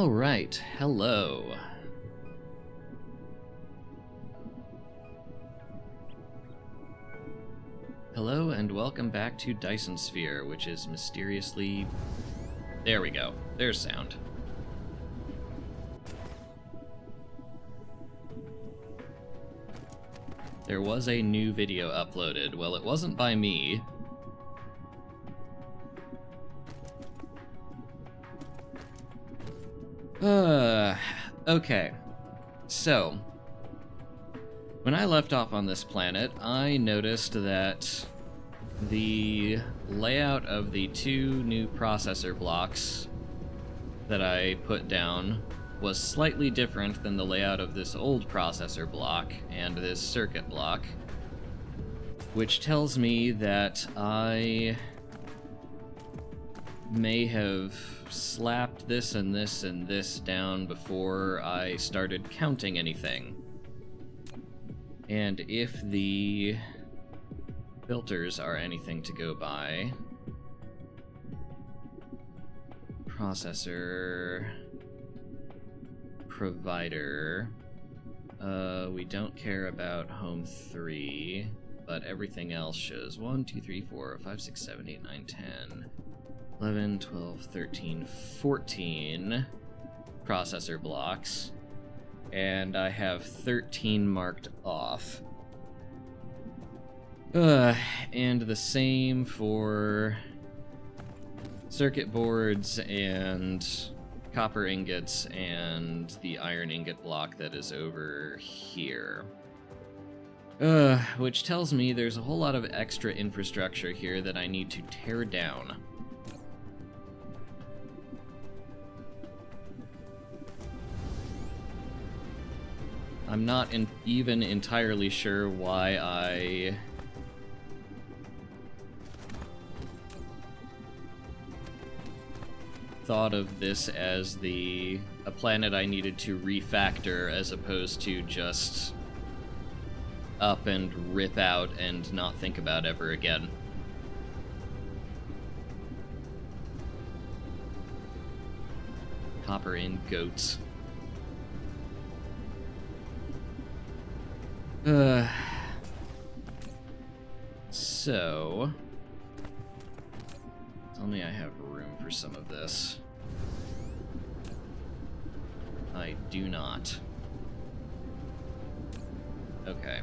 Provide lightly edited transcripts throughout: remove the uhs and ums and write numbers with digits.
Alright, hello. Hello and welcome back to Dyson Sphere, which is mysteriously... There we go. There's sound. There was a new video uploaded. Well, it wasn't by me. Okay. So, when I left off on this planet, I noticed that the layout of the two new processor blocks that I put down was slightly different than the layout of this old processor block and this circuit block, which tells me that I may have slapped this and this and this down before I started counting anything. And if the filters are anything to go by, processor, provider, we don't care about home 3, but everything else shows 1, 2, 3, 4, 5, 6, 7, 8, 9, 10, 11, 12, 13, 14 processor blocks, and I have 13 marked off. And the same for circuit boards and copper ingots and the iron ingot block that is over here. Which tells me there's a whole lot of extra infrastructure here that I need to tear down. I'm not even entirely sure why I thought of this as a planet I needed to refactor as opposed to just up and rip out and not think about ever again. Copper ingots. So, tell me I have room for some of this. I do not. Okay.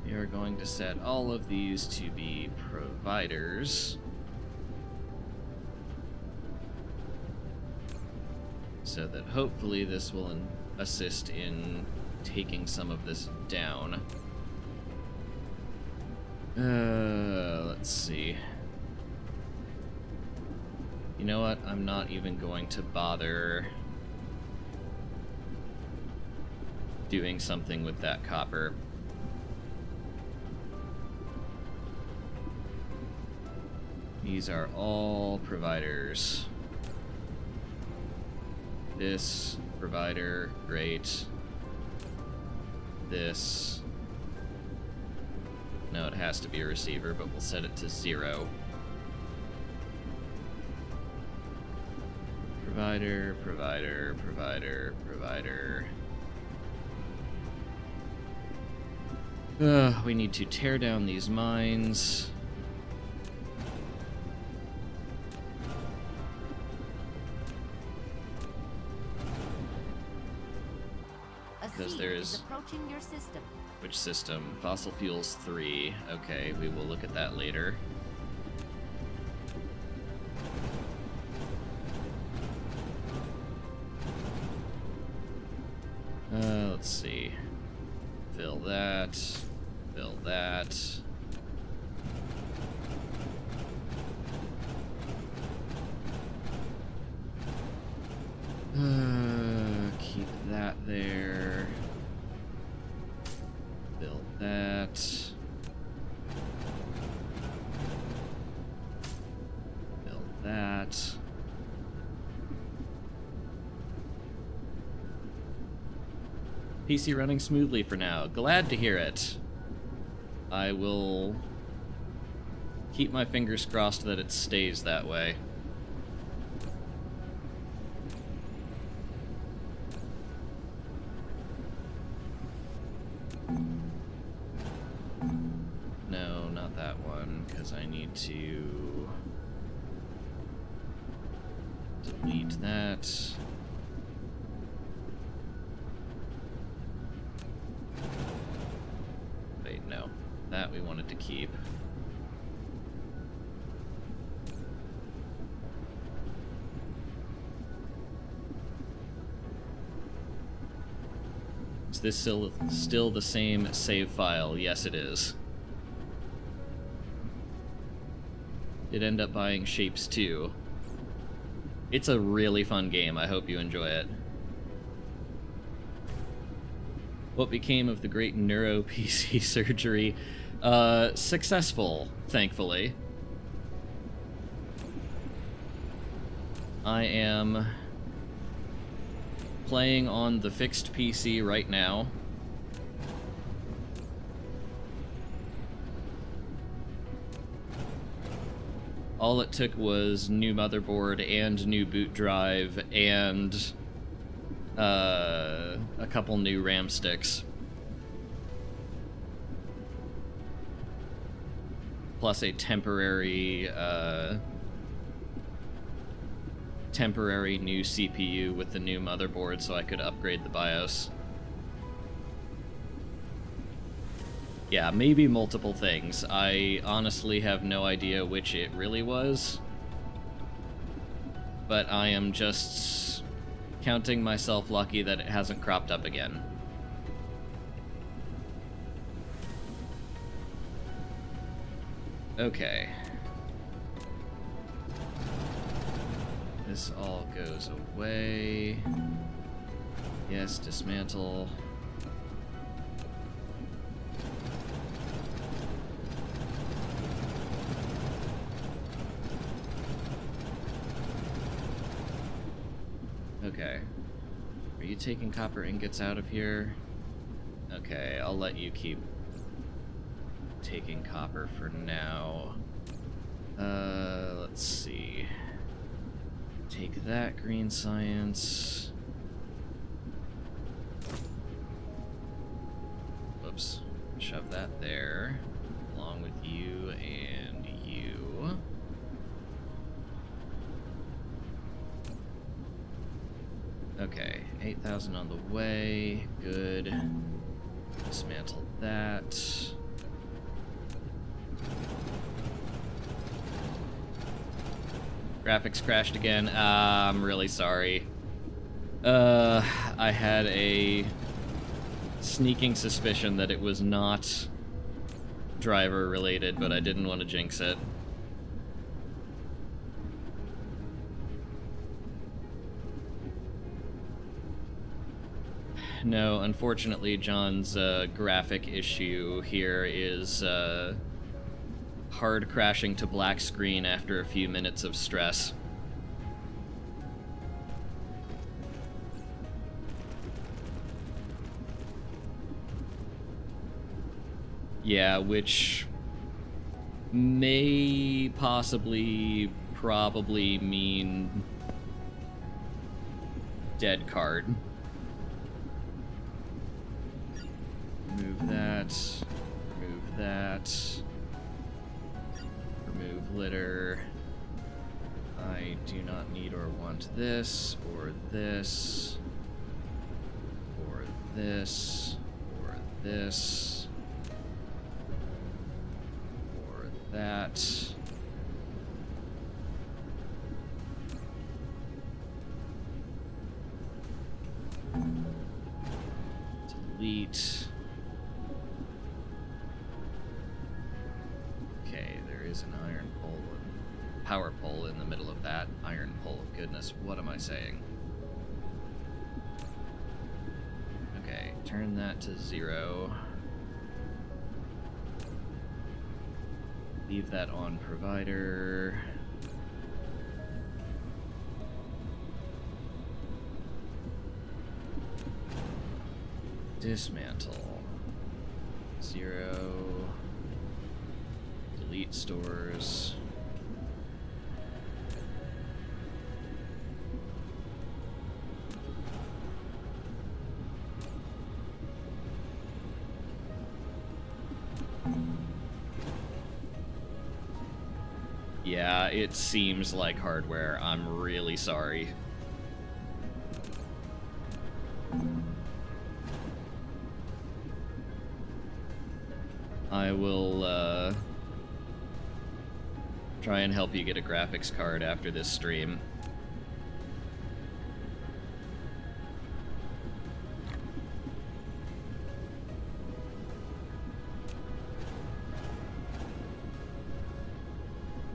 We are going to set all of these to be providers, so that hopefully this will assist in taking some of this down. Let's see. You know what? I'm not even going to bother doing something with that copper. These are all providers. This provider, great. This. No, it has to be a receiver, but we'll set it to 0. Provider, provider, provider, provider. We need to tear down these mines. Because there is approaching your system. Which system? Fossil fuels 3. Okay, we will look at that later. Let's see. Fill that. Fill that. Keep that there. Build that. Build that. PC running smoothly for now. Glad to hear it. I will keep my fingers crossed that it stays that way. No, not that one, because I need to delete that. Wait, no. That we wanted to keep. Is this still the same save file? Yes, it is. Did end up buying Shapes 2. It's a really fun game. I hope you enjoy it. What became of the great neuro PC surgery? Successful, thankfully. I am playing on the fixed PC right now. All it took was new motherboard and new boot drive and a couple new RAM sticks. Plus a temporary new CPU with the new motherboard so I could upgrade the BIOS. Yeah, maybe multiple things. I honestly have no idea which it really was. But I am just counting myself lucky that it hasn't cropped up again. Okay. This all goes away. Yes, dismantle. Okay. Are you taking copper ingots out of here? Okay, I'll let you keep taking copper for now. Let's see. Take that green science. Whoops. Shove that there, along with you and you. Okay, 8,000 on the way. Good. Dismantle that. Graphics crashed again. I'm really sorry. I had a sneaking suspicion that it was not driver related, but I didn't want to jinx it. No, unfortunately, John's graphic issue here is hard crashing to black screen after a few minutes of stress. Yeah, which may possibly, probably mean dead card. Remove that. Remove that. Remove litter. I do not need or want this, or this, or this, or this, or that. Delete. An iron pole, power pole in the middle of that. Iron pole, goodness, what am I saying? Okay, turn that to 0. Leave that on provider. Dismantle. 0. delete stores. Yeah, it seems like hardware. I'm really sorry. I will, try and help you get a graphics card after this stream.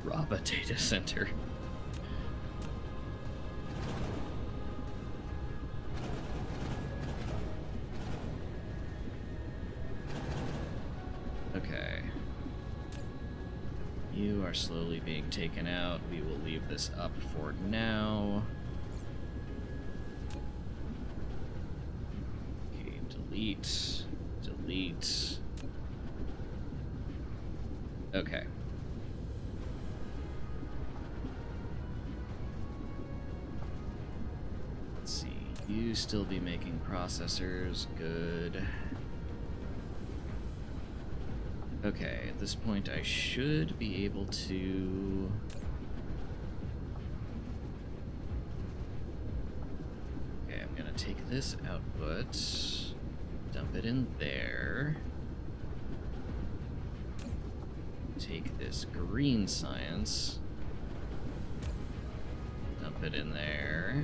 Rob a data center. Okay. You are slowly being taken out. We will leave this up for now. Okay, delete. Delete. Okay. Let's see. You still be making processors. Good. Okay, at this point I should be able to... Okay, I'm gonna take this output, dump it in there, take this green science, dump it in there.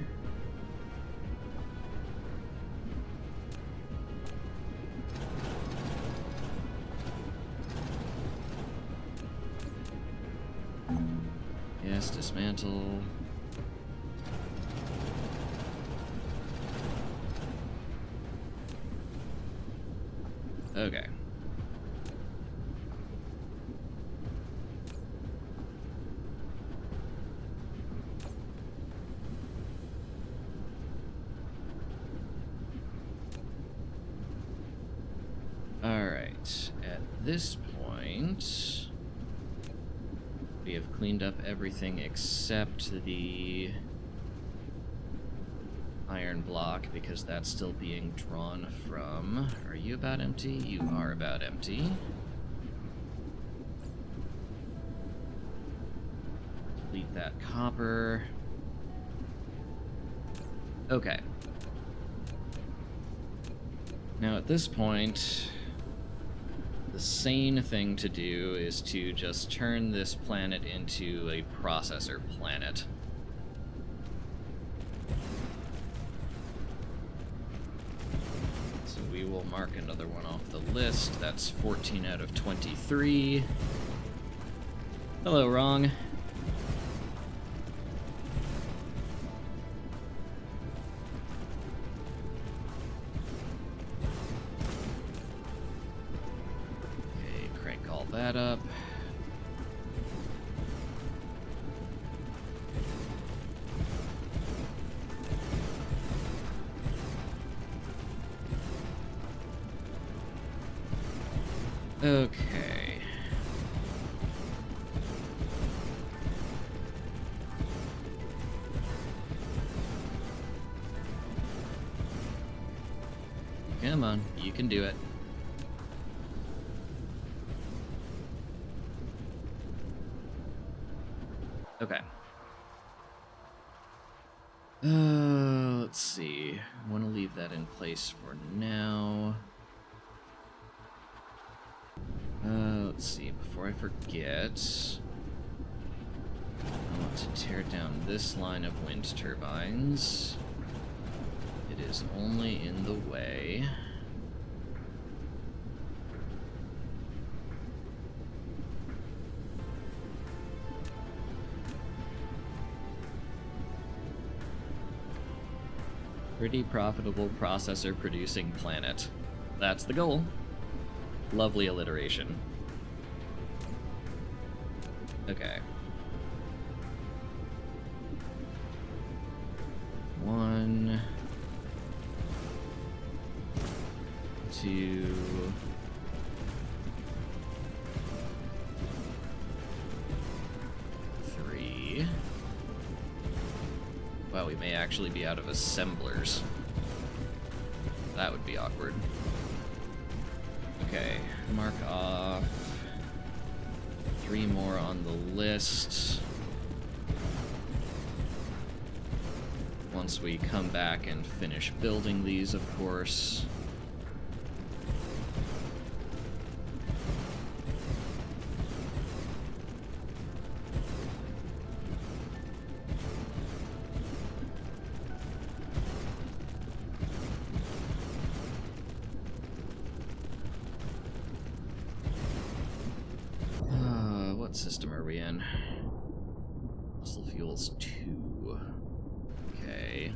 Yes, dismantle. Okay. All right. At this point, we have cleaned up everything except the iron block because that's still being drawn from... Are you about empty? You are about empty. Delete that copper. Okay. Now at this point, the sane thing to do is to just turn this planet into a processor planet. So we will mark another one off the list. That's 14 out of 23. Hello, wrong. That up. Okay. Come on, you can do it. Okay. Let's see. I want to leave that in place for now. Let's see. Before I forget, I want to tear down this line of wind turbines. It is only in the way. Pretty profitable processor producing planet. That's the goal. Lovely alliteration. Okay. 1, 2, may actually be out of assemblers. That would be awkward. Okay, mark off 3 more on the list. Once we come back and finish building these, of course. What system are we in? Fossil fuels 2. Okay.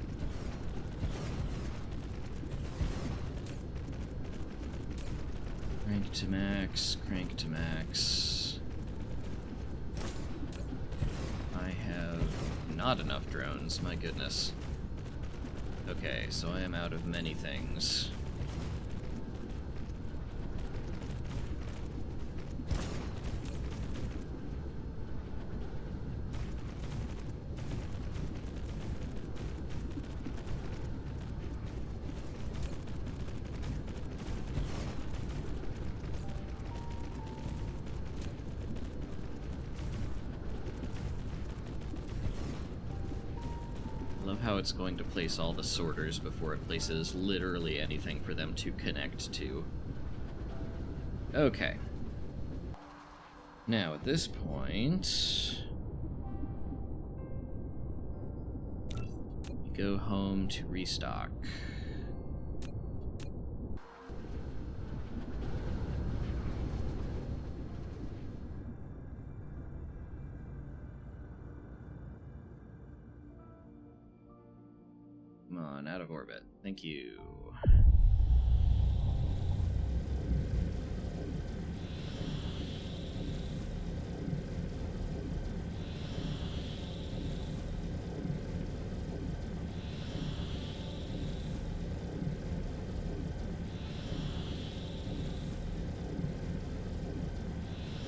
Crank to max, crank to max. I have not enough drones, my goodness. Okay, so I am out of many things. How it's going to place all the sorters before it places literally anything for them to connect to. Okay. Now, at this point, you go home to restock. Come on, out of orbit. Thank you.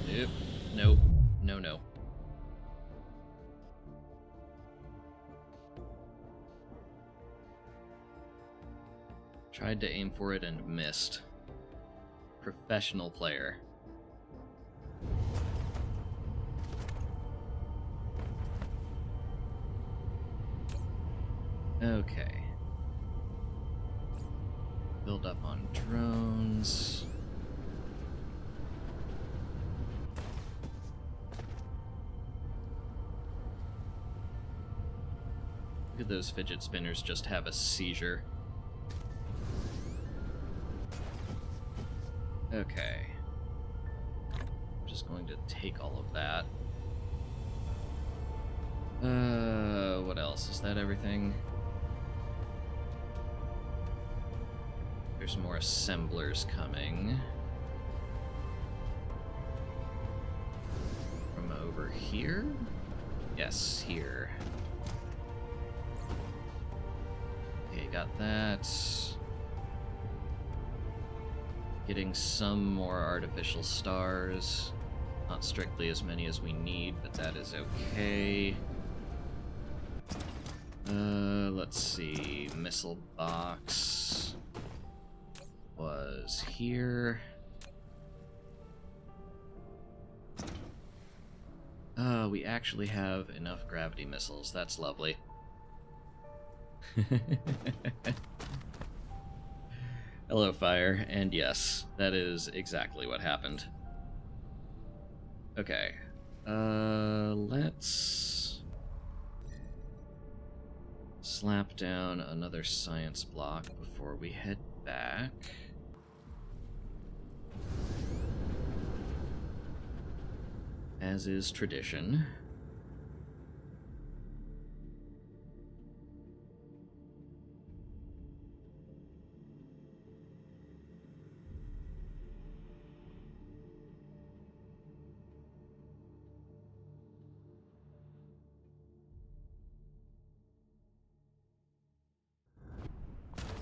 Yep. Nope. No, no. Tried to aim for it and missed. Professional player. Okay. Build up on drones. Look at those fidget spinners just have a seizure. Okay. I'm just going to take all of that. What else? Is that everything? There's more assemblers coming. From over here? Yes, here. Okay, got that. Getting some more artificial stars. Not strictly as many as we need, but that is okay. Let's see. Missile box was here. We actually have enough gravity missiles. That's lovely. Hello, fire. And yes, that is exactly what happened. Okay. Let's slap down another science block before we head back. As is tradition.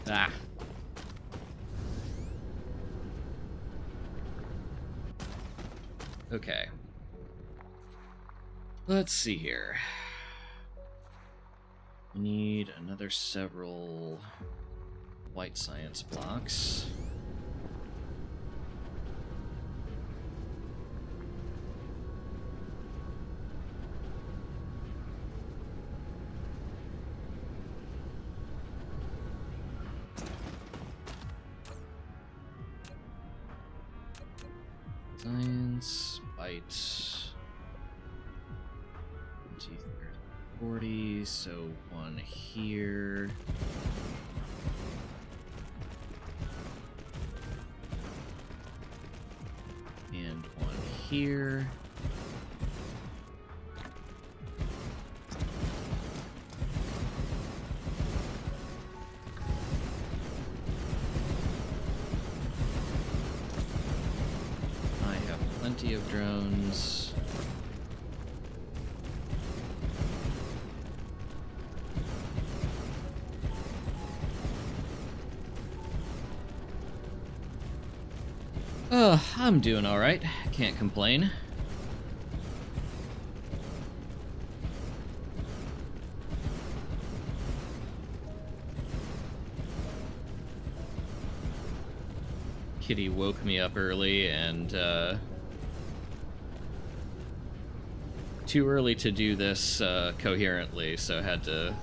Ah. Okay. Let's see here. We need another several white science blocks. Science, white, 20, 30, 40, so one here. And one here. Plenty of drones. I'm doing alright. Can't complain. Kitty woke me up early and, too early to do this coherently, so I had to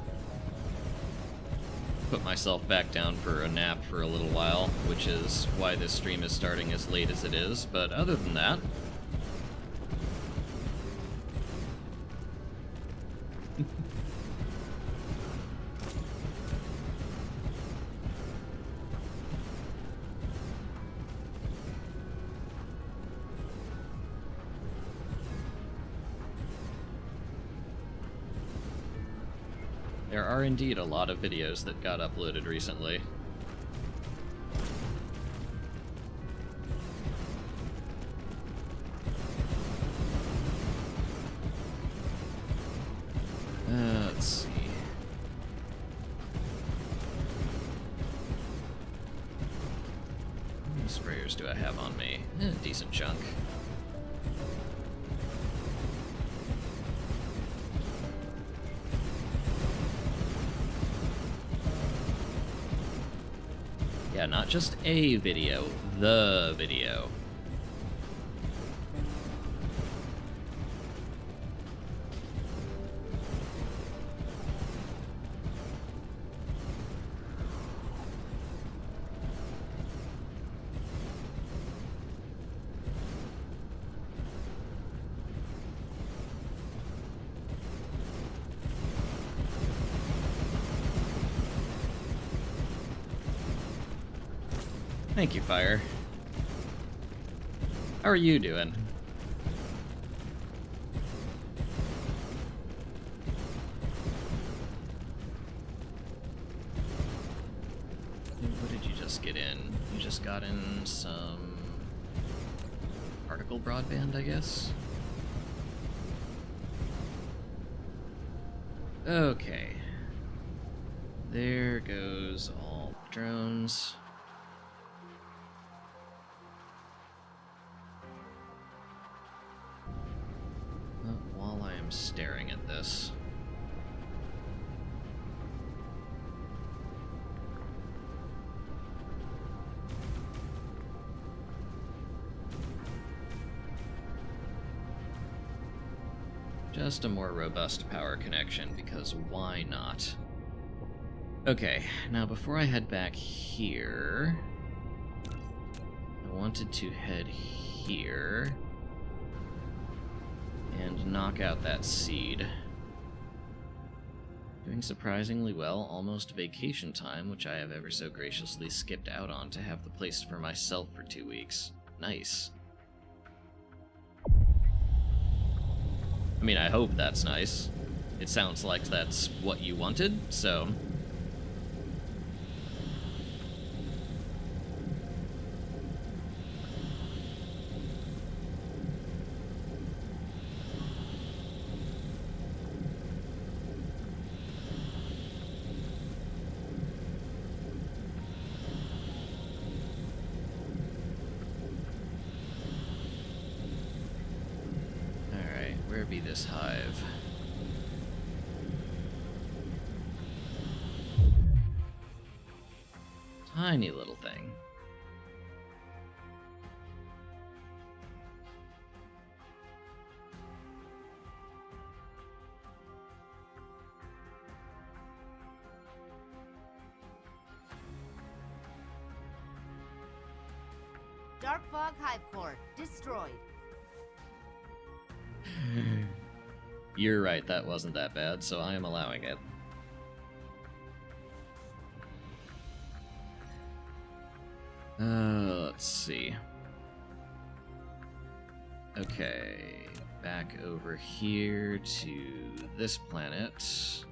put myself back down for a nap for a little while, which is why this stream is starting as late as it is, but other than that... There are indeed a lot of videos that got uploaded recently. Let's see. How many sprayers do I have on me? A decent chunk. Yeah, not just a video, the video. Thank you, Fire. How are you doing? What did you just get in? You just got in some particle broadband, I guess? Okay. There goes all the drones. While I am staring at this. Just a more robust power connection, because why not? Okay, now before I head back here, I wanted to head here and knock out that seed. Doing surprisingly well, almost vacation time, which I have ever so graciously skipped out on to have the place for myself for 2 weeks. Nice. I mean, I hope that's nice. It sounds like that's what you wanted, so... Where be this hive? Tiny little thing. Dark Fog Hive Core destroyed. You're right, that wasn't that bad, so I am allowing it. Let's see. Okay, back over here to this planet.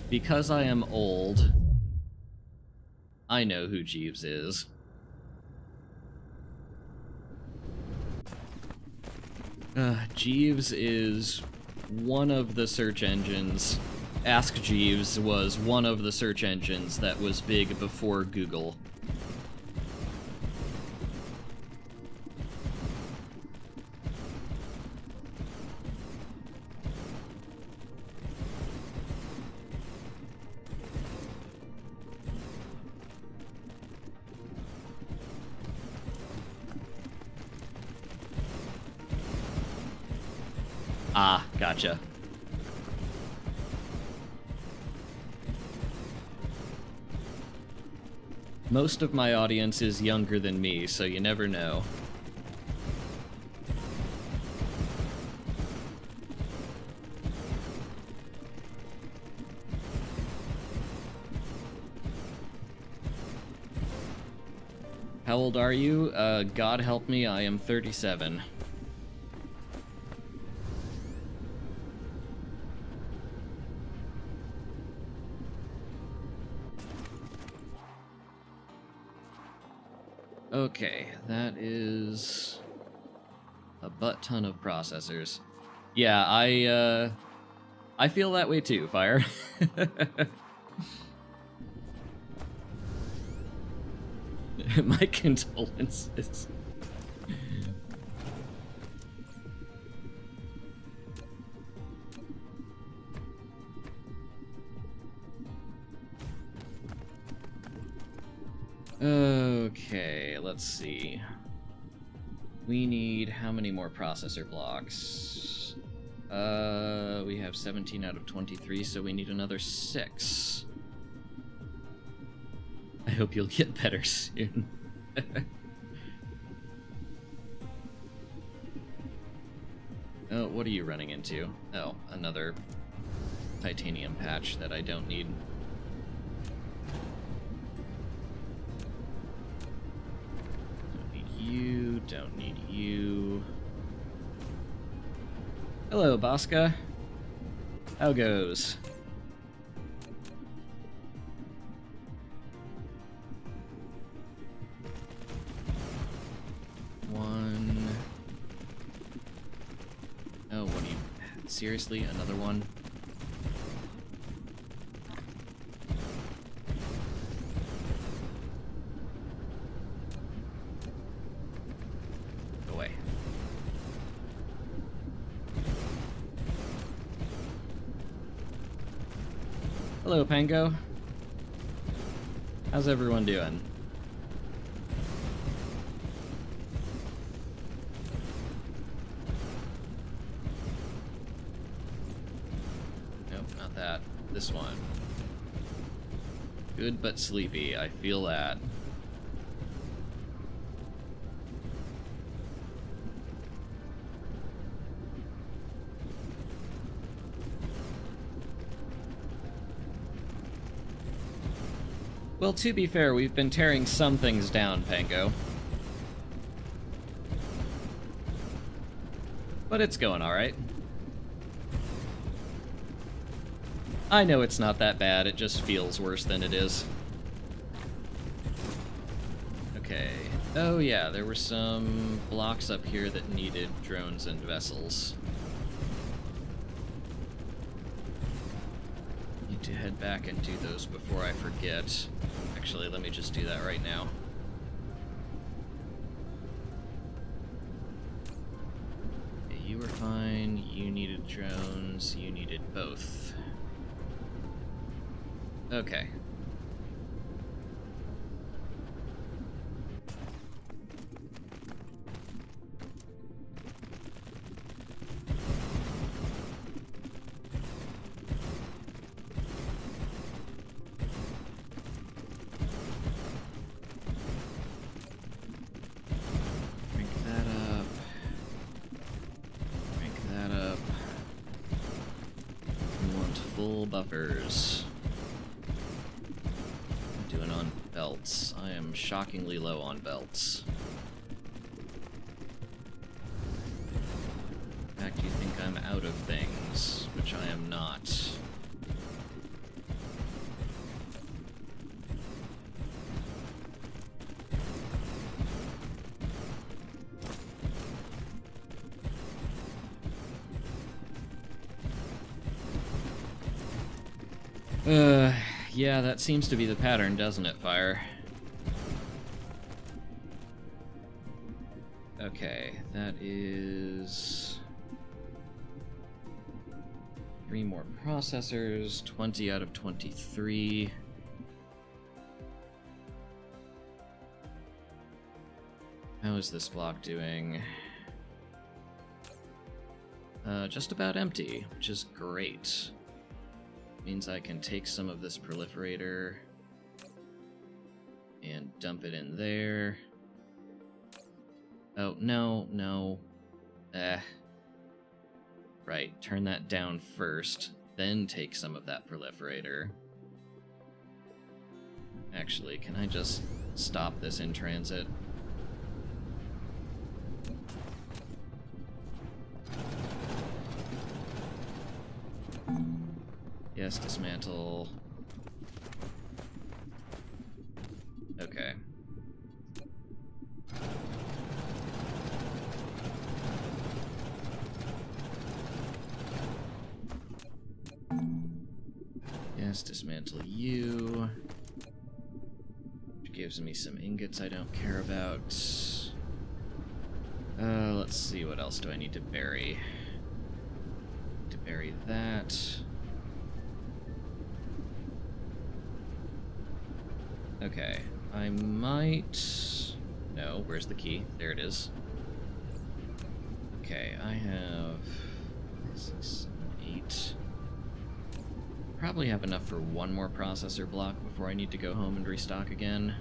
Because I am old, I know who Jeeves is. Jeeves is one of the search engines. Ask Jeeves was one of the search engines that was big before Google. Ah, gotcha. Most of my audience is younger than me, so you never know. How old are you? God help me, I am 37. Okay, that is a butt ton of processors. Yeah, I feel that way too, Fire. My condolences. Okay, let's see. We need how many more processor blocks? We have 17 out of 23, so we need another 6. I hope you'll get better soon. Oh, what are you running into? Oh, another titanium patch that I don't need. You don't need you. Hello, Bosca. How goes? One. Oh, what do you... Seriously? Another one? Hello, Pango. How's everyone doing? Nope, not that. This one. Good but sleepy. I feel that. Well, to be fair, we've been tearing some things down, Pango. but it's going alright. I know it's not that bad, it just feels worse than it is. Okay. Oh yeah, there were some blocks up here that needed drones and vessels. Need to head back and do those before I forget. Actually, let me just do that right now. Okay, you were fine, you needed drones, you needed both. Okay. Crank that up. Crank that up. We want full buffers. Doing on belts. I am shockingly low on belts. In fact, you think I'm out of things, which I am not. Yeah, that seems to be the pattern, doesn't it, Fire? Okay, that is 3 more processors, 20 out of 23. How is this block doing? Just about empty, which is great. Means I can take some of this proliferator and dump it in there. Oh, no. Right, turn that down first, then take some of that proliferator. Actually, can I just stop this in transit? Yes, dismantle. Okay. Yes, dismantle you. Which gives me some ingots I don't care about. Let's see, what else do I need to bury? To bury that. Okay, I might... No, where's the key? There it is. Okay, I have 6, 7, 8. Probably have enough for 1 more processor block before I need to go home and restock again.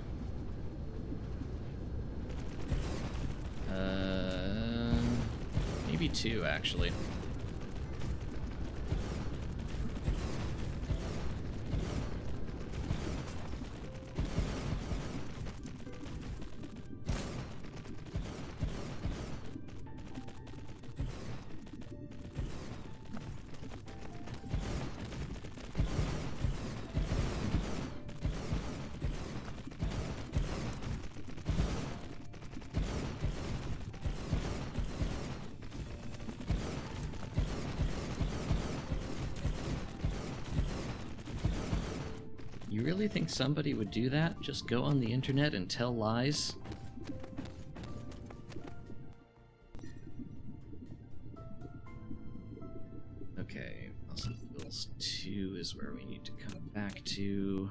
Maybe 2, actually. You really think somebody would do that? Just go on the internet and tell lies? Okay, fossil fuels 2 is where we need to come back to.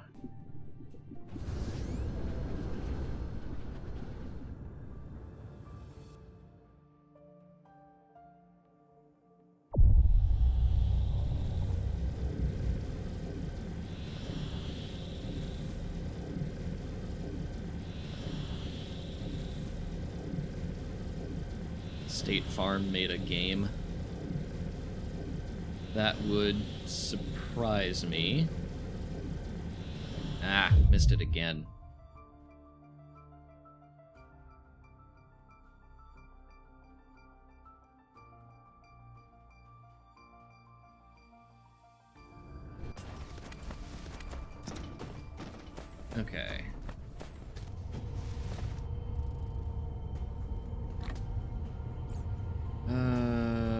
State Farm made a game. That would surprise me. Ah, missed it again. Okay.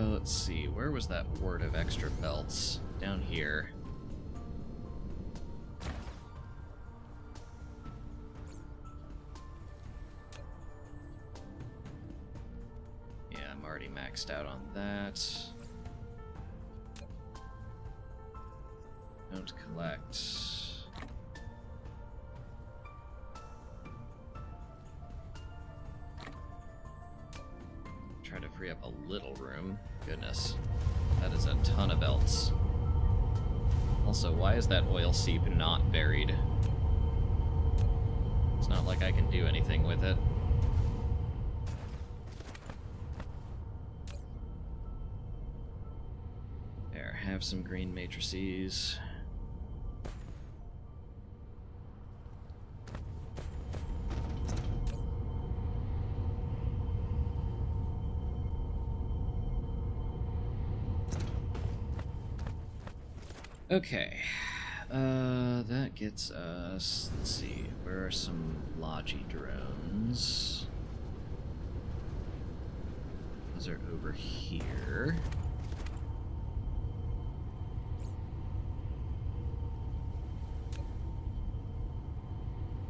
Let's see. Where was that word of extra belts? Down here. Yeah, I'm already maxed out on that. Don't collect. Try to free up a little room. Goodness, that is a ton of belts. Also, why is that oil seep not buried? It's not like I can do anything with it. There, have some green matrices. Okay, that gets us, let's see, where are some Logi drones? Those are over here.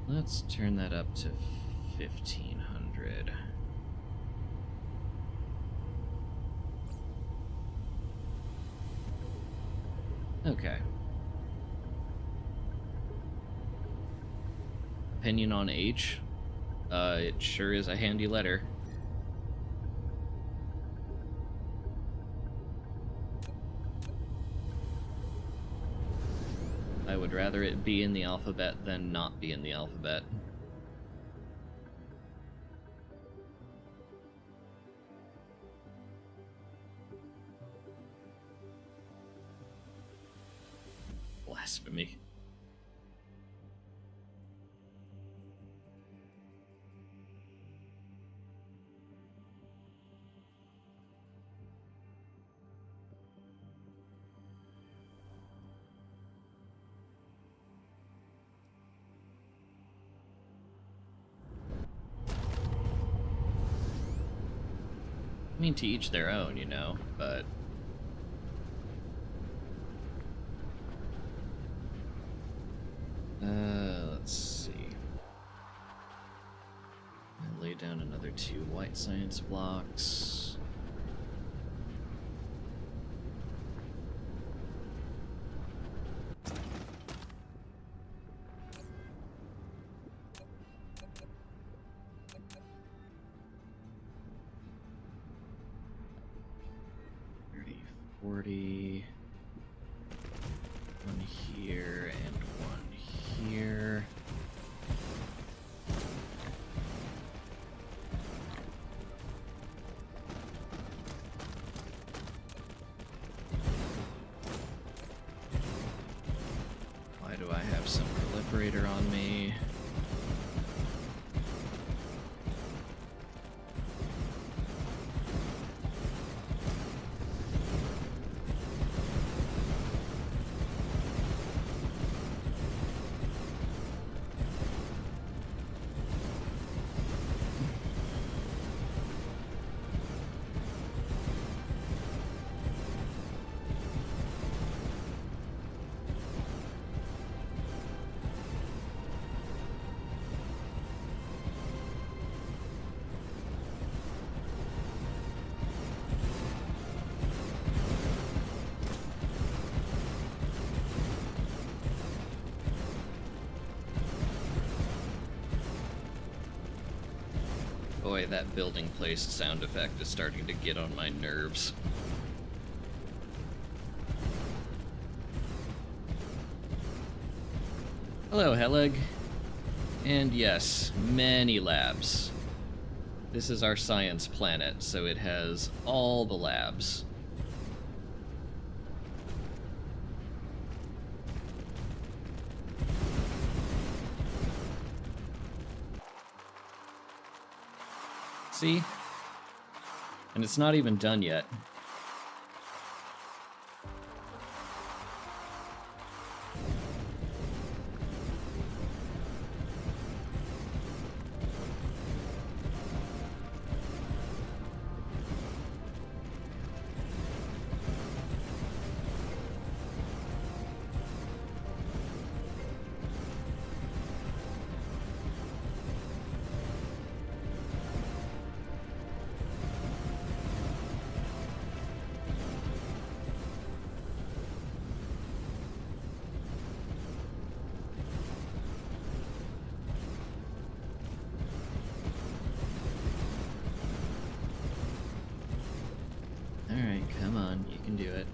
Let's turn that up to 1500. Okay. Opinion on H? It sure is a handy letter. I would rather it be in the alphabet than not be in the alphabet. Blasphemy. I mean, to each their own, you know, but... let's see. I'll lay down another 2 white science blocks. $40. One here and one here. Why do I have some proliferator on me? Boy, that building placed sound effect is starting to get on my nerves. Hello, Helig. And yes, many labs. This is our science planet, so it has all the labs. See? And it's not even done yet. Alright, come on, you can do it.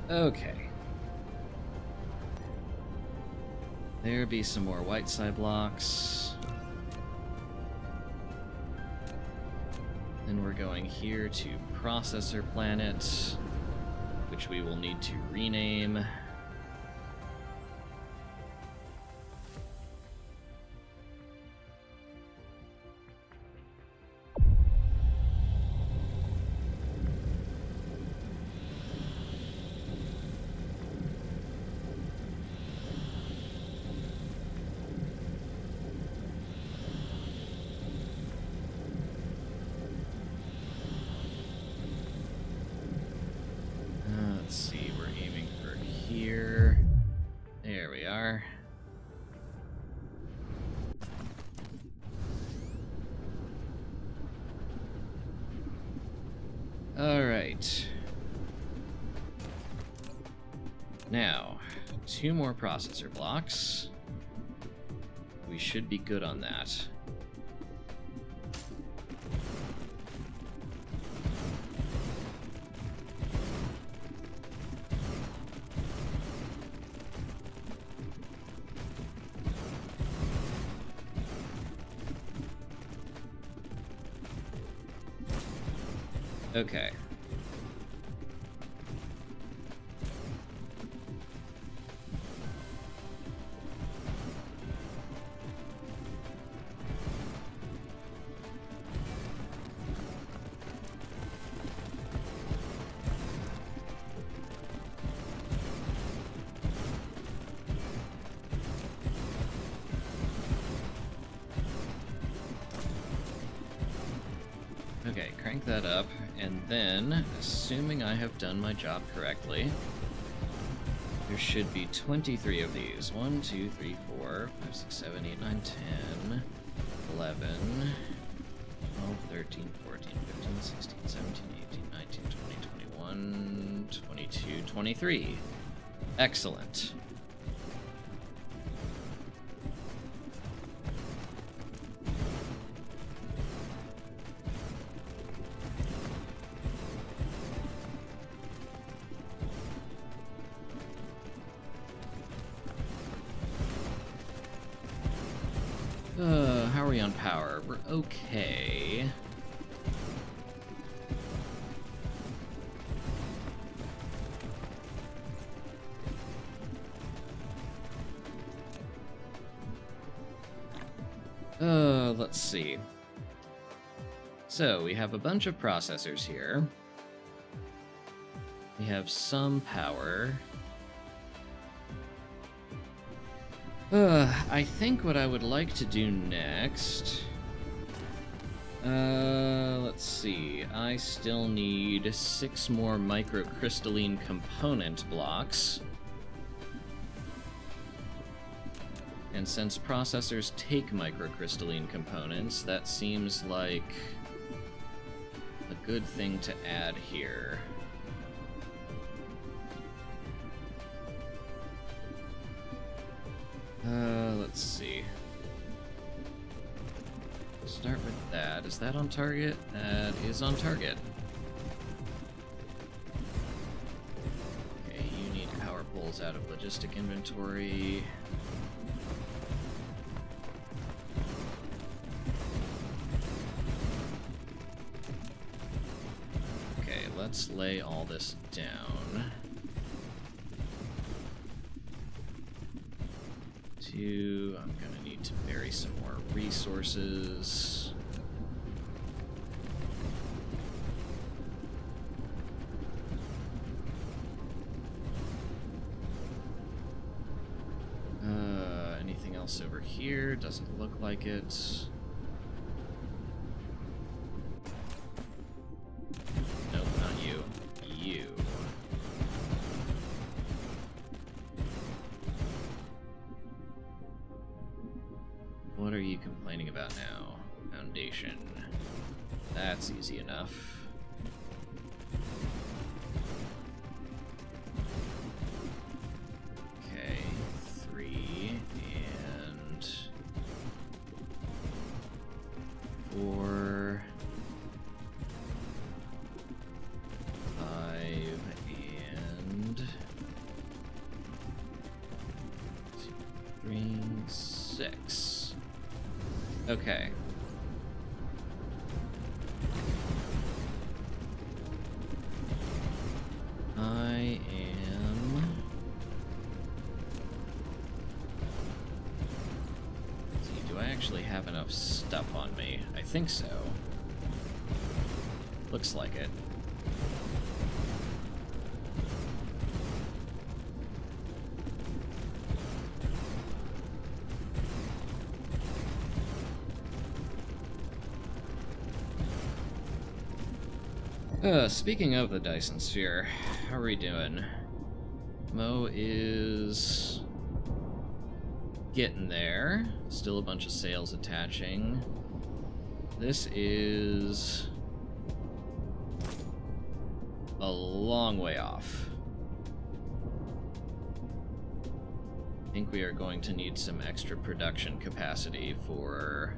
Okay. There be some more white side blocks. Then we're going here to Processor Planet, which we will need to rename. Let's see, we're aiming for here. There we are. Alright. Now, 2 more processor blocks. We should be good on that. Okay. Okay, crank that up, and then, assuming I have done my job correctly, there should be 23 of these. 1, 2, 3, 4, 5, 6, 7, 8, 9, 10, 11, 12, 13, 14, 15, 16, 17, 18, 19, 20, 21, 22, 23. Excellent. How are we on power? We're okay. Let's see. So, we have a bunch of processors here. We have some power. I think what I would like to do next... let's see. I still need 6 more microcrystalline component blocks. And since processors take microcrystalline components, that seems like a good thing to add here. Let's see. Start with that. Is that on target? That is on target. Okay, you need power poles out of logistic inventory. Okay, let's lay all this down. I'm gonna need to bury some more resources. Anything else over here? Doesn't look like it. Nope, not you. You. you complaining about now? Foundation. That's easy enough. Okay, 3 and 4, 5 and 3, 6. Okay. I am... Let's see, do I actually have enough stuff on me? I think so. Looks like it. Speaking of the Dyson sphere, how are we doing? Mo is getting there. Still a bunch of sails attaching. This is a long way off. I think we are going to need some extra production capacity for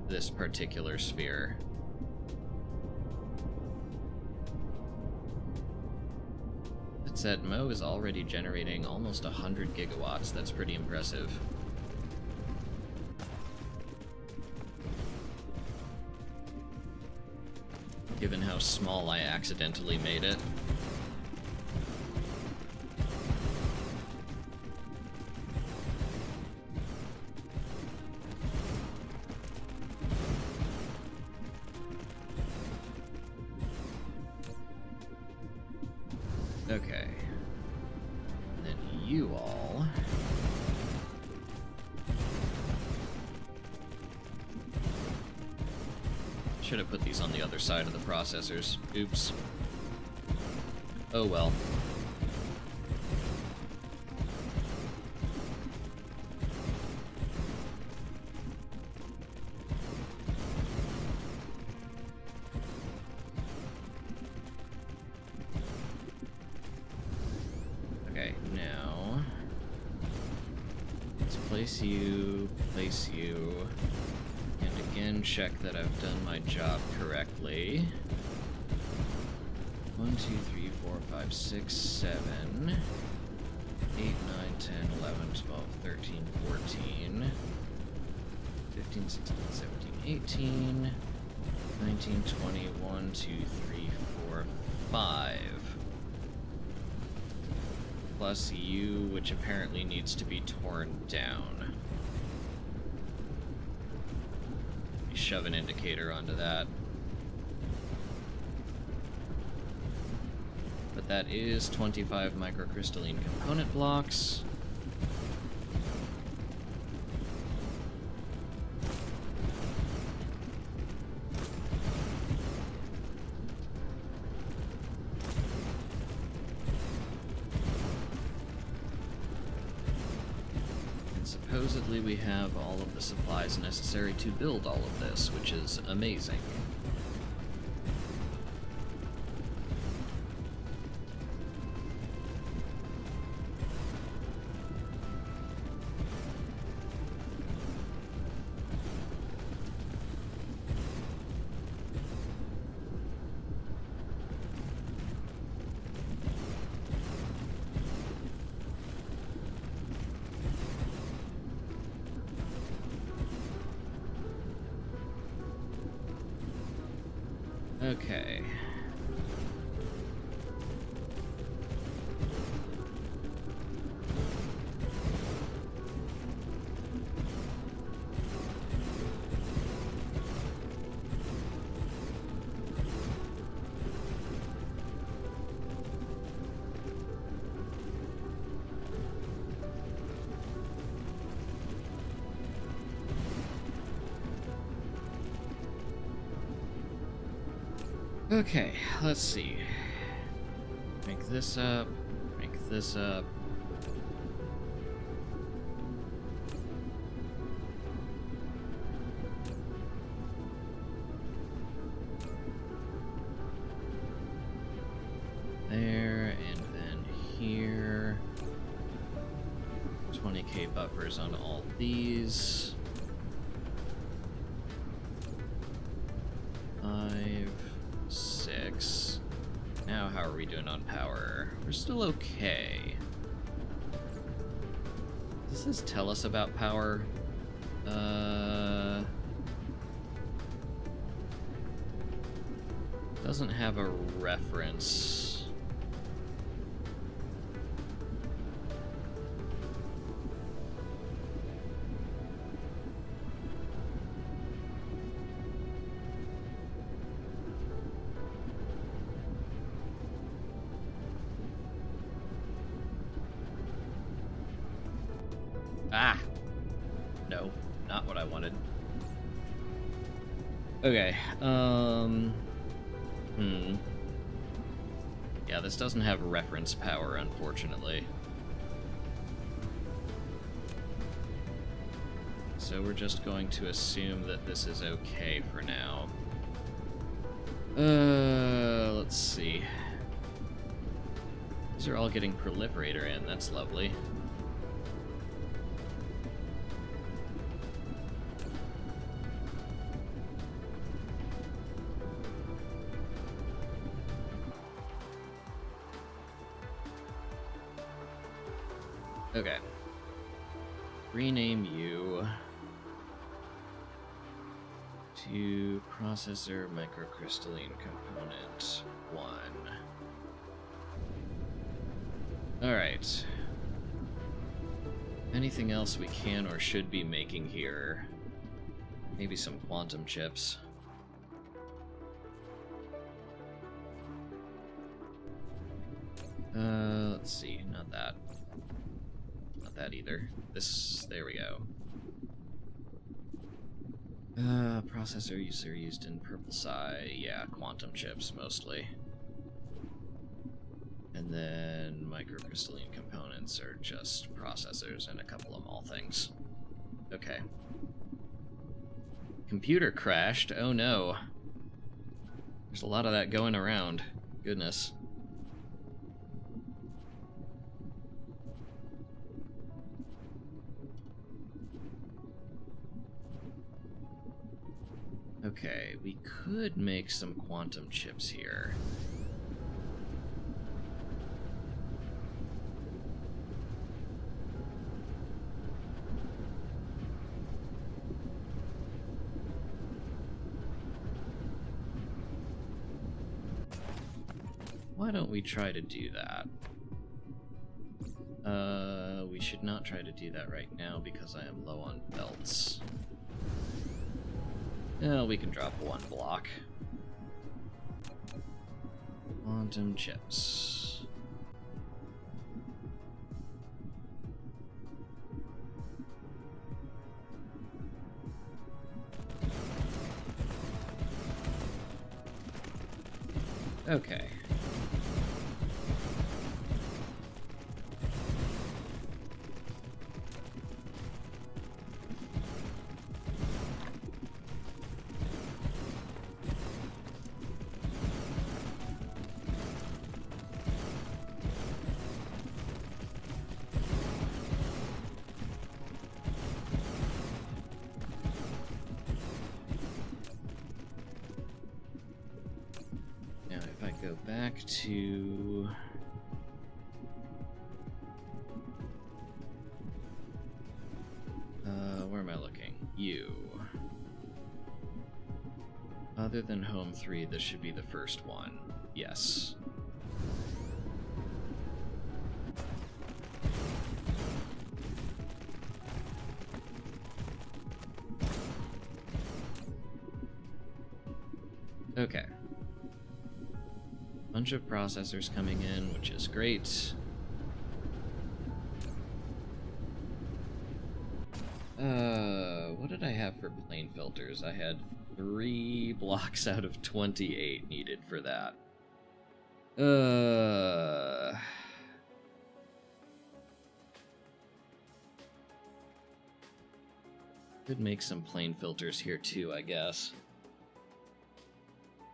this particular sphere. It said Mo is already generating almost 100 gigawatts. That's pretty impressive. Given how small I accidentally made it. Okay. And then you all... Should have put these on the other side of the processors. Oops. Oh well. Okay, now... let's place you, and again check that I've done my job correctly. 1, 2, 3, 4, 5, 6, 7, 8, 9, 10, 11, 12, 13, 14, 15, 16, 17, 18, 19, 20, 1, 2, 3, 4, 5. Plus you, which apparently needs to be torn down. Shove an indicator onto that. But that is 25 microcrystalline component blocks. Supposedly we have all of the supplies necessary to build all of this, which is amazing. Okay. Okay, let's see. Make this up, make this up. 20k buffers on all these. 5, 6. Now how are we doing on power? We're still okay. Does this tell us about power? Doesn't have a reference. Ah! No, not what I wanted. Okay, yeah, this doesn't have reference power, unfortunately. So we're just going to assume that this is okay for now. Let's see. These are all getting Proliferator in, that's lovely. Okay. Rename you to Processor Microcrystalline Component 1. Alright. Anything else we can or should be making here? Maybe some quantum chips. Let's see, not that. Not that either. This, there we go. Processor user used in purple psi, yeah, quantum chips mostly. And then microcrystalline components are just processors and a couple of mall things. Okay. Computer crashed, oh no. There's a lot of that going around. Goodness. Okay, we could make some quantum chips here. Why don't we try to do that? We should not try to do that right now because I am low on belts. We can drop one block. Quantum chips. Okay. Go back to where am I looking? You. Other than home 3, this should be the first one. Yes. Okay. Bunch of processors coming in, which is great. What did I have for plane filters? I had 3 blocks out of 28 needed for that. Could make some plane filters here too, I guess.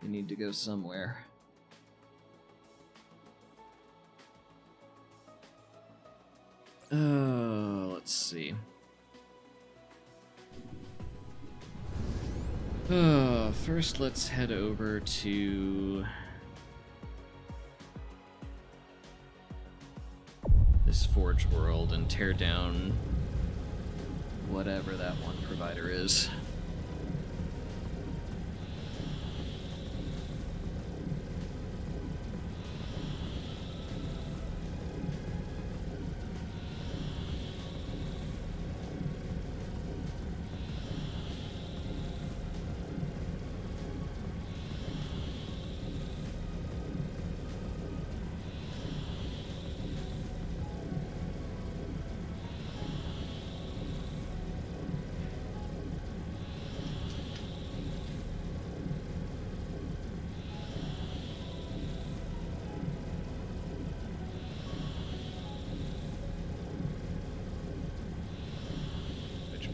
We need to go somewhere. let's see. First, let's head over to this Forge world and tear down whatever that one provider is.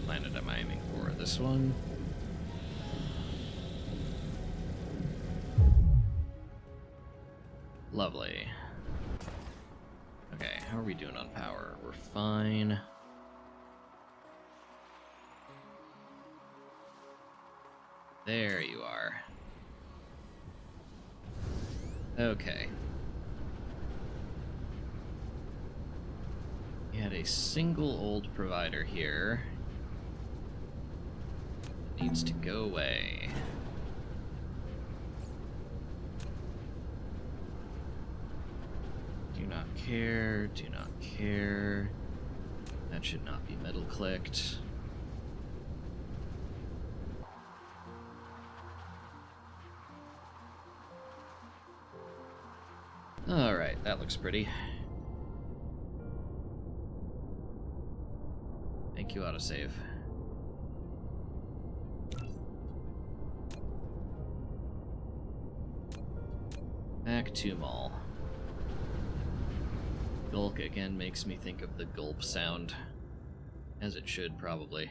Planet am I aiming for? This one? Lovely. Okay, how are we doing on power? We're fine. There you are. Okay. You had a single old provider here. Needs to go away. Do not care, do not care. That should not be middle clicked. Alright, that looks pretty. Thank you, autosave. Back to Mall. Gulk again makes me think of the gulp sound. As it should, probably.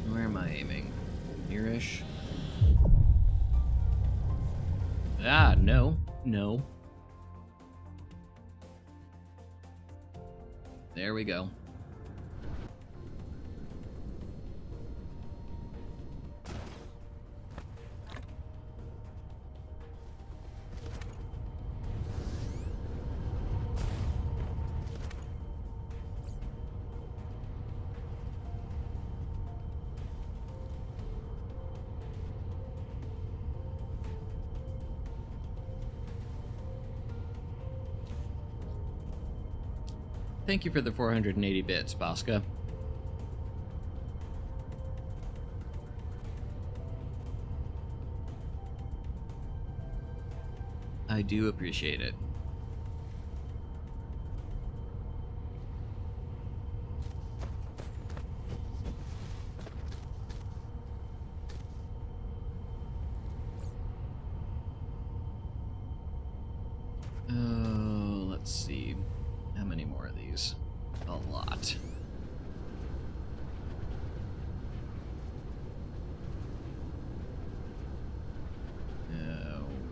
Where am I aiming? Here-ish? Ah, no. No. There we go. Thank you for the 480 bits, Bosca. I do appreciate it. Let's see. How many more of these? A lot.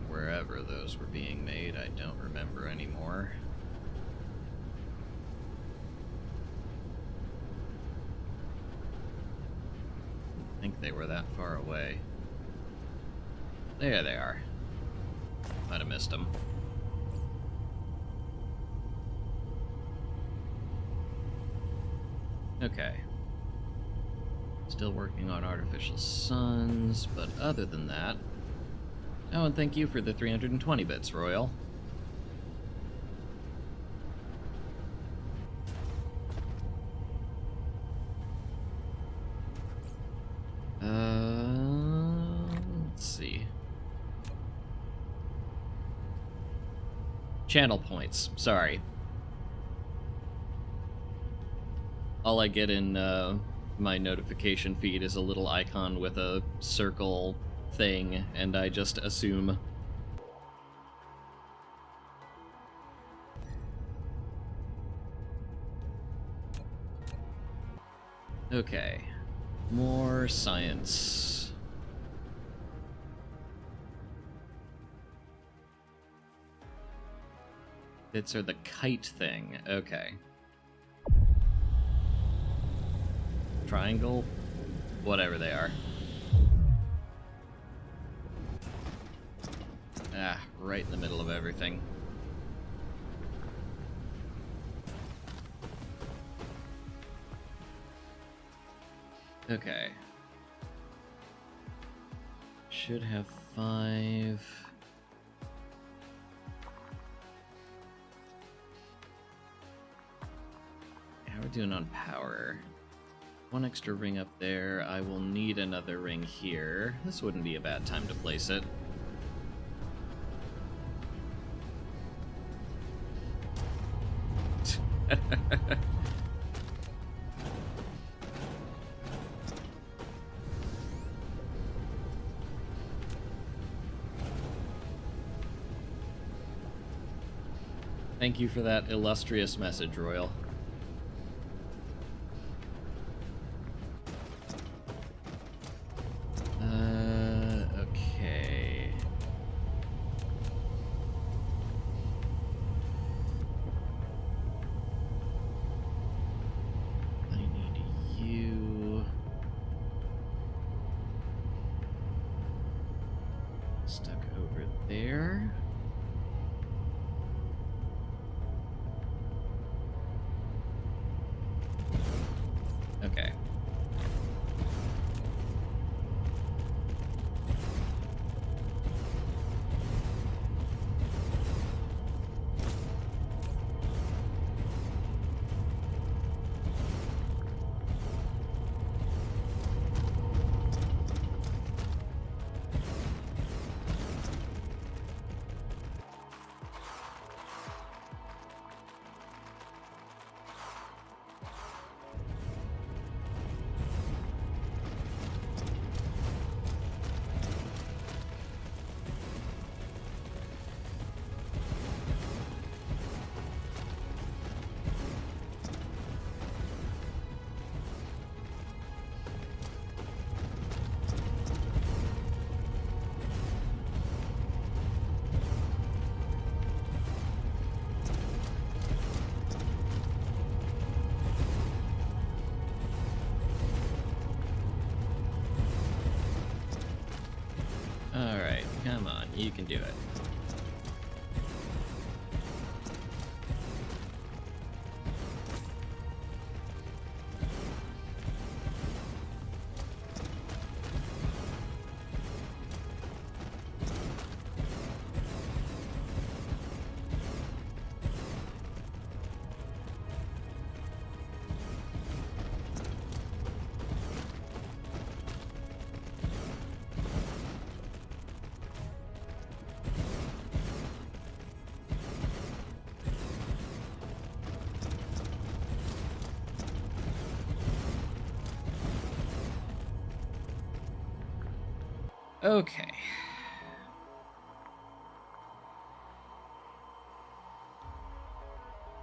Wherever those were being made, I don't remember anymore. I think they were that far away. There they are. Might have missed them. Okay. Still working on artificial suns, but other than that... Oh, and thank you for the 320 bits, Royal. Let's see. Channel points, sorry. All I get in my notification feed is a little icon with a circle thing, and I just assume. Okay. More science. Bits are the kite thing. Okay. Triangle? Whatever they are. Ah, right in the middle of everything. Okay. Should have 5. How are we doing on power? 1 extra ring up there. I will need another ring here. This wouldn't be a bad time to place it. Thank you for that illustrious message, Royal. Okay. I need you. Stuck over there. Okay. Alright, come on, you can do it. Okay.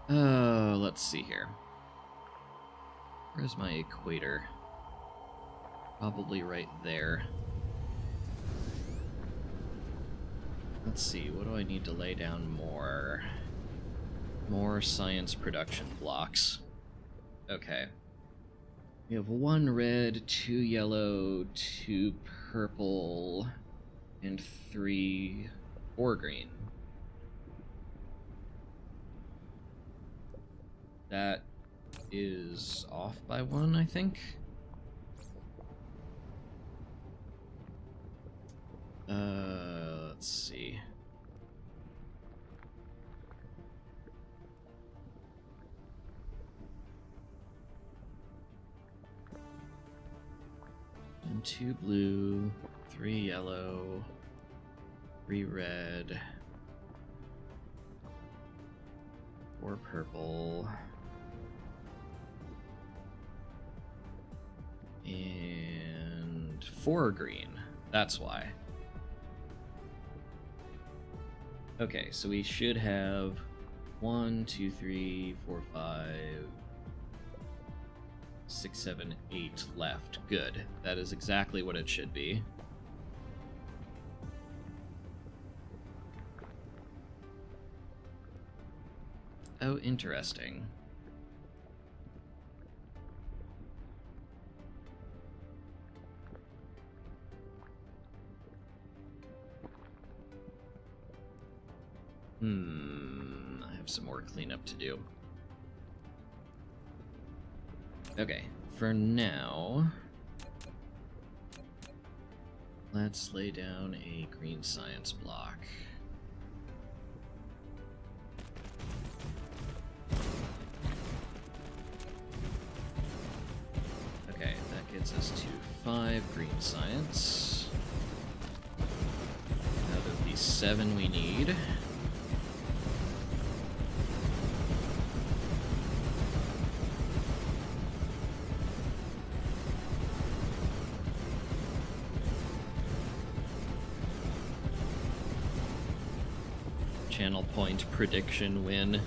Oh, let's see here. Where's my equator? Probably right there. Let's see, what do I need to lay down more? More science production blocks. Okay. We have 1 red, 2 yellow, 2 purple, and 4 green. That is off by 1, I think. Let's see. And 2 blue, 3 yellow, 3 red, 4 purple, and 4 green. That's why. Okay, so we should have 1, 2, 3, 4, 5, 6, 7, 8 left. Good. That is exactly what it should be. Oh, interesting. I have some more cleanup to do. Okay, for now, let's lay down a green science block. Okay, that gets us to 5 green science. Out of the 7 we need. Channel point prediction win.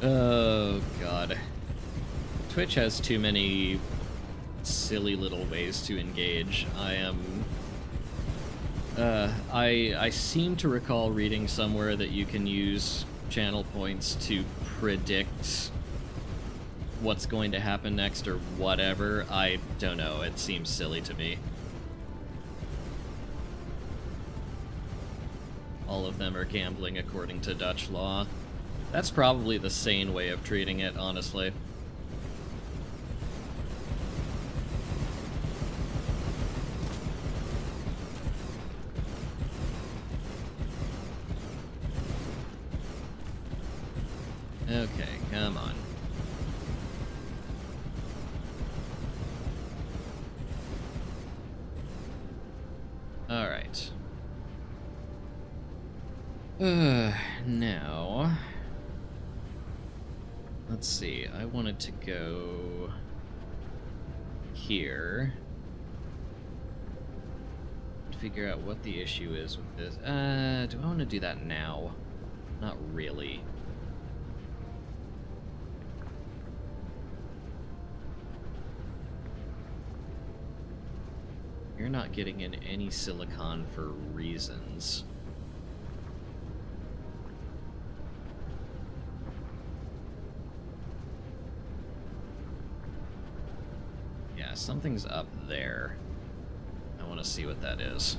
Oh god. Twitch has too many silly little ways to engage. I seem to recall reading somewhere that you can use channel points to predict what's going to happen next or whatever. I don't know, it seems silly to me. All of them are gambling according to Dutch law. That's probably the sane way of treating it, honestly. Okay, come on. Alright. Now, let's see, I wanted to go here, figure out what the issue is with this. Do I want to do that now? Not really. You're not getting in any silicon for reasons. Something's up there. I want to see what that is.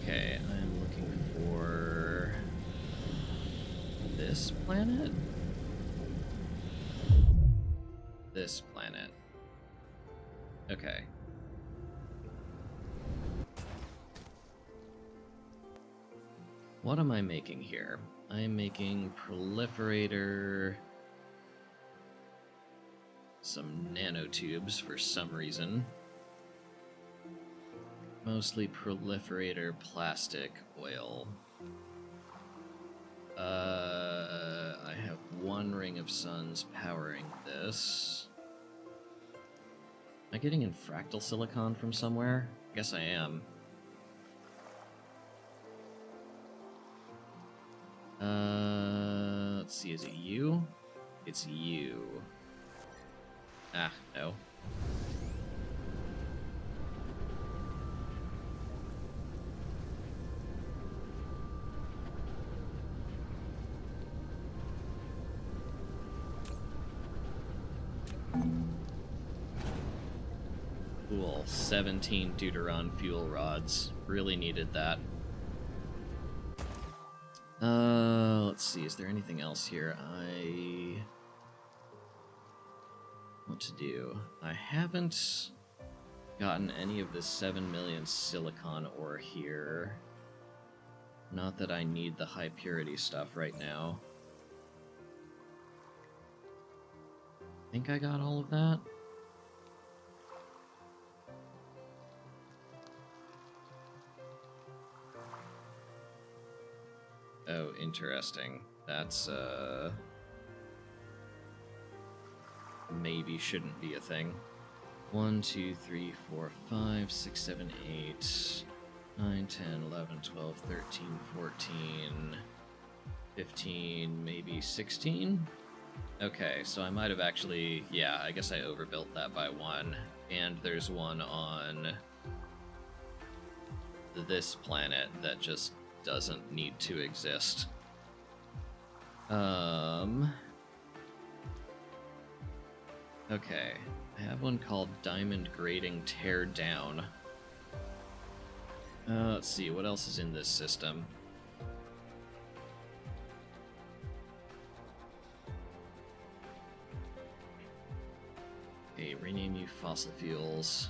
Okay, I'm looking for this planet? This planet. Okay. What am I making here? I'm making proliferator, some nanotubes for some reason. Mostly proliferator plastic oil. I have 1 ring of suns powering this. Am I getting in fractal silicon from somewhere? I guess I am. Let's see, is it you? It's you. Ah, no. Cool. 17 Deuteron fuel rods. Really needed that. Let's see. Is there anything else here I want to do? I haven't gotten any of the 7 million silicon ore here. Not that I need the high purity stuff right now. I think I got all of that. Oh, interesting. That's, maybe shouldn't be a thing. 1, 2, 3, 4, 5, 6, 7, 8, 9, 10, 11, 12, 13, 14, 15, maybe 16? Okay, so I might have actually... Yeah, I guess I overbuilt that by 1. And there's one on this planet that just doesn't need to exist. Okay, I have one called Diamond Grading Tear Down. Let's see, what else is in this system? Okay, rename you fossil fuels.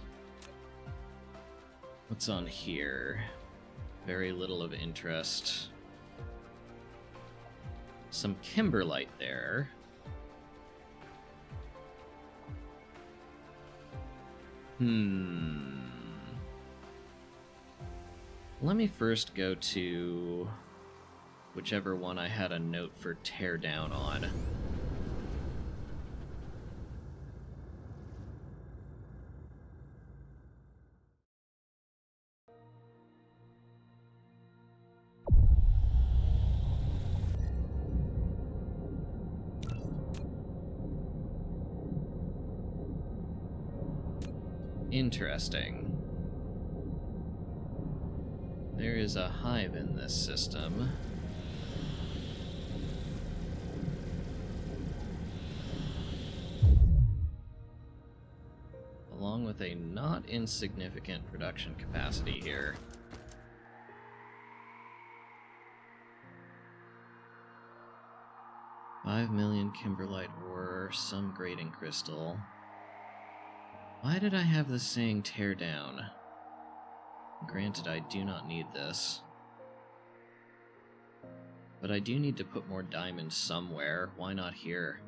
What's on here? Very little of interest. Some kimberlite there. Let me first go to whichever one I had a note for tear down on. Interesting. There is a hive in this system. Along with a not insignificant production capacity here. $5 million kimberlite ore, some grading crystal. Why did I have this saying tear down? Granted, I do not need this. But I do need to put more diamonds somewhere. Why not here?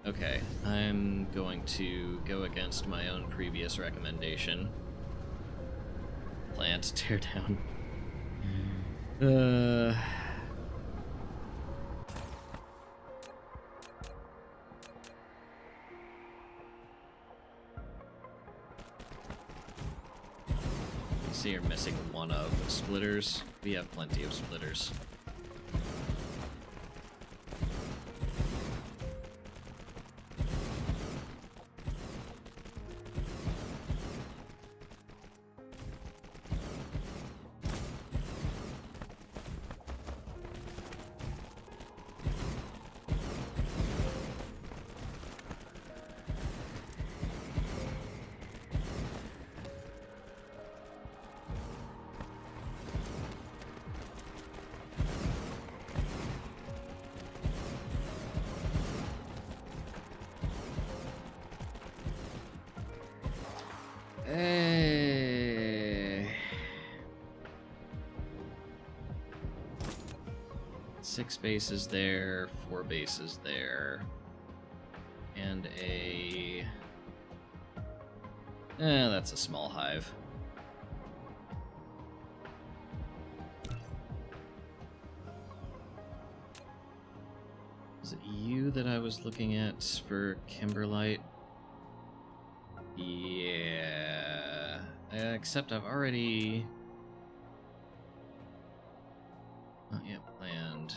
Okay, I'm going to go against my own previous recommendation. Plant tear down. See, you're missing one of splitters. We have plenty of splitters. Hey. 6 bases there, 4 bases there, and a... that's a small hive. Is it you that I was looking at for kimberlite? Yeah, Except I've already... Not yet planned.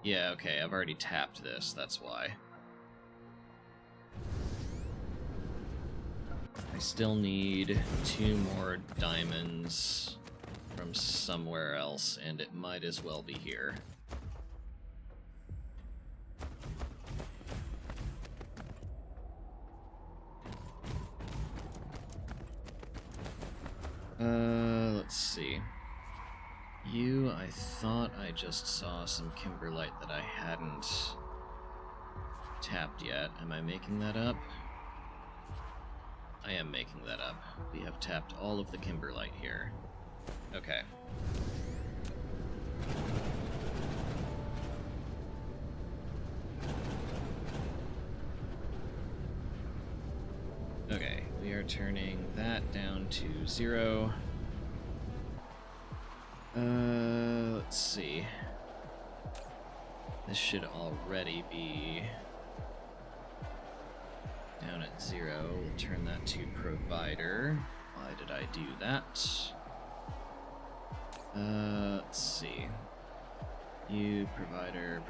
Yeah, okay, I've already tapped this, that's why. I still need 2 more diamonds from somewhere else, and it might as well be here. Let's see. You, I thought I just saw some kimberlite that I hadn't tapped yet. Am I making that up? I am making that up. We have tapped all of the kimberlite here. Okay. Okay, we are turning that down to 0. Let's see. This should already be down at 0. We'll turn that to provider. Why did I do that? Let's see. You, provider.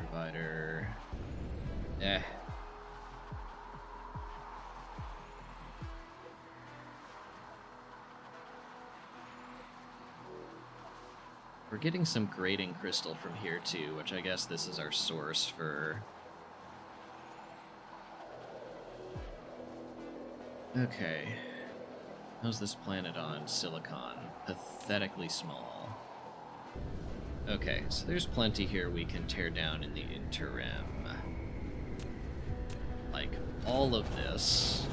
We're getting some grading crystal from here too, which I guess this is our source for... Okay. How's this planet on silicon? Pathetically small. Okay, so there's plenty here we can tear down in the interim. Like, all of this.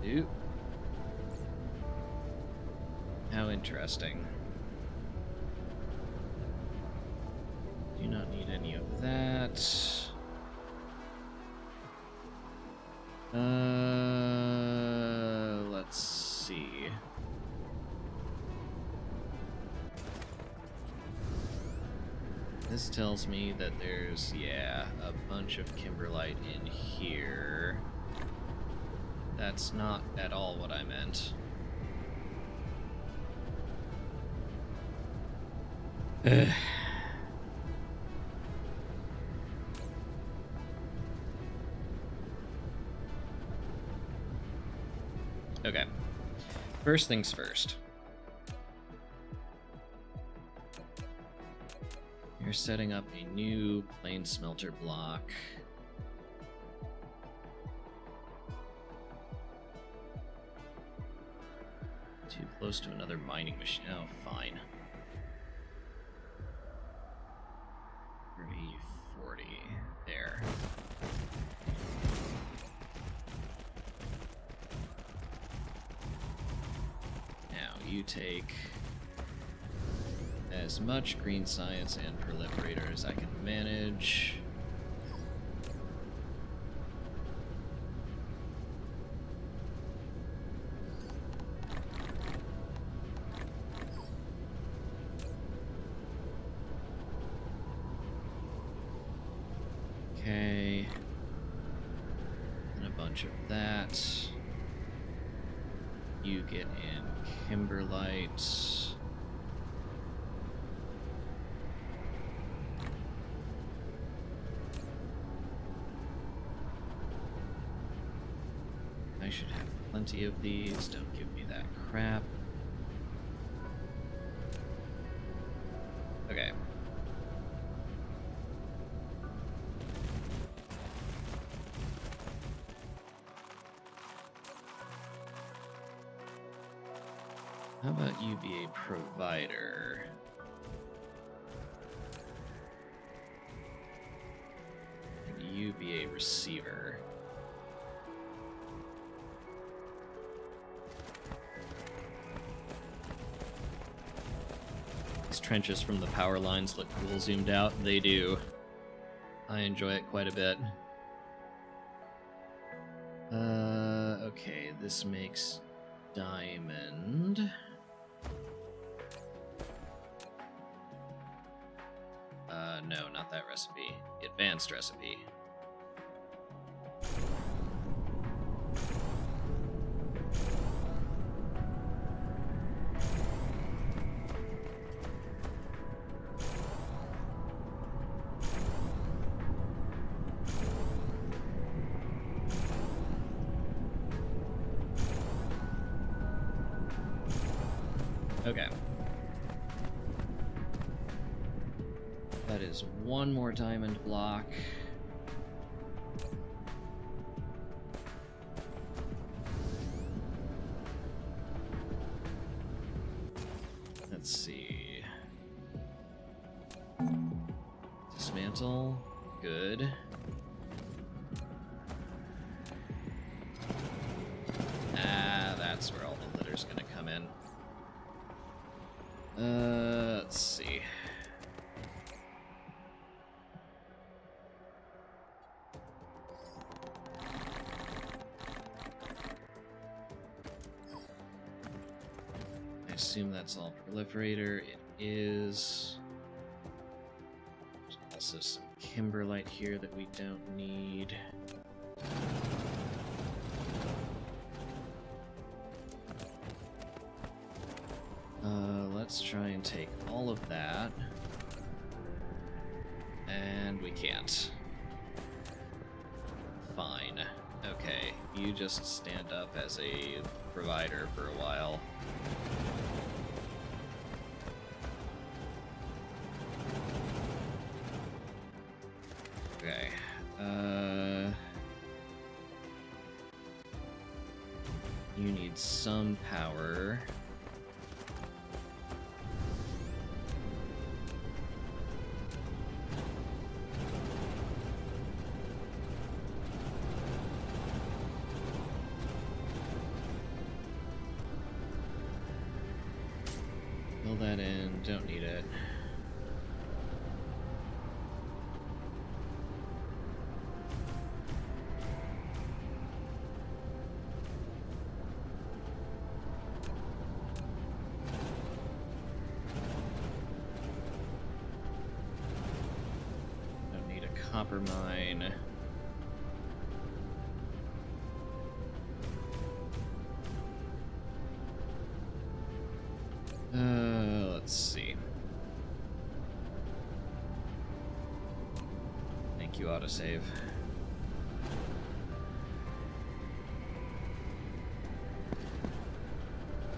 Ooh. How interesting. Do not need any of that. Let's see. This tells me that there's, yeah, a bunch of kimberlite in here. That's not at all what I meant. Okay. First things first. You're setting up a new plane smelter block. Too close to another mining machine. Oh, fine. 30, 40. There. Now, you take as much green science and proliferator as I can manage. Okay. And a bunch of that. You get in kimberlite. I should have plenty of these. Don't give me that crap. Okay. How about you be a provider? And you be a receiver. These trenches from the power lines look cool zoomed out. They do. I enjoy it quite a bit. Okay, this makes diamond. No, not that recipe. The advanced recipe. Okay. That is one more diamond block. Let's see. Dismantle. Good. Ah, that's where all the litter's gonna come in. Let's see. I assume that's all proliferator. It is. There's also some kimberlite here that we don't need. Let's try and take all of that. And we can't. Fine. Okay, you just stand up as a provider for a while. Okay. You need some power. Fill that in, don't need it. Don't need a copper mine. Let's see. Thank you, autosave.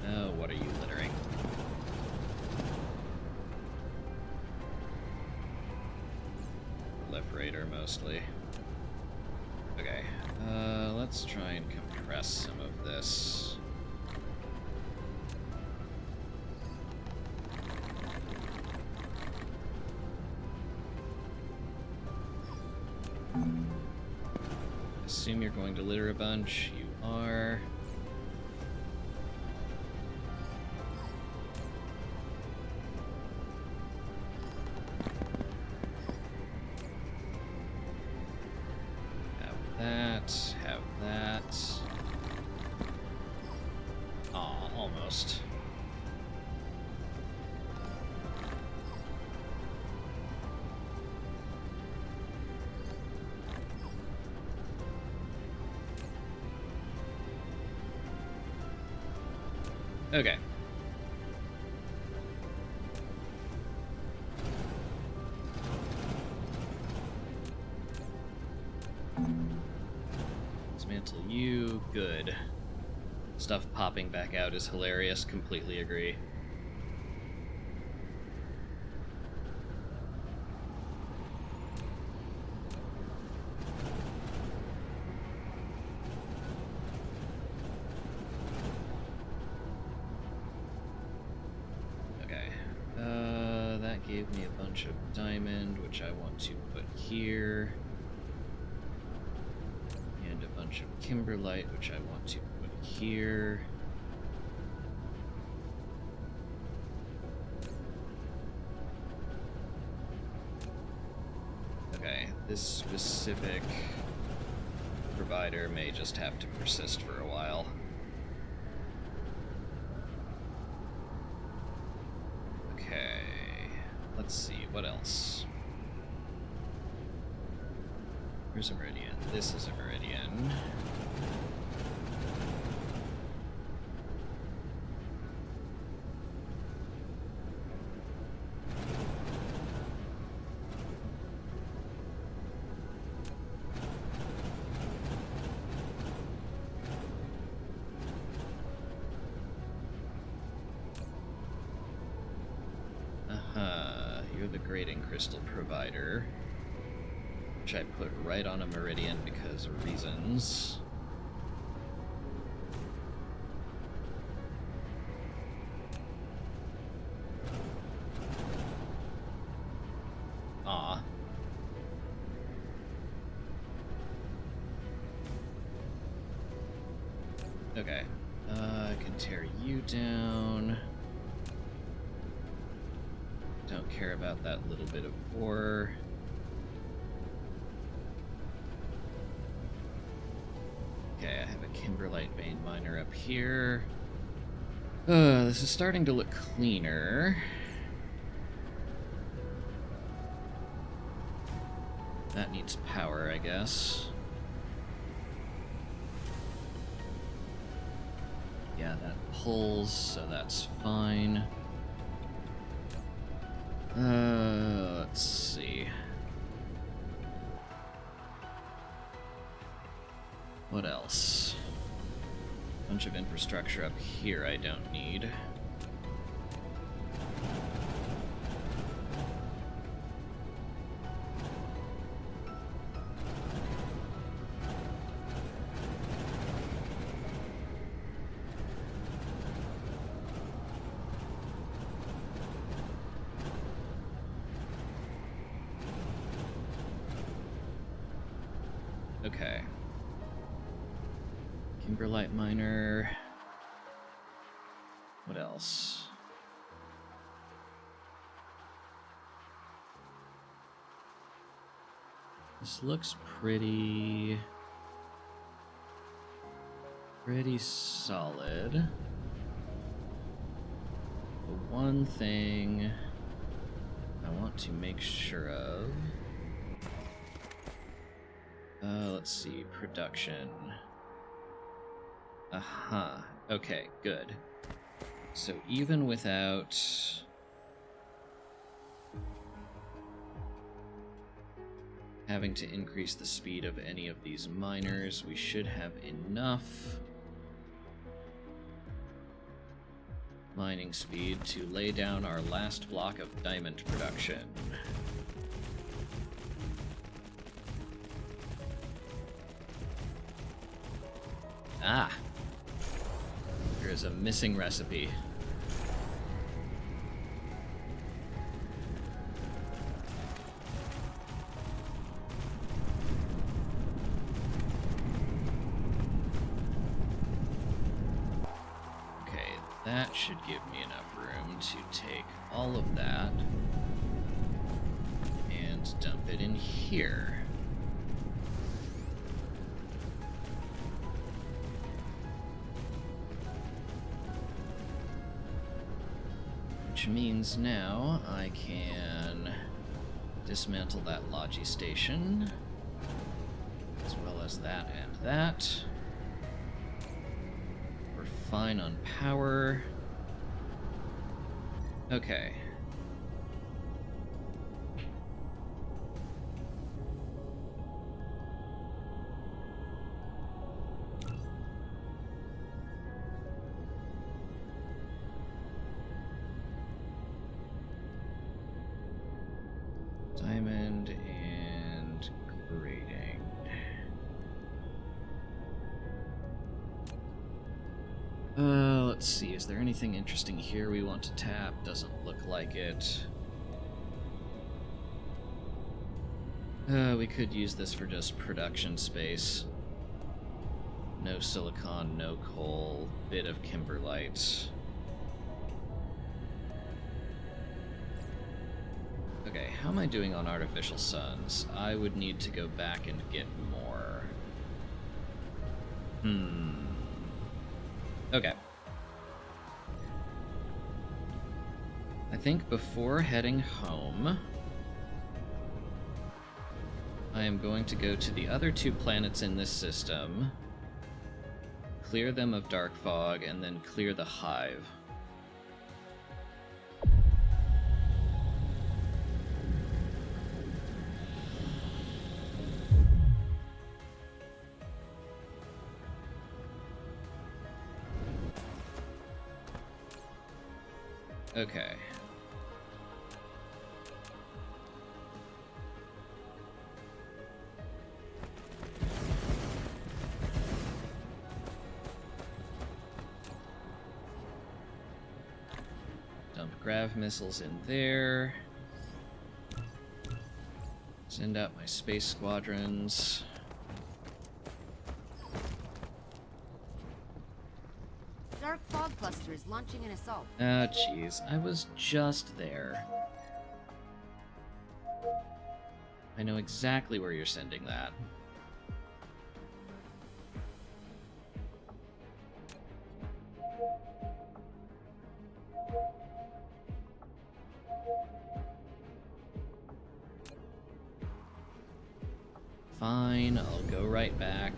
Oh, what are you littering? Proliferator, mostly. Okay, let's try and compress some of this. Assume you're going to litter a bunch. You are. Have that. Have that. Aw, almost. Okay. Dismantle you. Good. Stuff popping back out is hilarious. Completely agree. Gave me a bunch of diamond, which I want to put here. And a bunch of kimberlite, which I want to put here. Okay, this specific provider may just have to persist for a while. Okay. Let's see, what else? Where's a meridian? This is a meridian. You're the grading crystal provider, which I put right on a meridian because of reasons. Aw. Okay. I can tear you down. Don't care about that little bit of ore. Okay, I have a kimberlite vein miner up here. This is starting to look cleaner. That needs power, I guess. Yeah, that pulls, so that's fine. Let's see. What else? Bunch of infrastructure up here I don't need. Okay. Kimberlite miner. What else? This looks pretty solid. The one thing I want to make sure of. Let's see, production. Okay, good. So even without having to increase the speed of any of these miners, we should have enough mining speed to lay down our last block of diamond production. Ah! There is a missing recipe. Okay, that should give me enough room to take all of that and dump it in here. Which means now I can dismantle that Logi station, as well as that and that. We're fine on power. Okay. Diamond and grading. Let's see, is there anything interesting here we want to tap? Doesn't look like it. We could use this for just production space. No silicon, no coal, bit of kimberlite. Okay, how am I doing on artificial suns? I would need to go back and get more. Okay. I think before heading home, I am going to go to the other 2 planets in this system, clear them of dark fog, and then clear the hive. Okay. Dump grav missiles in there. Send out my space squadrons. Dark fog cluster is launching an assault. Ah, jeez. I was just there. I know exactly where you're sending that. Fine, I'll go right back.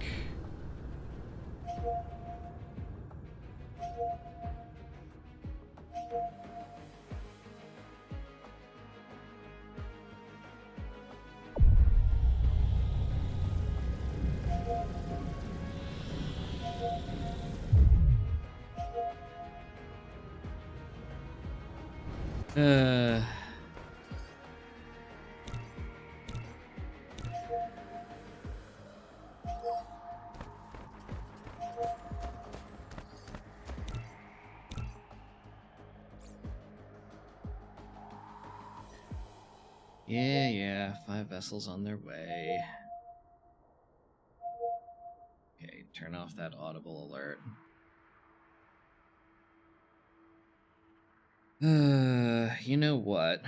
Yeah, 5 vessels on their way. Okay, turn off that audible alert. You know what?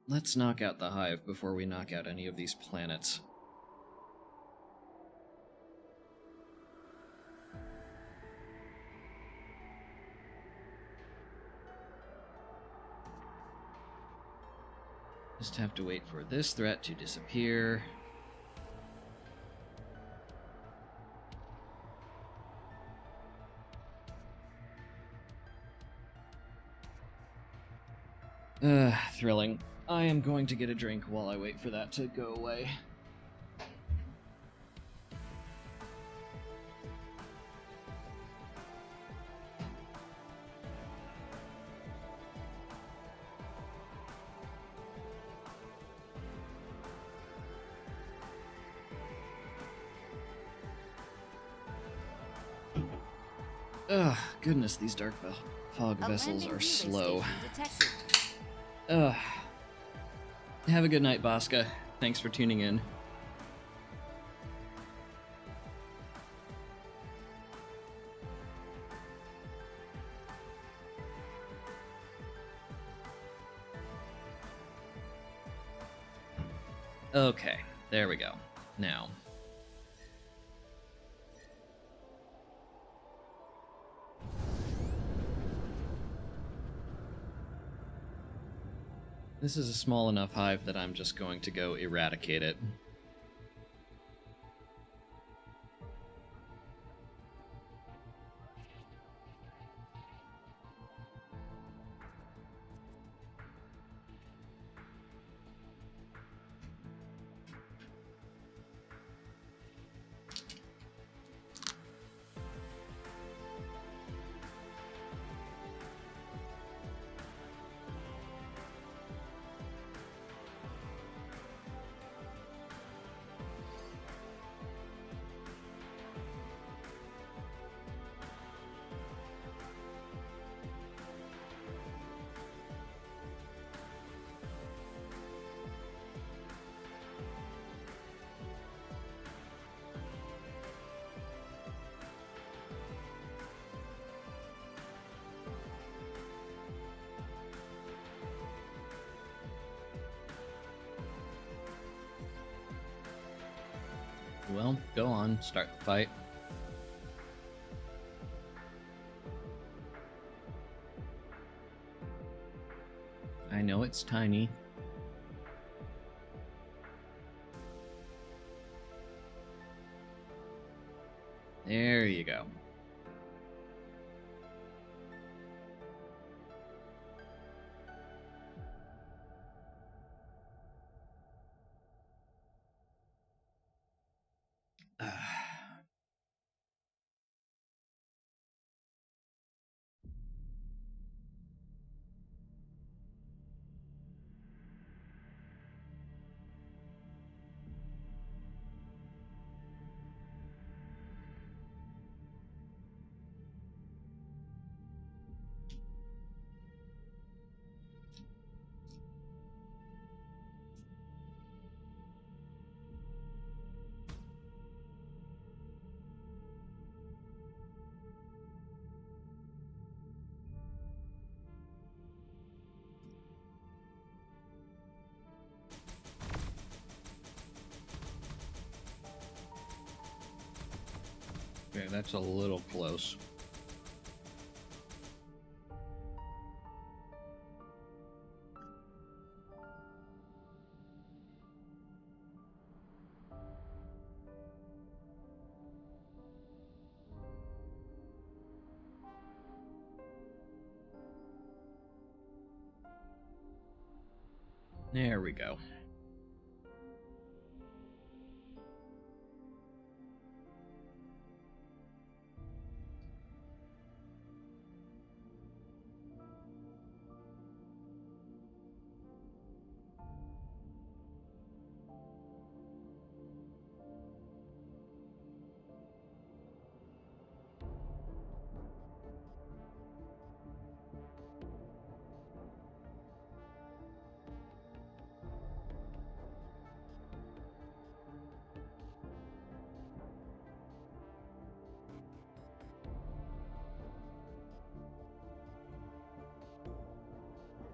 Let's knock out the hive before we knock out any of these planets. Just have to wait for this threat to disappear. Thrilling. I am going to get a drink while I wait for that to go away. Ugh, goodness, these dark fog vessels are slow. Ugh. Have a good night, Bosca. Thanks for tuning in. Okay, there we go. Now. This is a small enough hive that I'm just going to go eradicate it. Well, go on, start the fight. I know it's tiny. There you go. Okay, that's a little close. There we go.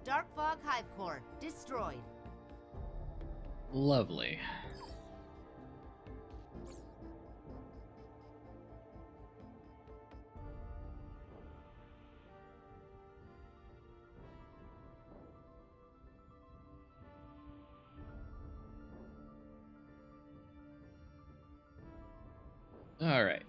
Dark Fog Hive Core destroyed. Lovely. All right.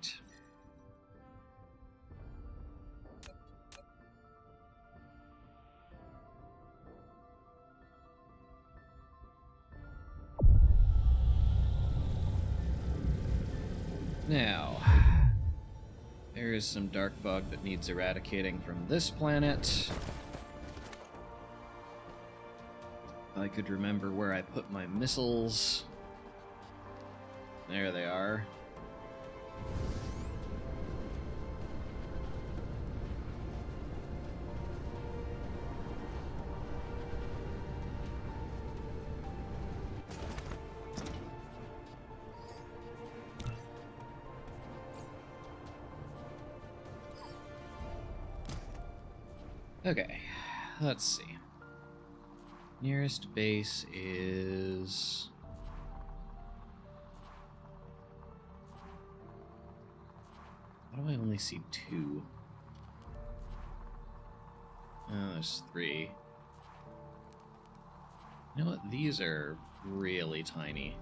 Now, there is some dark fog that needs eradicating from this planet. If I could remember where I put my missiles. There they are. Okay, let's see. Nearest base is... Why do I only see 2? Oh, there's 3. You know what? These are really tiny.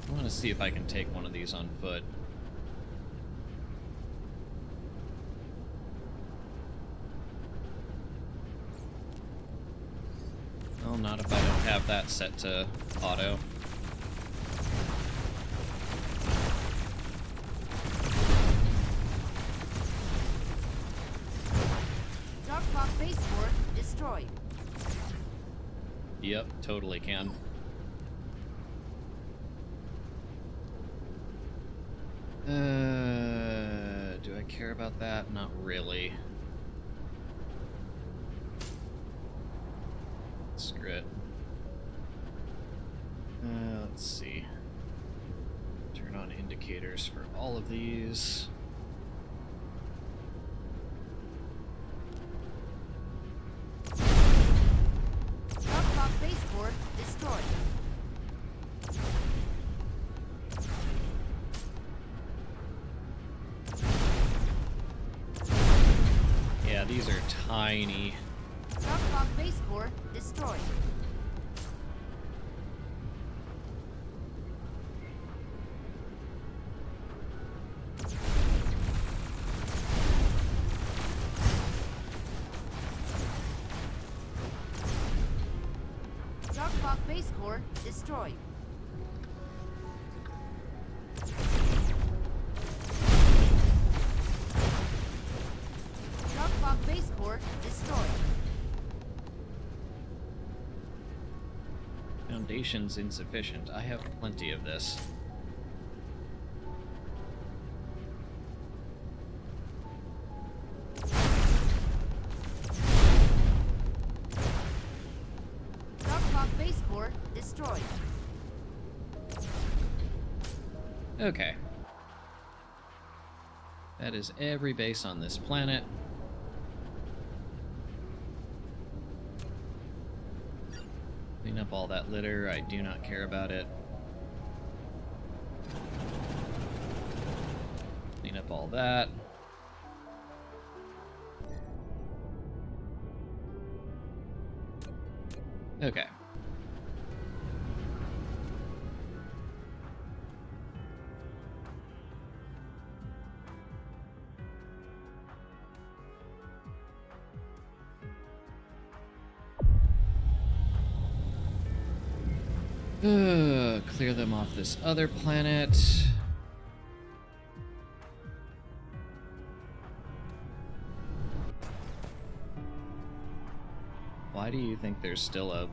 I want to see if I can take one of these on foot. Well, not if I don't have that set to auto. Dark Fog Base Core destroyed. Yep, totally can. Do I care about that? Not really. Screw it. Let's see. Turn on indicators for all of these. Dark Fog Base Core destroyed. these are tiny. Dark fog base core destroyed. Dark fog base core destroyed. Dark fog base core destroyed. Foundation's insufficient. I have plenty of this. Dark fog base core destroyed. Okay. That is every base on this planet. Clean up all that litter. I do not care about it. Clean up all that. Okay. Clear them off this other planet. Why do you think there's still a...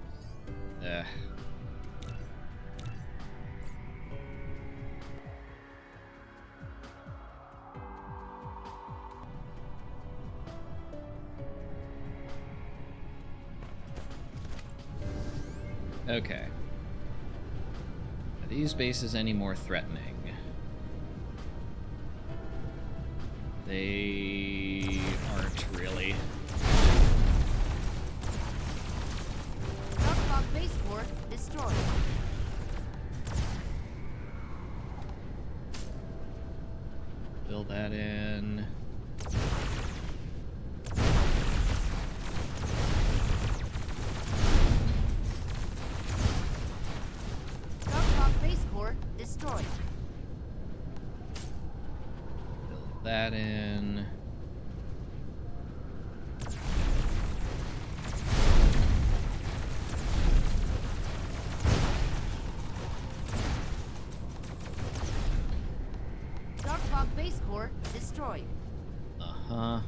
Okay. Are these bases any more threatening? They aren't really. Dark fog base core destroyed. Fill that in. Dark fog base core destroyed. Fill that in. Dark fog base core destroyed. Uh-huh.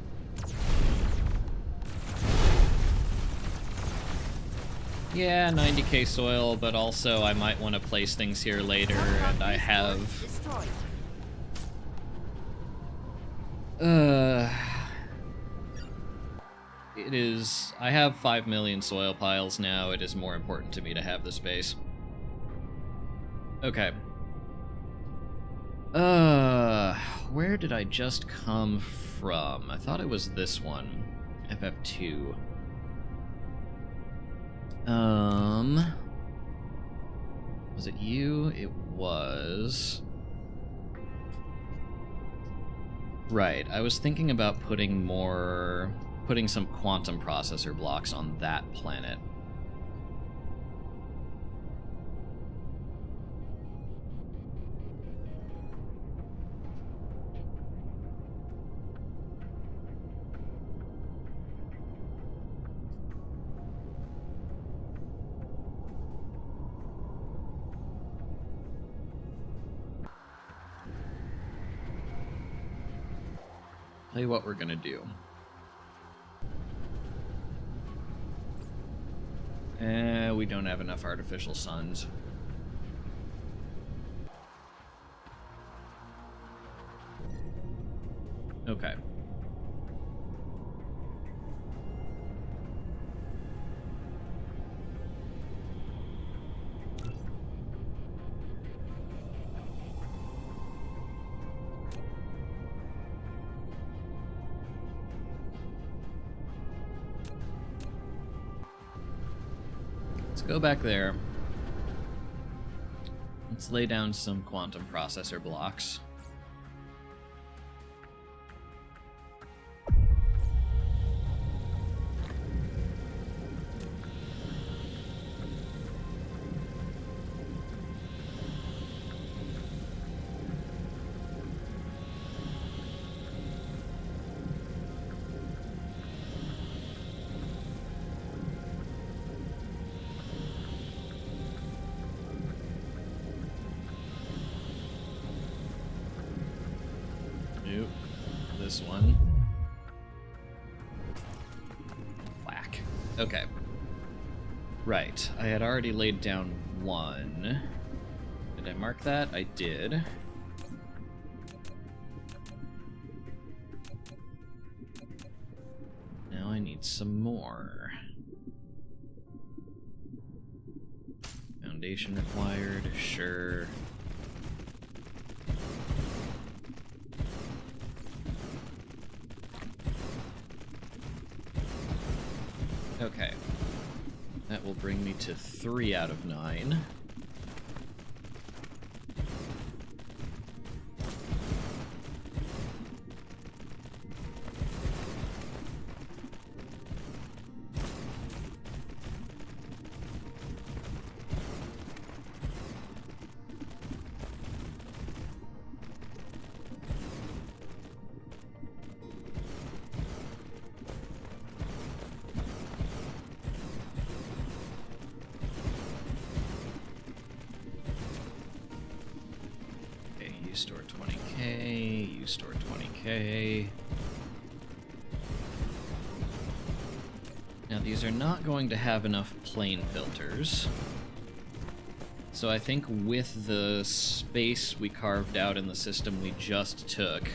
Yeah, 90k soil, but also I might want to place things here later, and I have... Destroyed. It is... I have 5 million soil piles now. It is more important to me to have the space. Okay. Where did I just come from? I thought it was this one. FF2. Was it you? It was... Right, I was thinking about putting some quantum processor blocks on that planet. Tell you what we're gonna do. We don't have enough artificial suns. Okay. Let's go back there. Let's lay down some quantum processor blocks. this one. Whack. Okay. Right, I had already laid down one. Did I mark that? I did. Now I need some more. Foundation required, sure. Okay. That will bring me to 3 out of 9. You store 20k, you store 20k. Now these are not going to have enough plane filters. So I think with the space we carved out in the system we just took,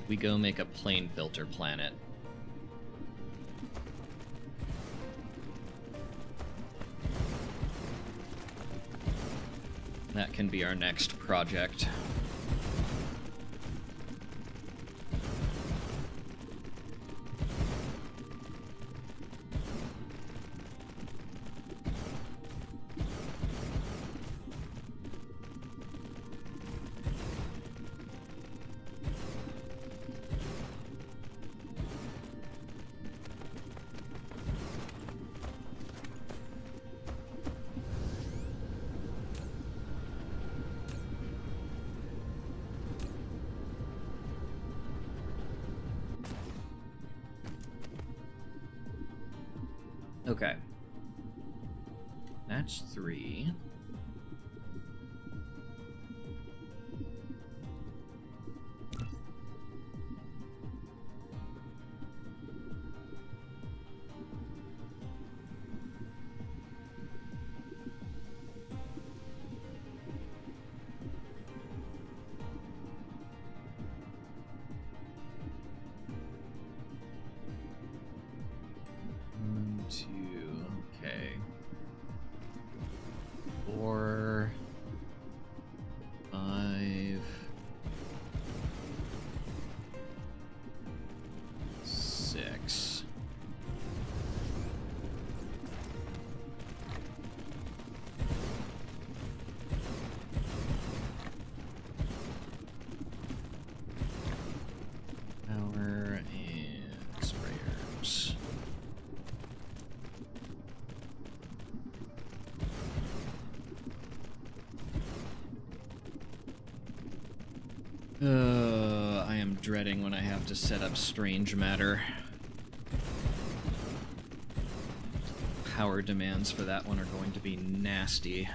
we go make a plane filter planet. That can be our next project. Okay. That's 3. Okay. 4, 5, 6. Power and sprayers. I am dreading when I have to set up strange matter. Power demands for that one are going to be nasty.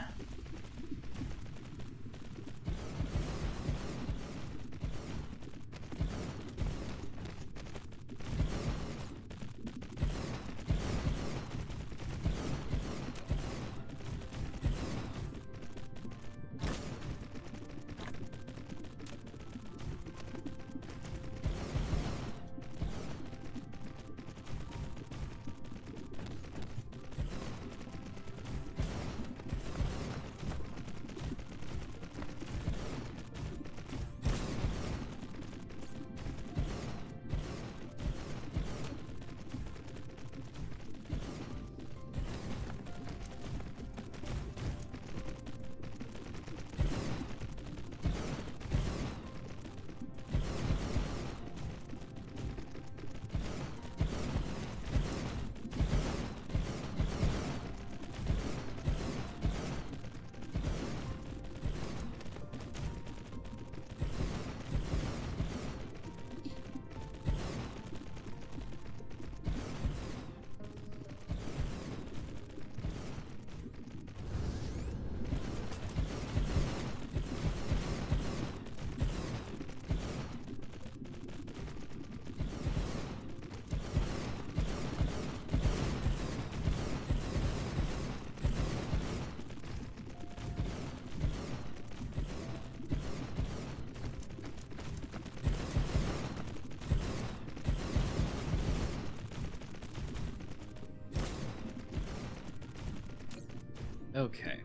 Okay.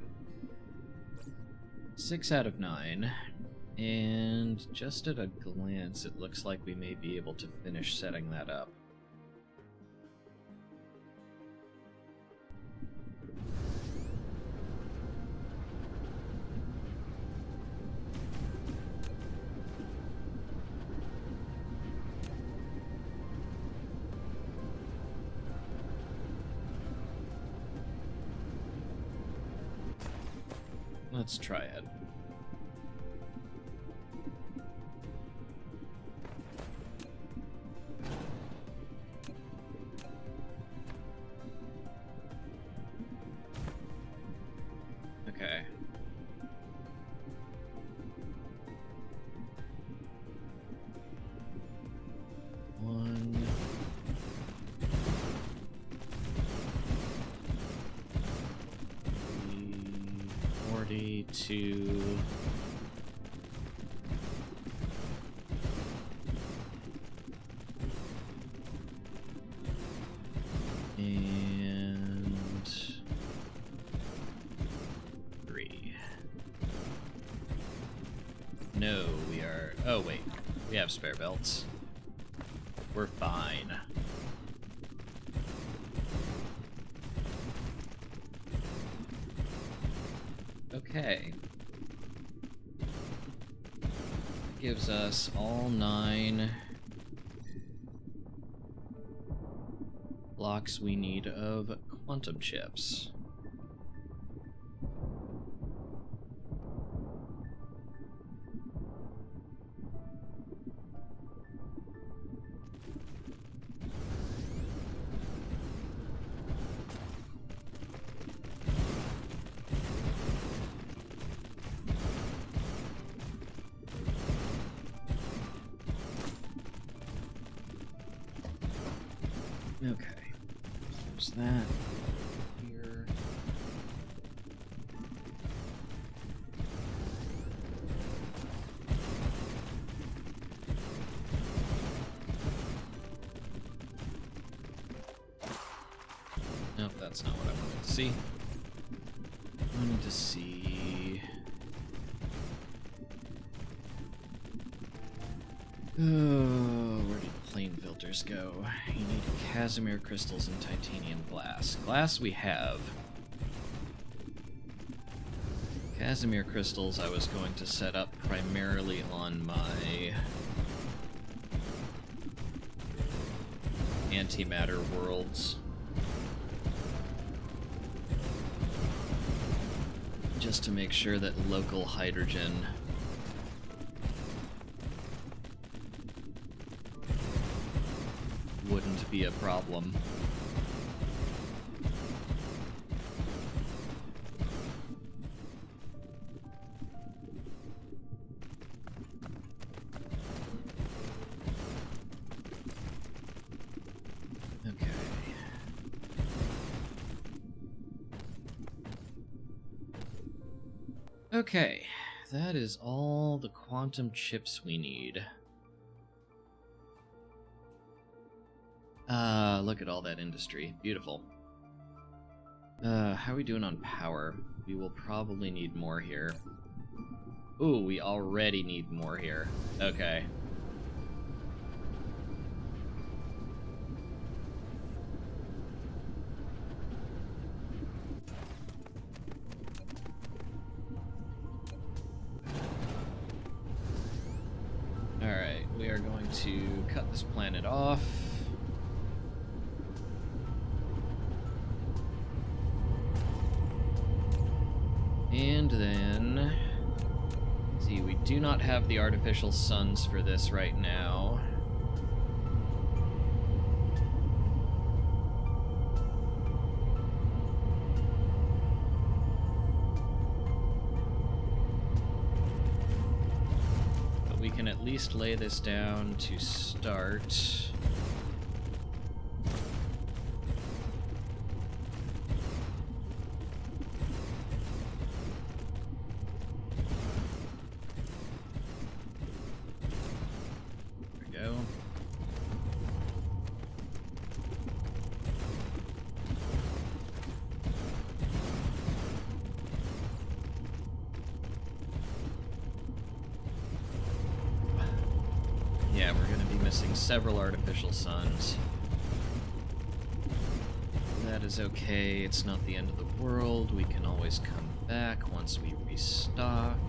6 out of 9. And just at a glance, it looks like we may be able to finish setting that up. Let's try it. Okay. One. 42. And 3. No, we are... Oh, wait. We have spare belts. We're fine. Okay. That gives us all 9 blocks we need of quantum chips. Okay, there's that here. Nope, that's not what I wanted to see. I wanted to see... Oh, where did plane filters go? You need Casimir crystals and titanium glass. Glass we have. Casimir crystals I was going to set up primarily on my antimatter worlds. Just to make sure that local hydrogen wouldn't be a problem. Okay. Okay, that is all the quantum chips we need. Look at all that industry. Beautiful. How are we doing on power? We will probably need more here. Ooh, we already need more here. Okay. Alright, we are going to cut this planet off. And then, see, we do not have the artificial suns for this right now. But we can at least lay this down to start. yeah, we're going to be missing several artificial suns. That is okay. It's not the end of the world. We can always come back once we restock.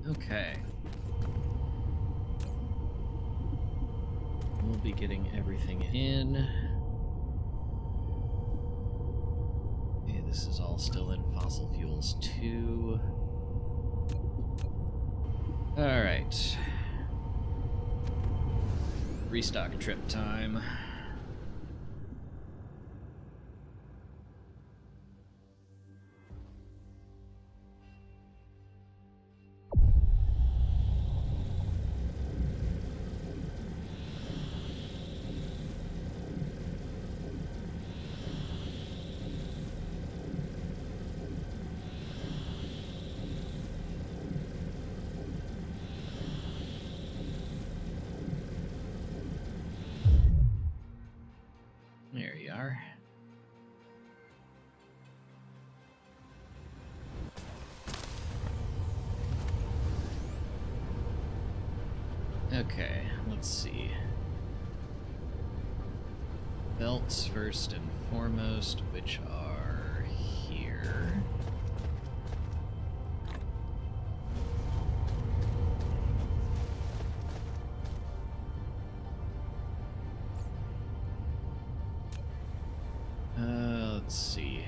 Okay. We'll be getting everything in. Okay, this is all still in fossil fuels too. Alright. Restock trip time. There you are. Okay, let's see. Belts first and foremost, which are here. Let's see.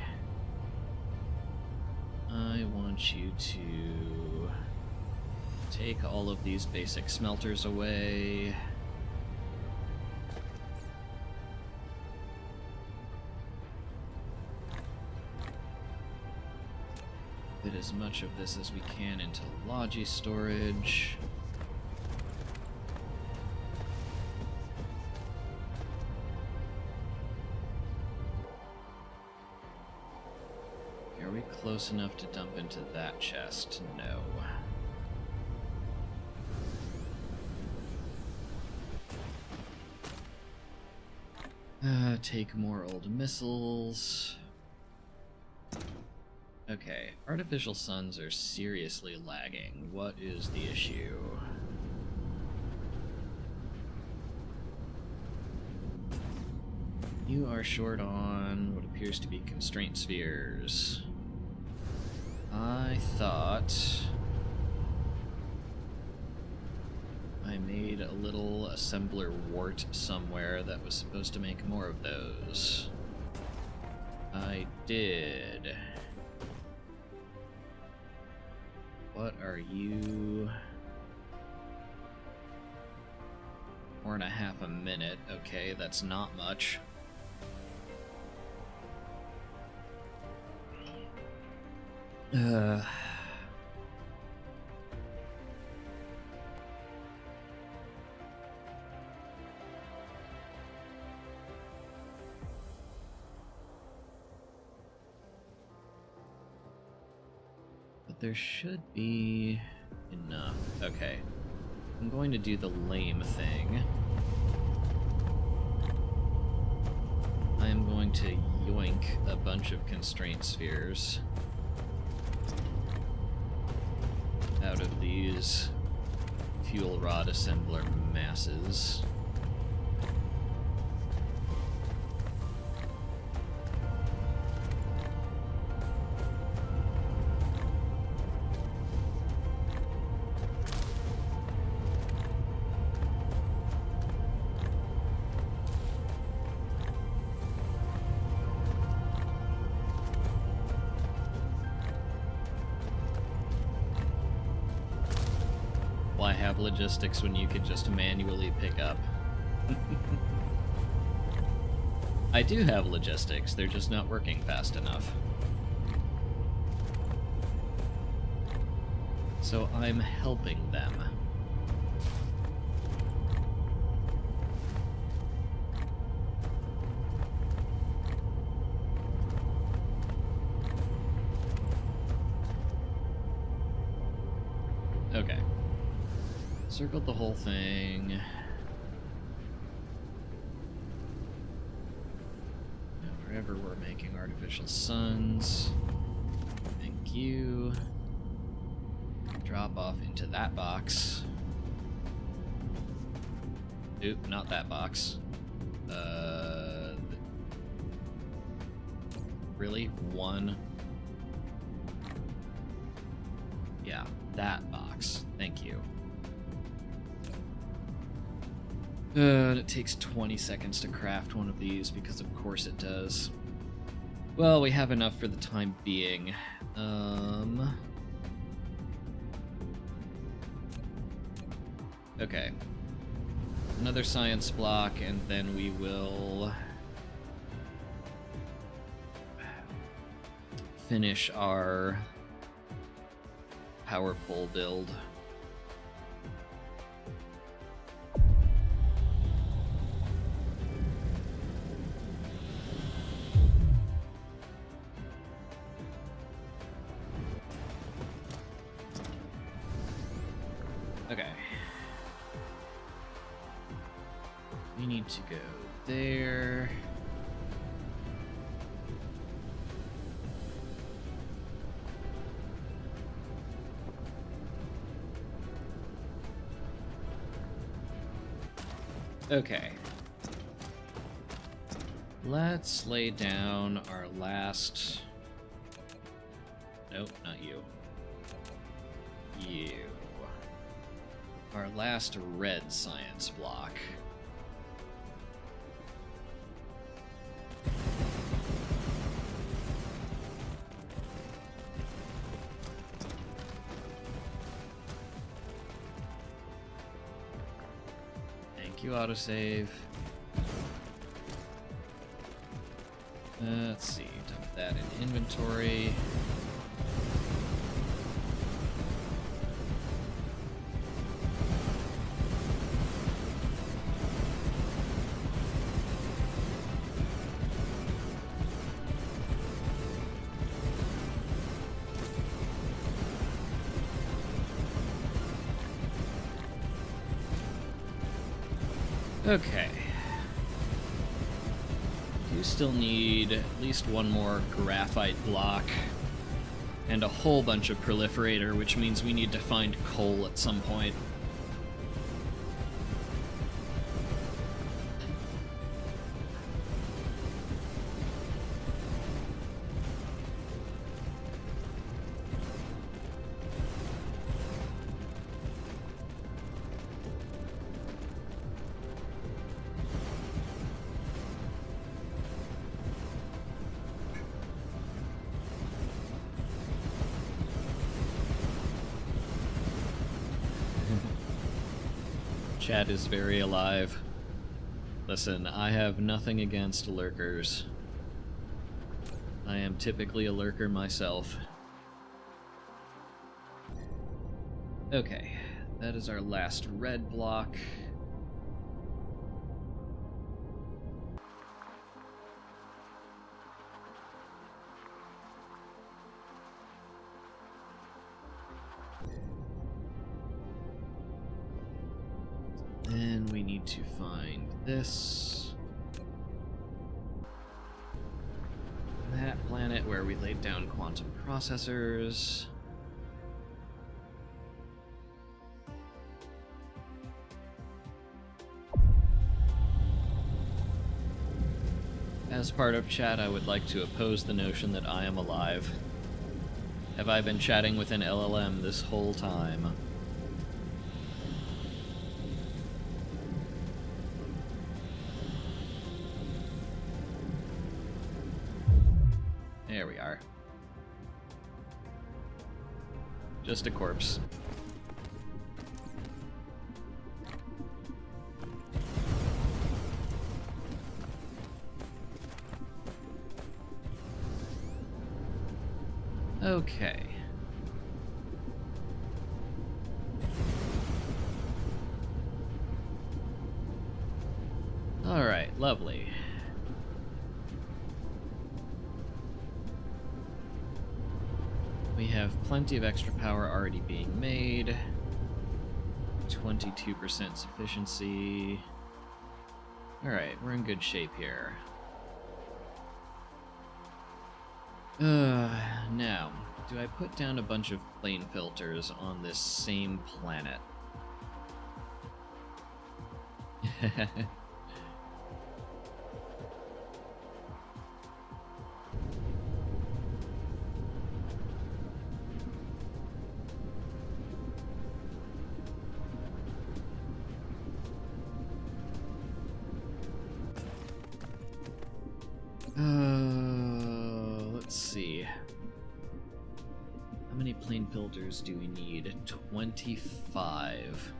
I want you to take all of these basic smelters away. Fit as much of this as we can into Logi storage. Are we close enough to dump into that chest? No. Take more old missiles. Okay, artificial suns are seriously lagging. What is the issue? You are short on what appears to be constraint spheres. I thought I made a little assembler wart somewhere that was supposed to make more of those. I did. What are you? 4.5 a minute. Okay, that's not much. But there should be enough. Okay. I'm going to do the lame thing. I am going to yoink a bunch of constraint spheres out of these fuel rod assembler masses. have logistics when you could just manually pick up? I do have logistics, they're just not working fast enough. So I'm helping them. Okay. Circled the whole thing. Now, wherever we're making artificial suns. Thank you. Drop off into that box. Oop, not that box. Really? One? Yeah, that box. Thank you. It takes 20 seconds to craft one of these, because of course it does. Well, we have enough for the time being. Okay. Another science block, and then we will finish our power pole build. Okay. We need to go there. Okay. Let's lay down our last... Nope, not you. You. Our last red science block. Thank you, autosave. Let's see, dump that in inventory. Okay. You still need at least one more graphite block and a whole bunch of proliferator, which means we need to find coal at some point. Chat is very alive. Listen, I have nothing against lurkers. I am typically a lurker myself. Okay, that is our last red block. Then we need to find this. That planet where we laid down quantum processors. As part of chat, I would like to oppose the notion that I am alive. Have I been chatting with an LLM this whole time? There we are. Just a corpse. Okay. Alright, lovely. We have plenty of extra power already being made. 22% sufficiency. Alright, we're in good shape here. Now, do I put down a bunch of plane filters on this same planet? Let's see. How many plane filters do we need? 25.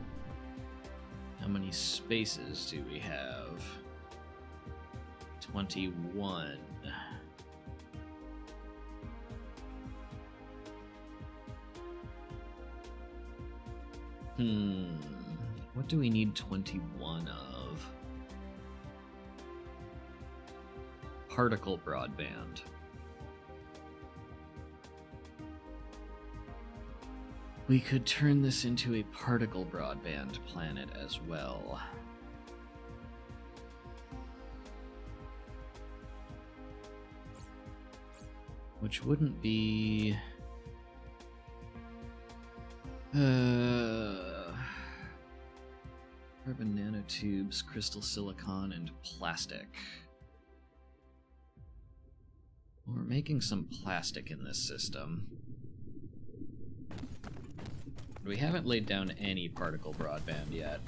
How many spaces do we have? 21. What do we need 21 of? Particle broadband. We could turn this into a particle broadband planet as well. Which wouldn't be... carbon nanotubes, crystal silicon, and plastic. We're making some plastic in this system. We haven't laid down any particle broadband yet.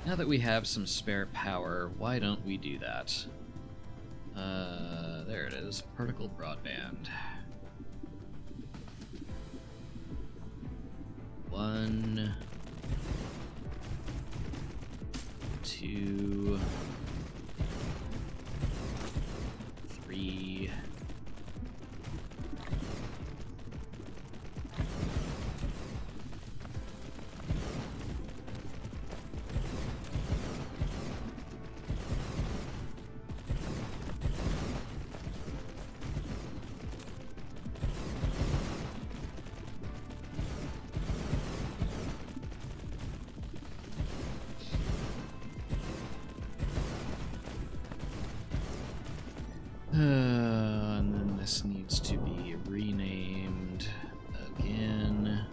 Now that we have some spare power, why don't we do that? There it is, particle broadband. 1, 2, 3. And then this needs to be renamed again.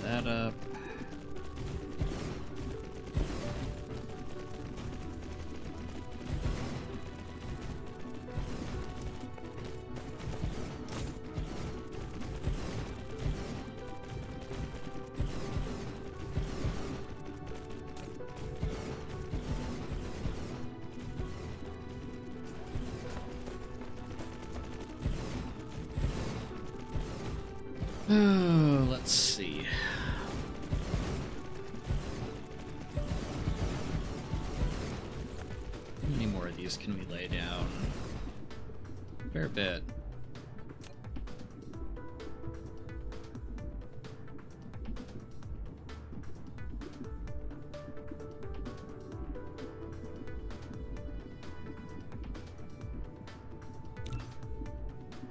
That up. Oh, let's see. How many more of these can we lay down? Fair bit.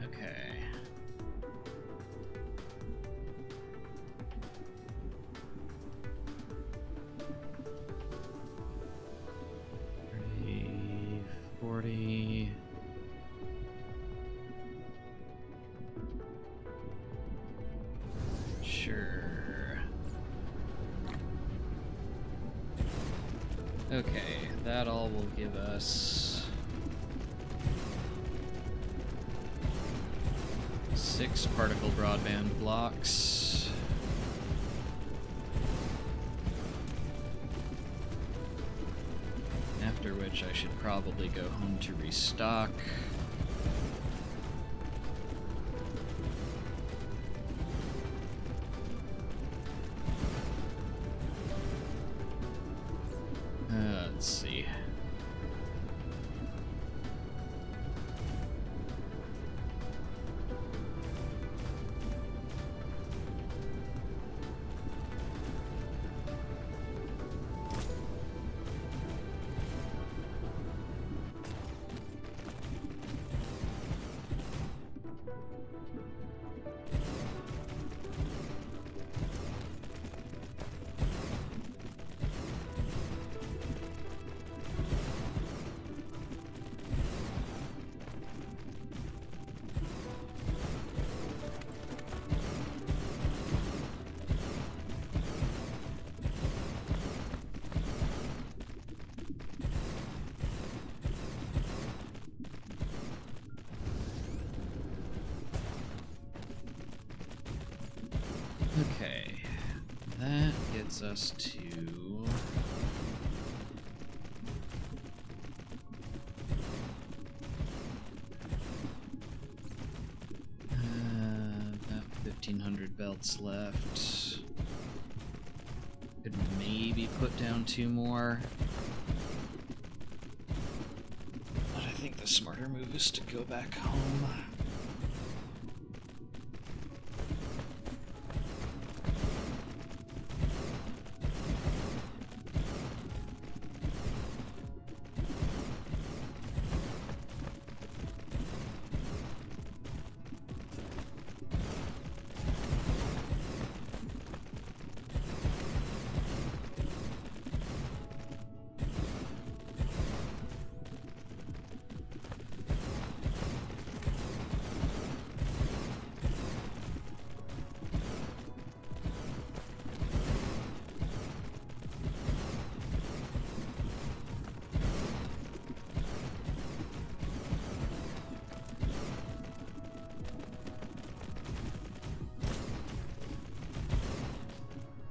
Okay. Okay, that all will give us 6 particle broadband blocks. After which I should probably go home to restock. Let's see. Okay, that gets us to about 1,500 belts left. Could maybe put down 2 more. But I think the smarter move is to go back home.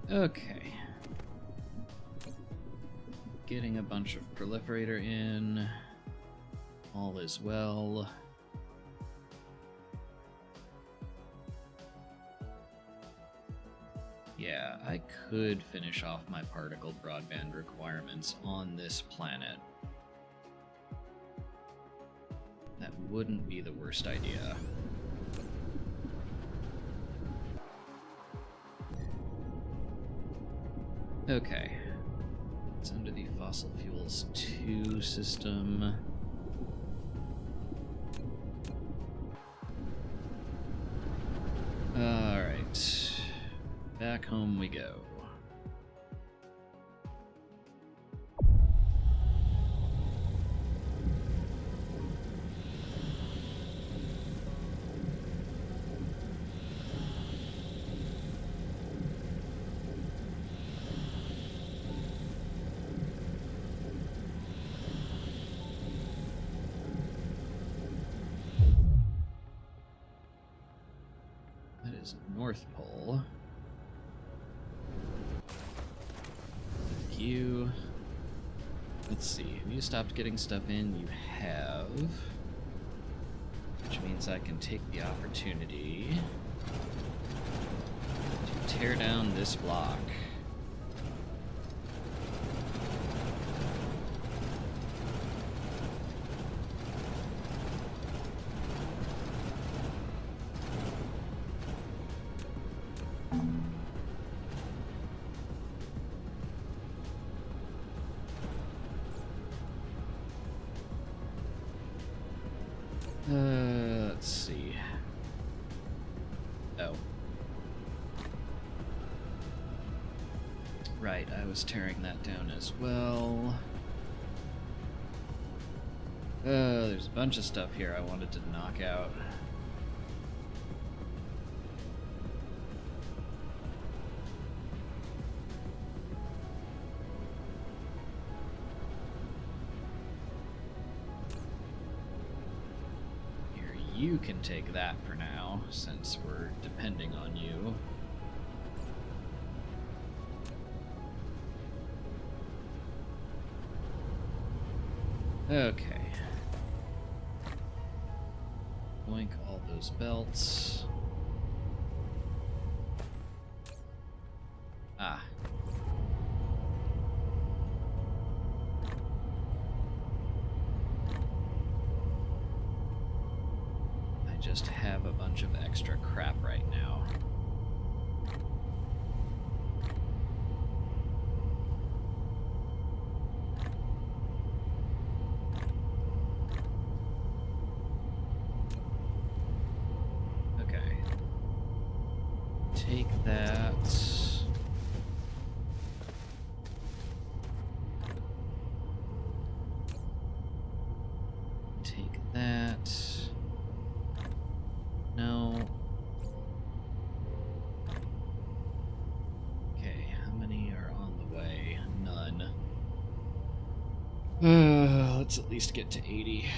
Okay. Getting a bunch of proliferator in. All is well. Yeah, I could finish off my particle broadband requirements on this planet. That wouldn't be the worst idea. Okay. It's under the Fossil Fuels 2 system. Alright. Back home we go. North Pole. Thank you. Let's see. Have you stopped getting stuff in? You have. Which means I can take the opportunity to tear down this block. Let's see. Oh. Right, I was tearing that down as well. There's a bunch of stuff here I wanted to knock out. you can take that for now, since we're depending on you. Okay. Boink all those belts. Ah. I just have a bunch of extra crap right now. Okay. Take that. Take that. No. Okay, how many are on the way? None. Let's at least get to 80.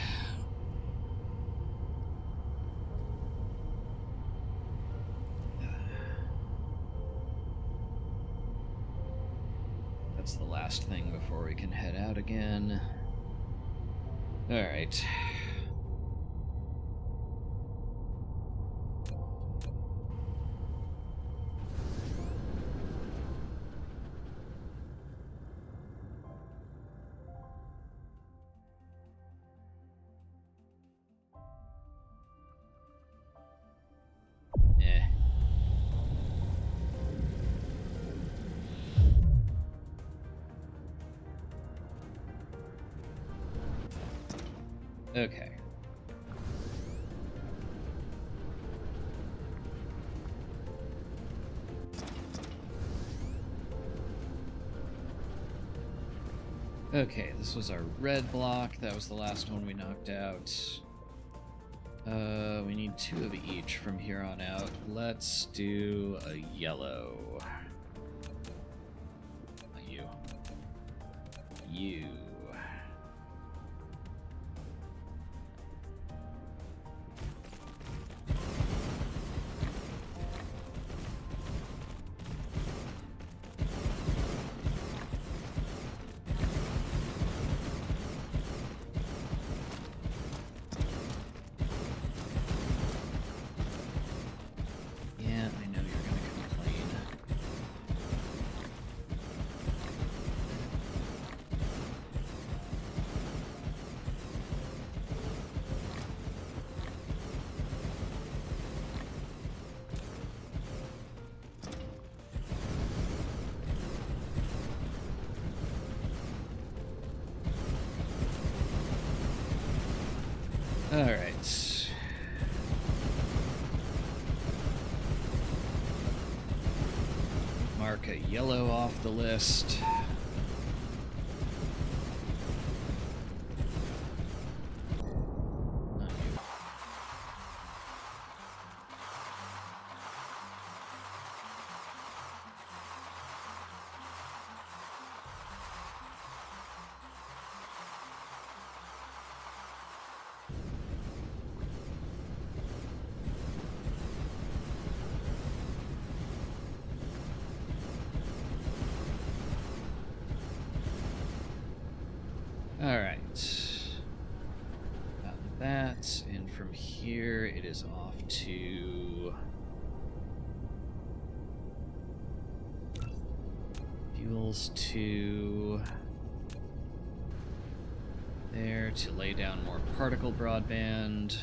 That's the last thing before we can head out again. Alright. Okay. Okay, this was our red block. That was the last one we knocked out. We need 2 of each from here on out. Let's do a yellow. Not you. You. Alright. Mark a yellow off the list. Not you. Alright. Got that, and from here it is off to fuels to there to lay down more particle broadband.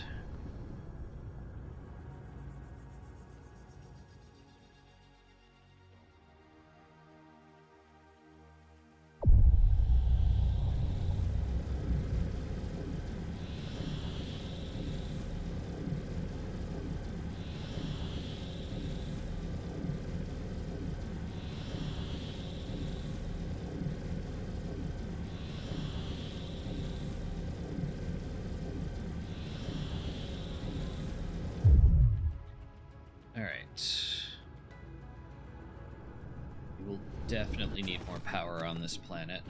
We will definitely need more power on this planet.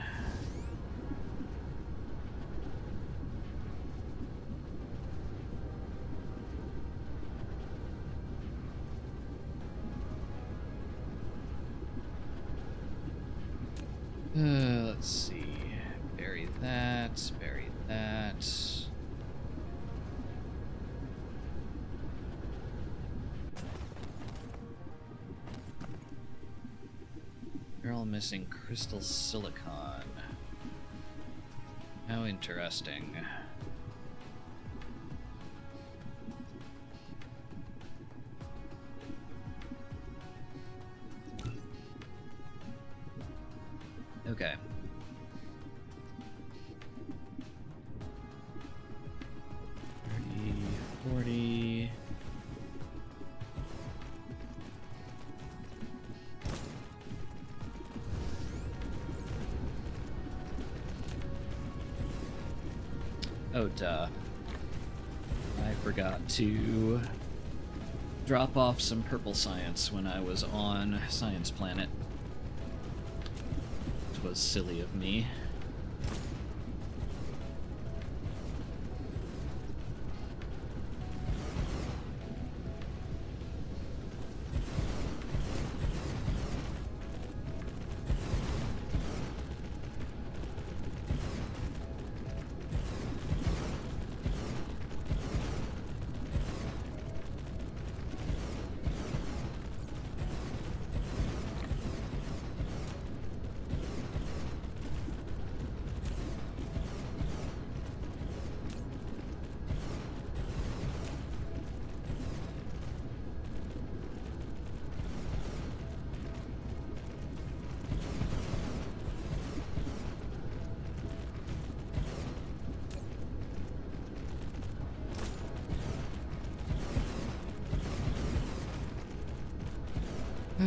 that, bury that. You're all missing crystal silicon. How interesting. Okay. 30, 40. Oh, duh. I forgot to drop off some purple science when I was on Science Planet. It was silly of me.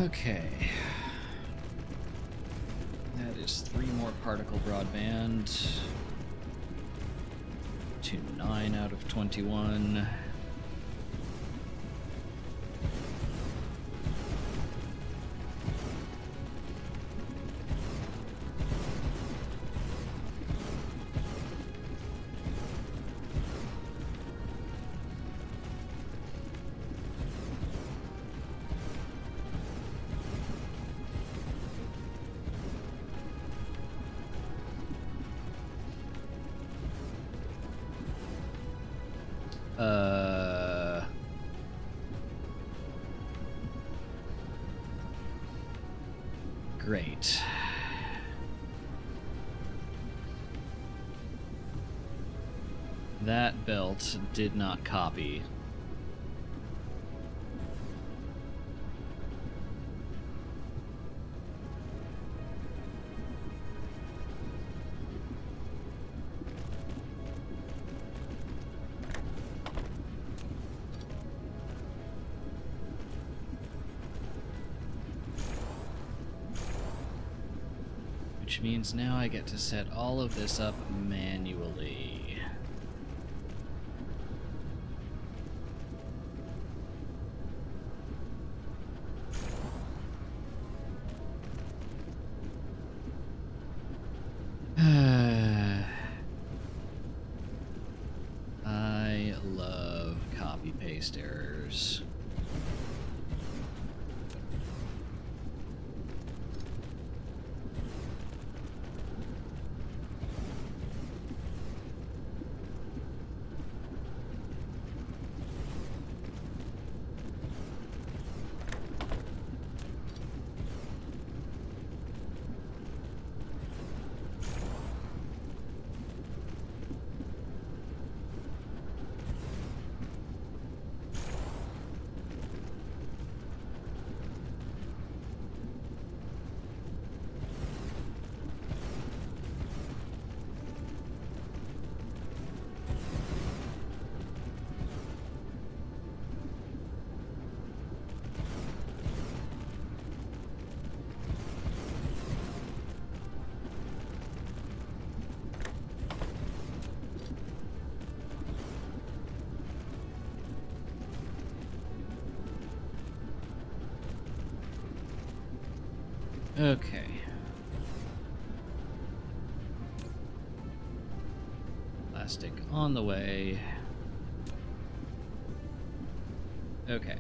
Okay. That is 3 more particle broadband. To 9 out of 21. Great. That belt did not copy. Which means now I get to set all of this up manually. I love copy-paste errors. Okay. Plastic on the way. Okay.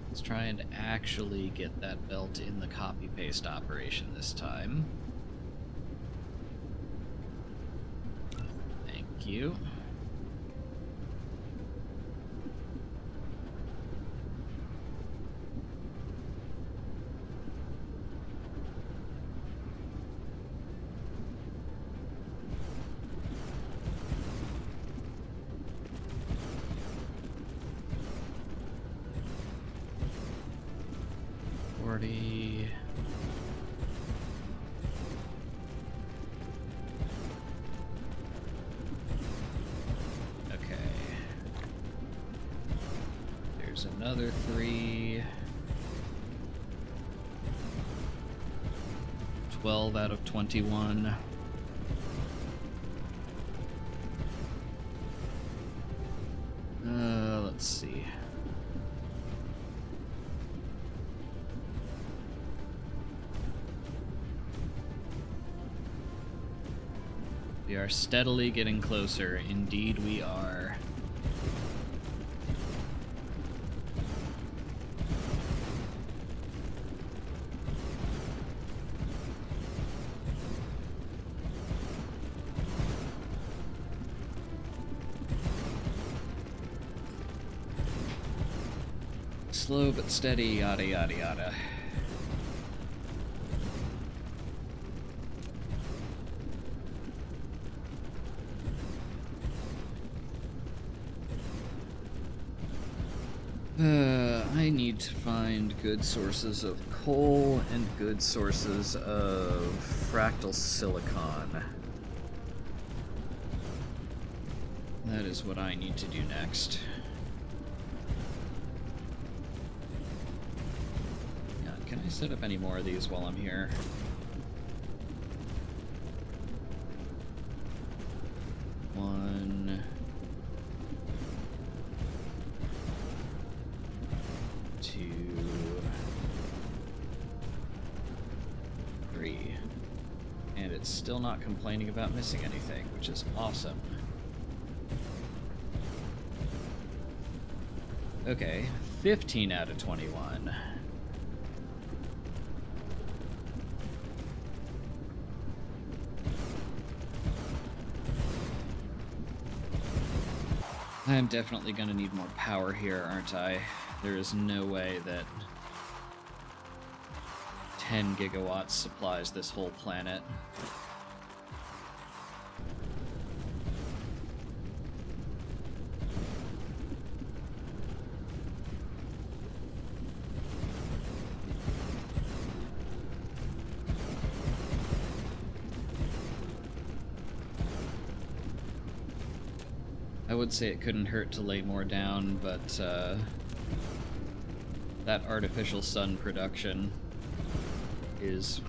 Let's try and actually get that belt in the copy-paste operation this time. you. Another 3. 12 out of 21. Let's see. We are steadily getting closer. Indeed, we are. Slow but steady, yada yada yada. I need to find good sources of coal and good sources of fractal silicon. That is what I need to do next. Can I set up any more of these while I'm here? One, 2, 3. And it's still not complaining about missing anything, which is awesome. Okay, 15 out of 21. I'm definitely going to need more power here, aren't I? There is no way that 10 gigawatts supplies this whole planet. I would say it couldn't hurt to lay more down, but that artificial sun production is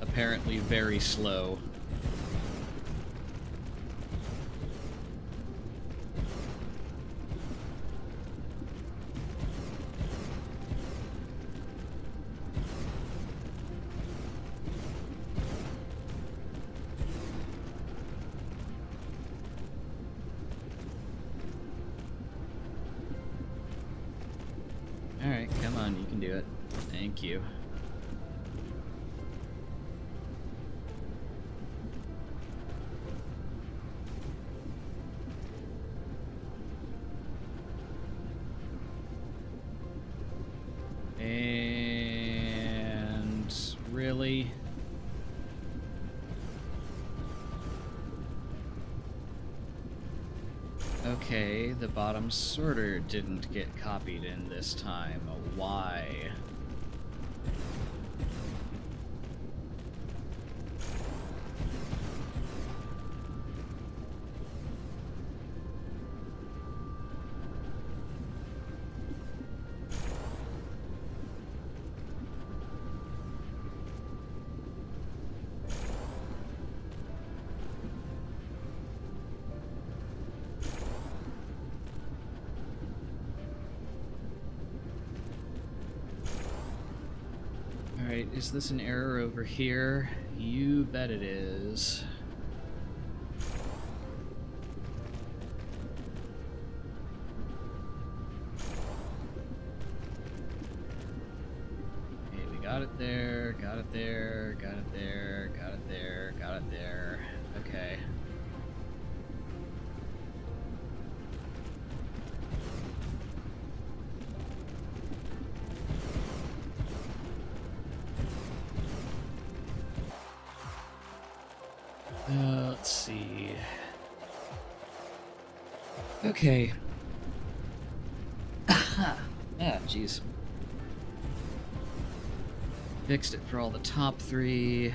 apparently very slow. Alright, come on, you can do it. Thank you. And really? Okay, the bottom sorter didn't get copied in this time. Why? Alright, is this an error over here? You bet it is. Okay, we got it there, got it there, got it there, got it there, got it there. Okay. Let's see. Okay. Ah, jeez. Fixed it for all the top 3.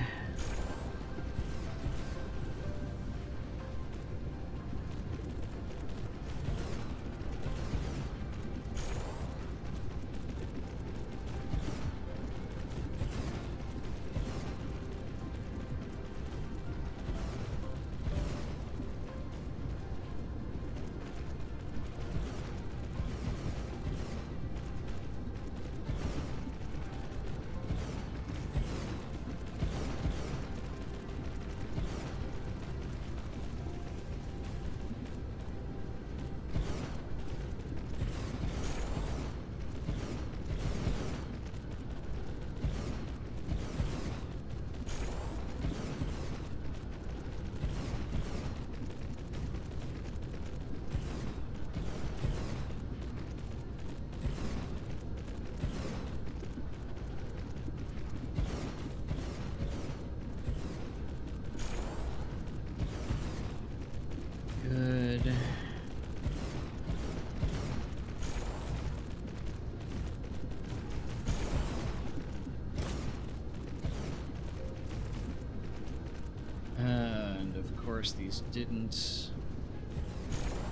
Good. And of course these didn't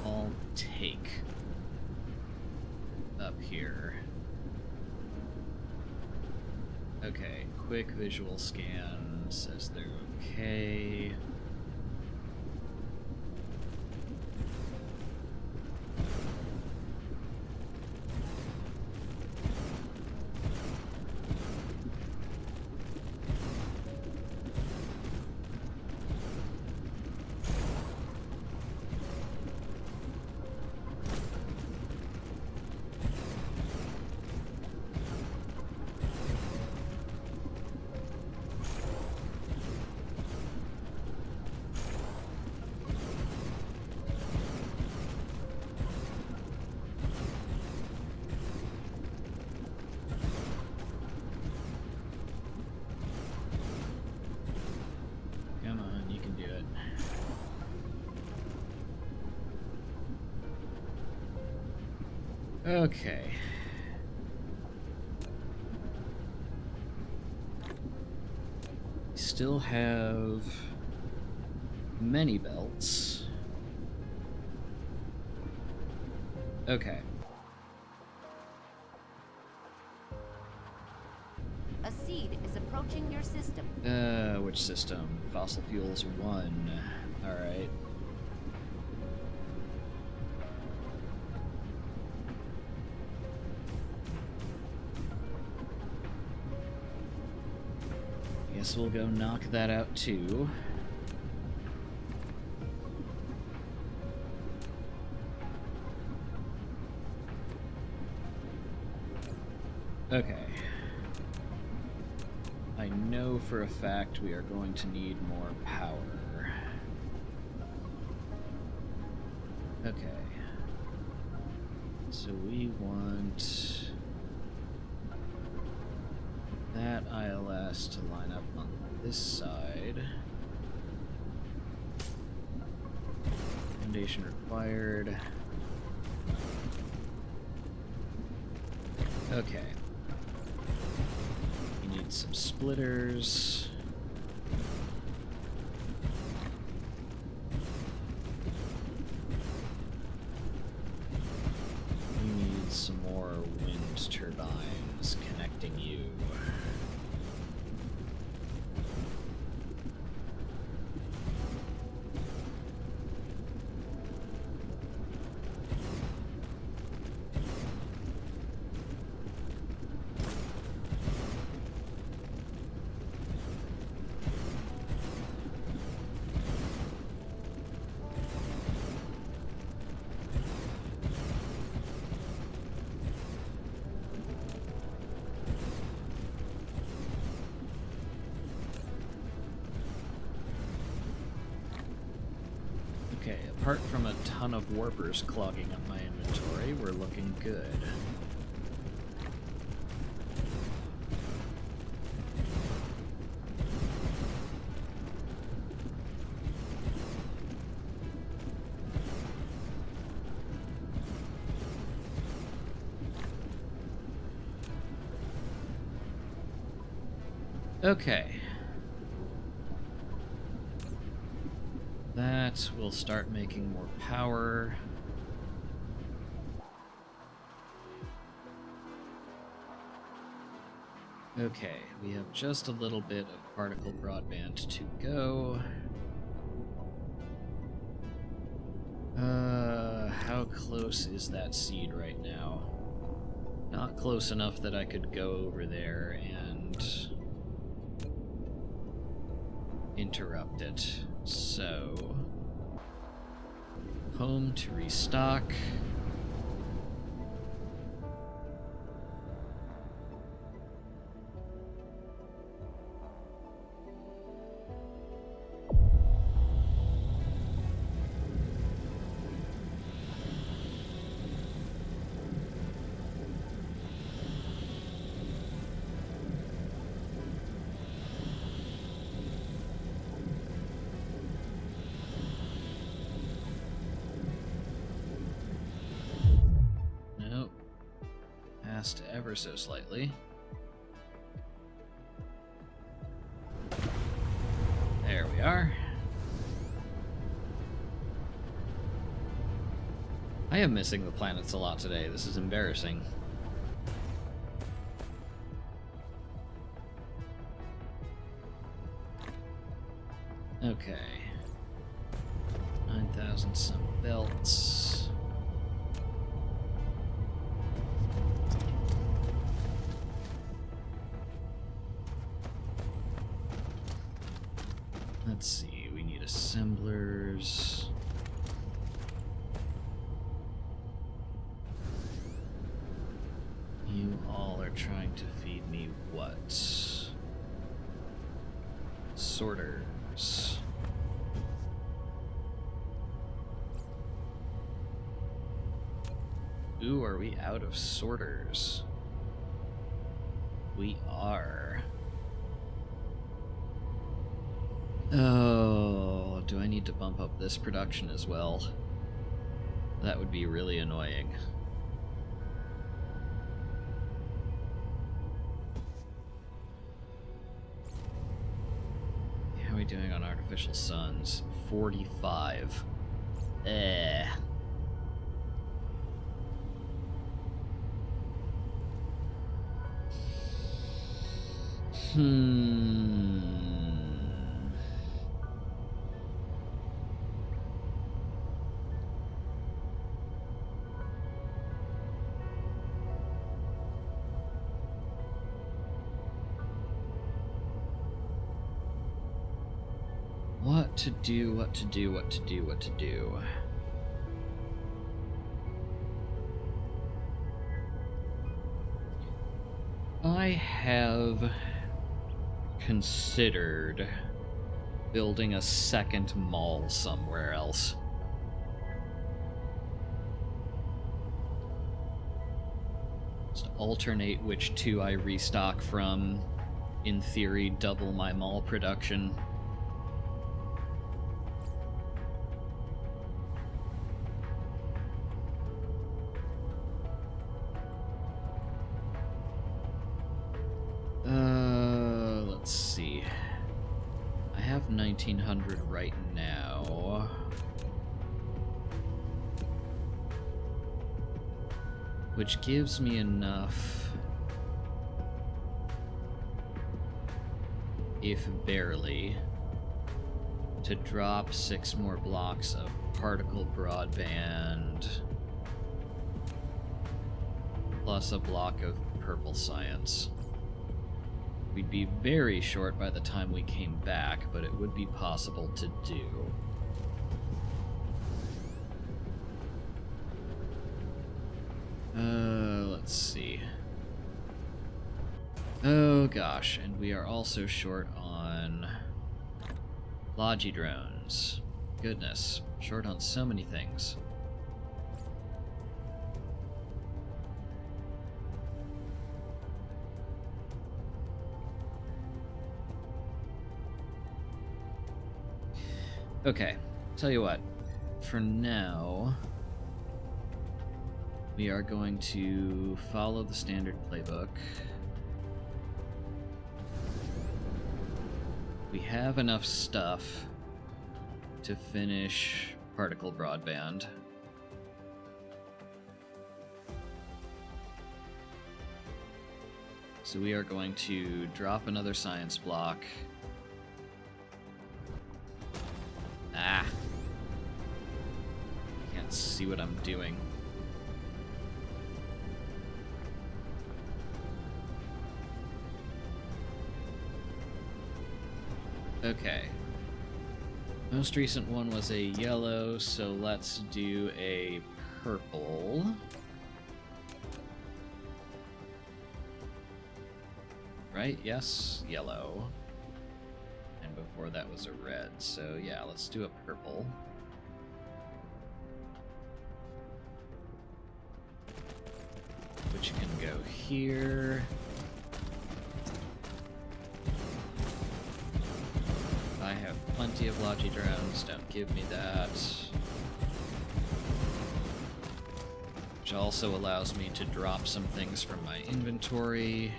all take up here. Okay, quick visual scan says they're okay. Come on, you can do it. Okay. Still have many belts. Okay. A seed is approaching your system. Which system? Fossil fuels 1. Alright. Guess we'll go knock that out too. Okay. I know for a fact we are going to need more power. Okay. So we want that ILS to line up on this side. Foundation required. Okay. You need some splitters. You need some more wind turbines connecting you. Okay, apart from a ton of warpers clogging up my inventory, we're looking good. Okay. That will start making more power. Okay, we have just a little bit of particle broadband to go. How close is that seed right now? Not close enough that I could go over there and interrupt it. So, home to restock. Ever so slightly. There we are. I am missing the planets a lot today. This is embarrassing. Okay. 9,000 some belts. Let's see, we need assemblers. You all are trying to feed me what? Sorters. Ooh, are we out of sorters? We are. Oh, do I need to bump up this production as well? That would be really annoying. How are we doing on artificial suns? 45. Eh. What to do, what to do, what to do, what to do. I have considered building a second mall somewhere else. Just alternate which two I restock from. In theory, double my mall production. Let's see. I have 1900 right now. Which gives me enough, if barely, to drop 6 more blocks of particle broadband, plus a block of purple science. We'd be very short by the time we came back, but it would be possible to do. Let's see. Oh gosh, and we are also short on Logi drones. Goodness, short on so many things. Okay, tell you what, for now, we are going to follow the standard playbook. We have enough stuff to finish particle broadband. So we are going to drop another science block. Ah. Can't see what I'm doing. Okay. Most recent one was a yellow, so let's do a purple. Right? Yes, yellow. And before that was a red, so yeah, let's do a purple. Which can go here. I have plenty of Logi drones, don't give me that. Which also allows me to drop some things from my inventory.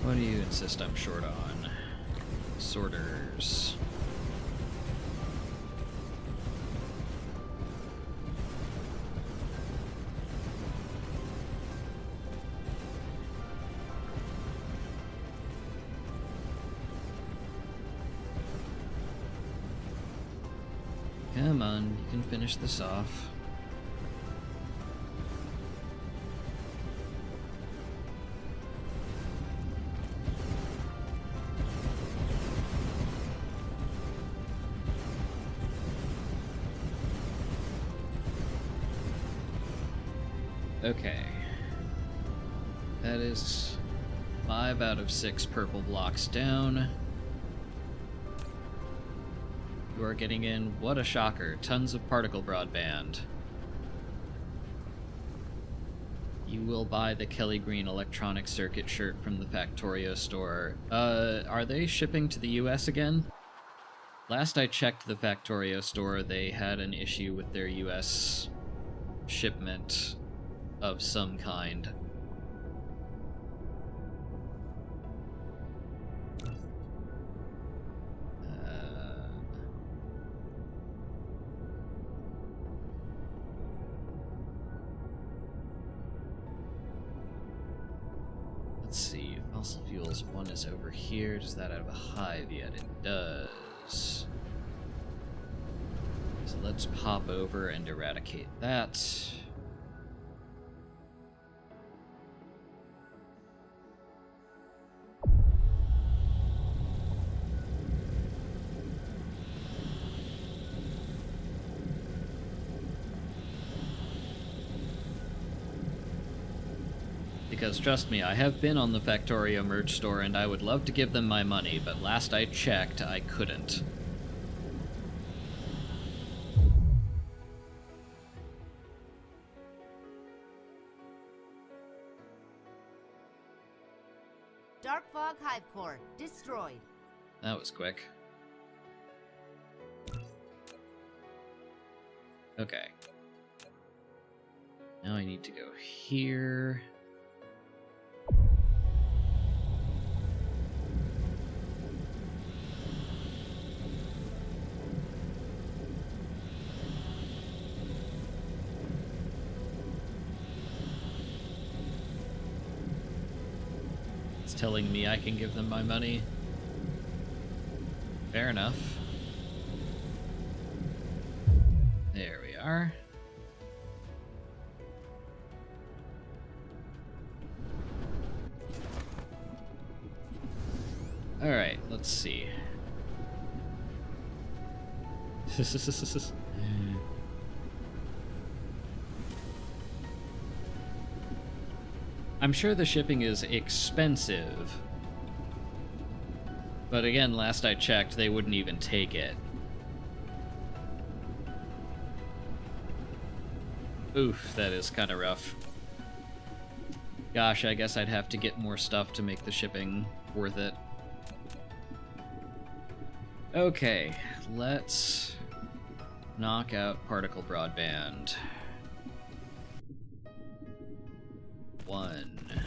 What do you insist I'm short on? Sorters. Come on, you can finish this off. Okay. That is 5 out of 6 purple blocks down. You are getting in, what a shocker, tons of particle broadband. You will buy the Kelly Green electronic circuit shirt from the Factorio store. Are they shipping to the US again? Last I checked the Factorio store, they had an issue with their US shipment of some kind. Let's see, fossil fuels, one is over here. Does that have a hive yet? It does. So let's pop over and eradicate that. Because trust me, I have been on the Factorio merch store and I would love to give them my money, but last I checked, I couldn't. Dark Fog Hive Core destroyed. That was quick. Okay. Now I need to go here. Telling me I can give them my money. Fair enough. There we are. Alright, let's see. I'm sure the shipping is expensive, But again, last I checked, they wouldn't even take it. Oof, that is kind of rough. Gosh, I guess I'd have to get more stuff to make the shipping worth it. Okay, let's knock out particle broadband. 1,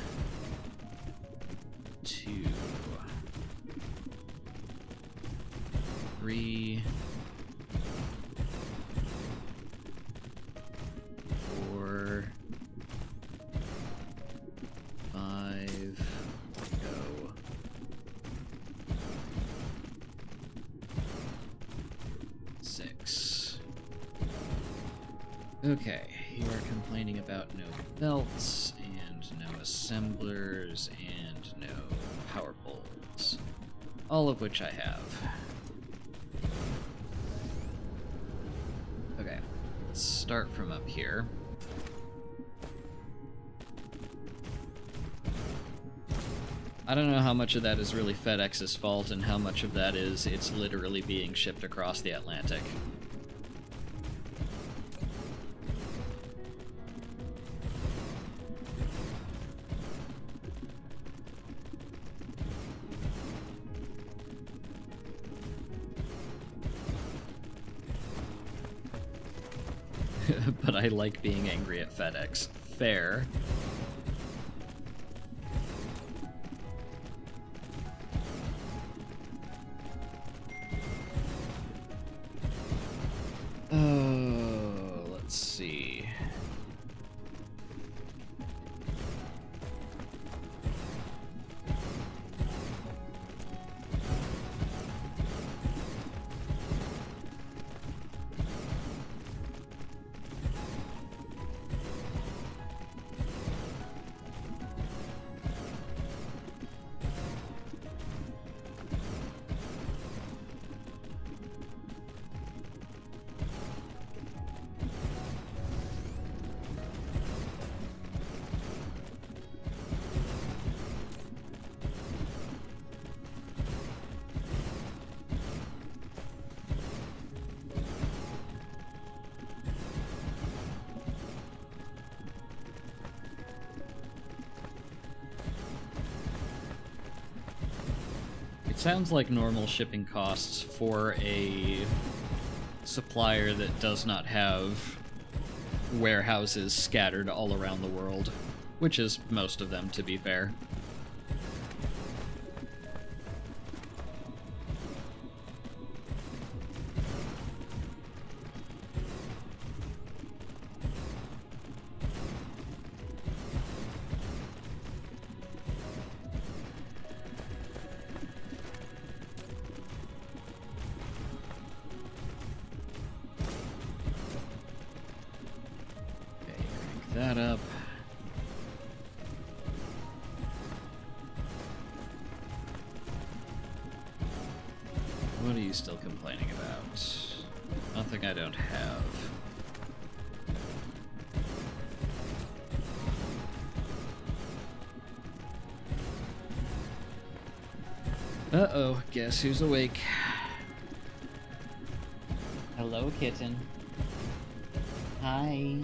2, 3, 4, 5, go. 6. Okay, you are complaining about no belts, and no assemblers, and no power poles. All of which I have. Okay, let's start from up here. I don't know how much of that is really FedEx's fault and how much of that is it's literally being shipped across the Atlantic. But I like being angry at FedEx. Fair. Oh, let's see. Sounds like normal shipping costs for a supplier that does not have warehouses scattered all around the world, which is most of them, to be fair. That up. What are you still complaining about? Nothing I don't have. Uh-oh, guess who's awake? Hello, kitten. Hi.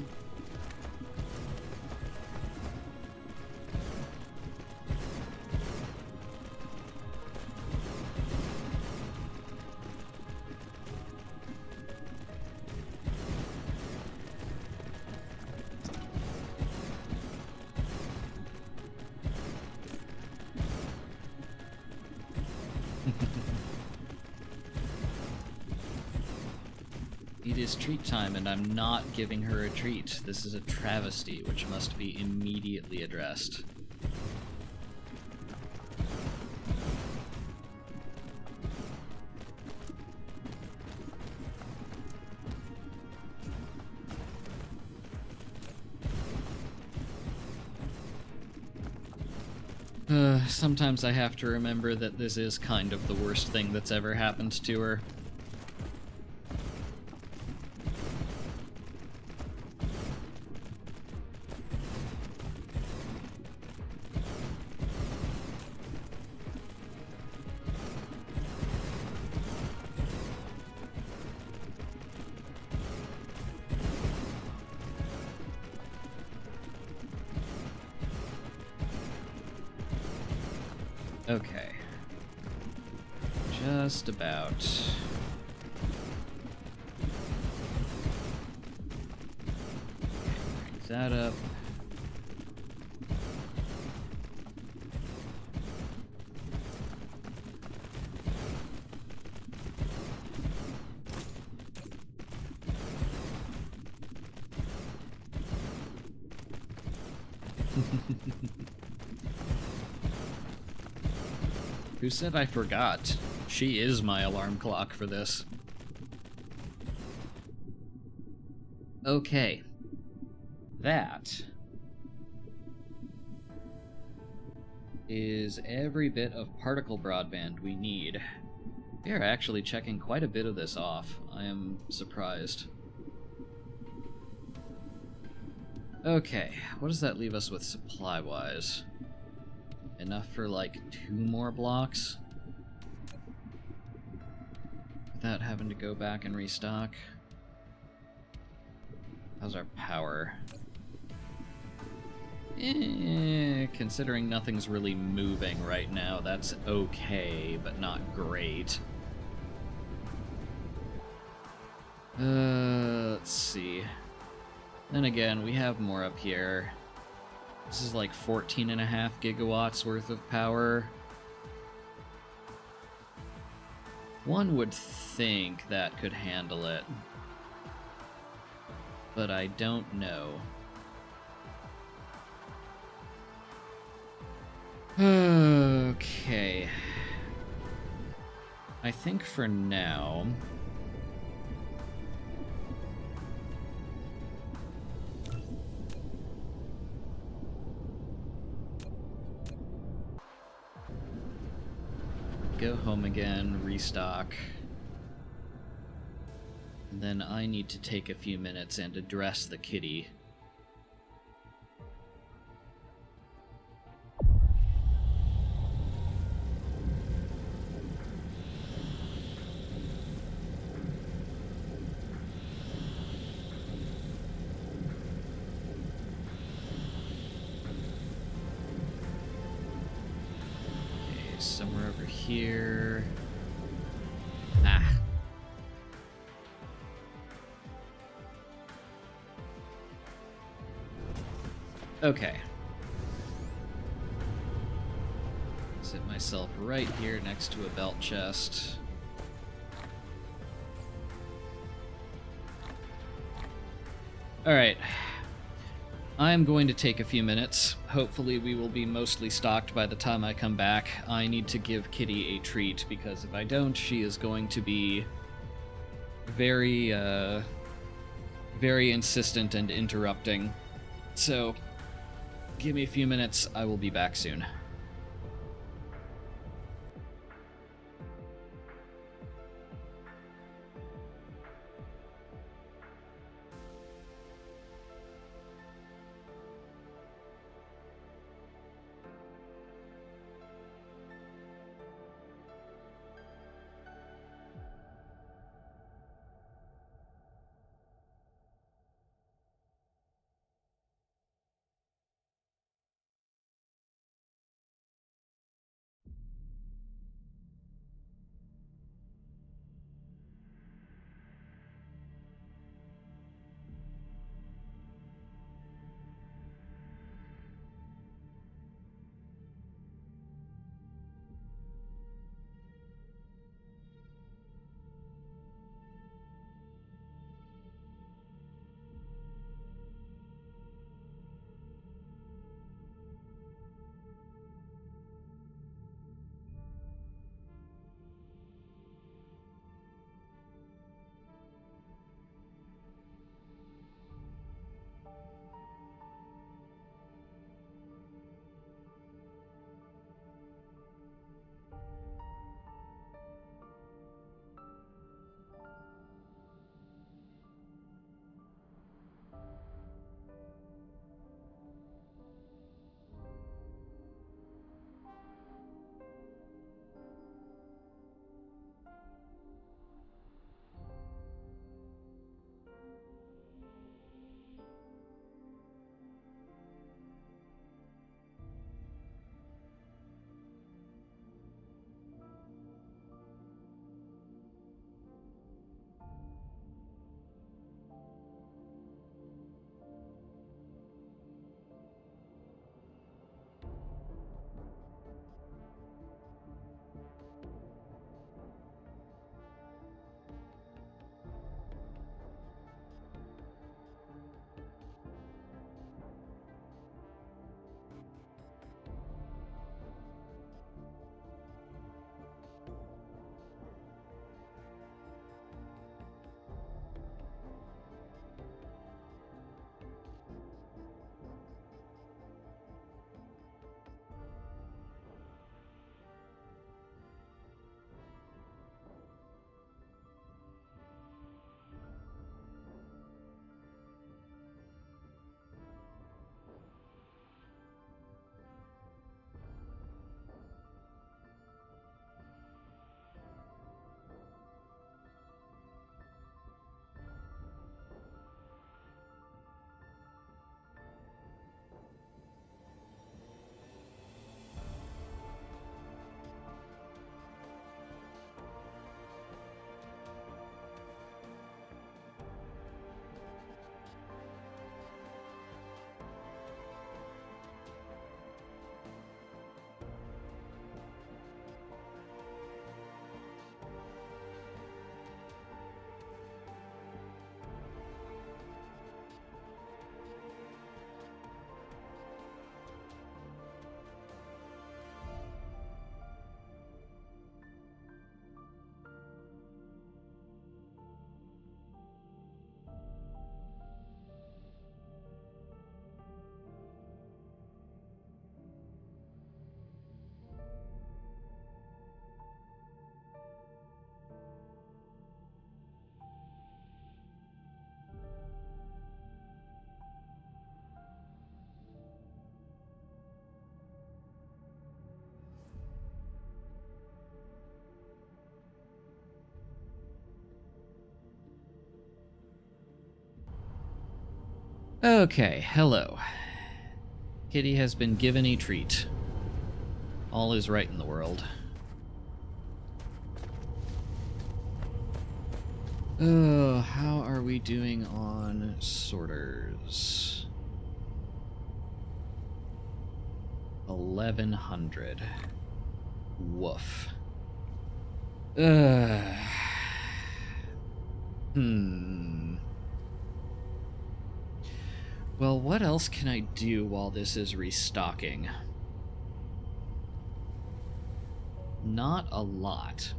It is treat time, and I'm not giving her a treat. This is a travesty, which must be immediately addressed. Sometimes I have to remember that this is kind of the worst thing that's ever happened to her. Okay. Just about. Bring that up. Who said I forgot? She is my alarm clock for this. Okay. That is every bit of particle broadband we need. We are actually checking quite a bit of this off. I am surprised. Okay, what does that leave us with supply-wise? Enough for like 2 more blocks? Without having to go back and restock? How's our power? Considering nothing's really moving right now, that's okay, but not great. Let's see. Then again, we have more up here. This is like 14.5 gigawatts worth of power. One would think that could handle it, but I don't know. Okay. I think for now... go home again, restock. And then I need to take a few minutes and address the kitty. Somewhere over here. Ah. Okay. Sit myself right here next to a belt chest. Alright. I am going to take a few minutes. Hopefully we will be mostly stocked by the time I come back. I need to give Kitty a treat, because if I don't, she is going to be very, very insistent and interrupting. So, give me a few minutes, I will be back soon. Okay, hello. Kitty has been given a treat. All is right in the world. Oh, how are we doing on sorters? 1100. Woof. Well, what else can I do while this is restocking? Not a lot.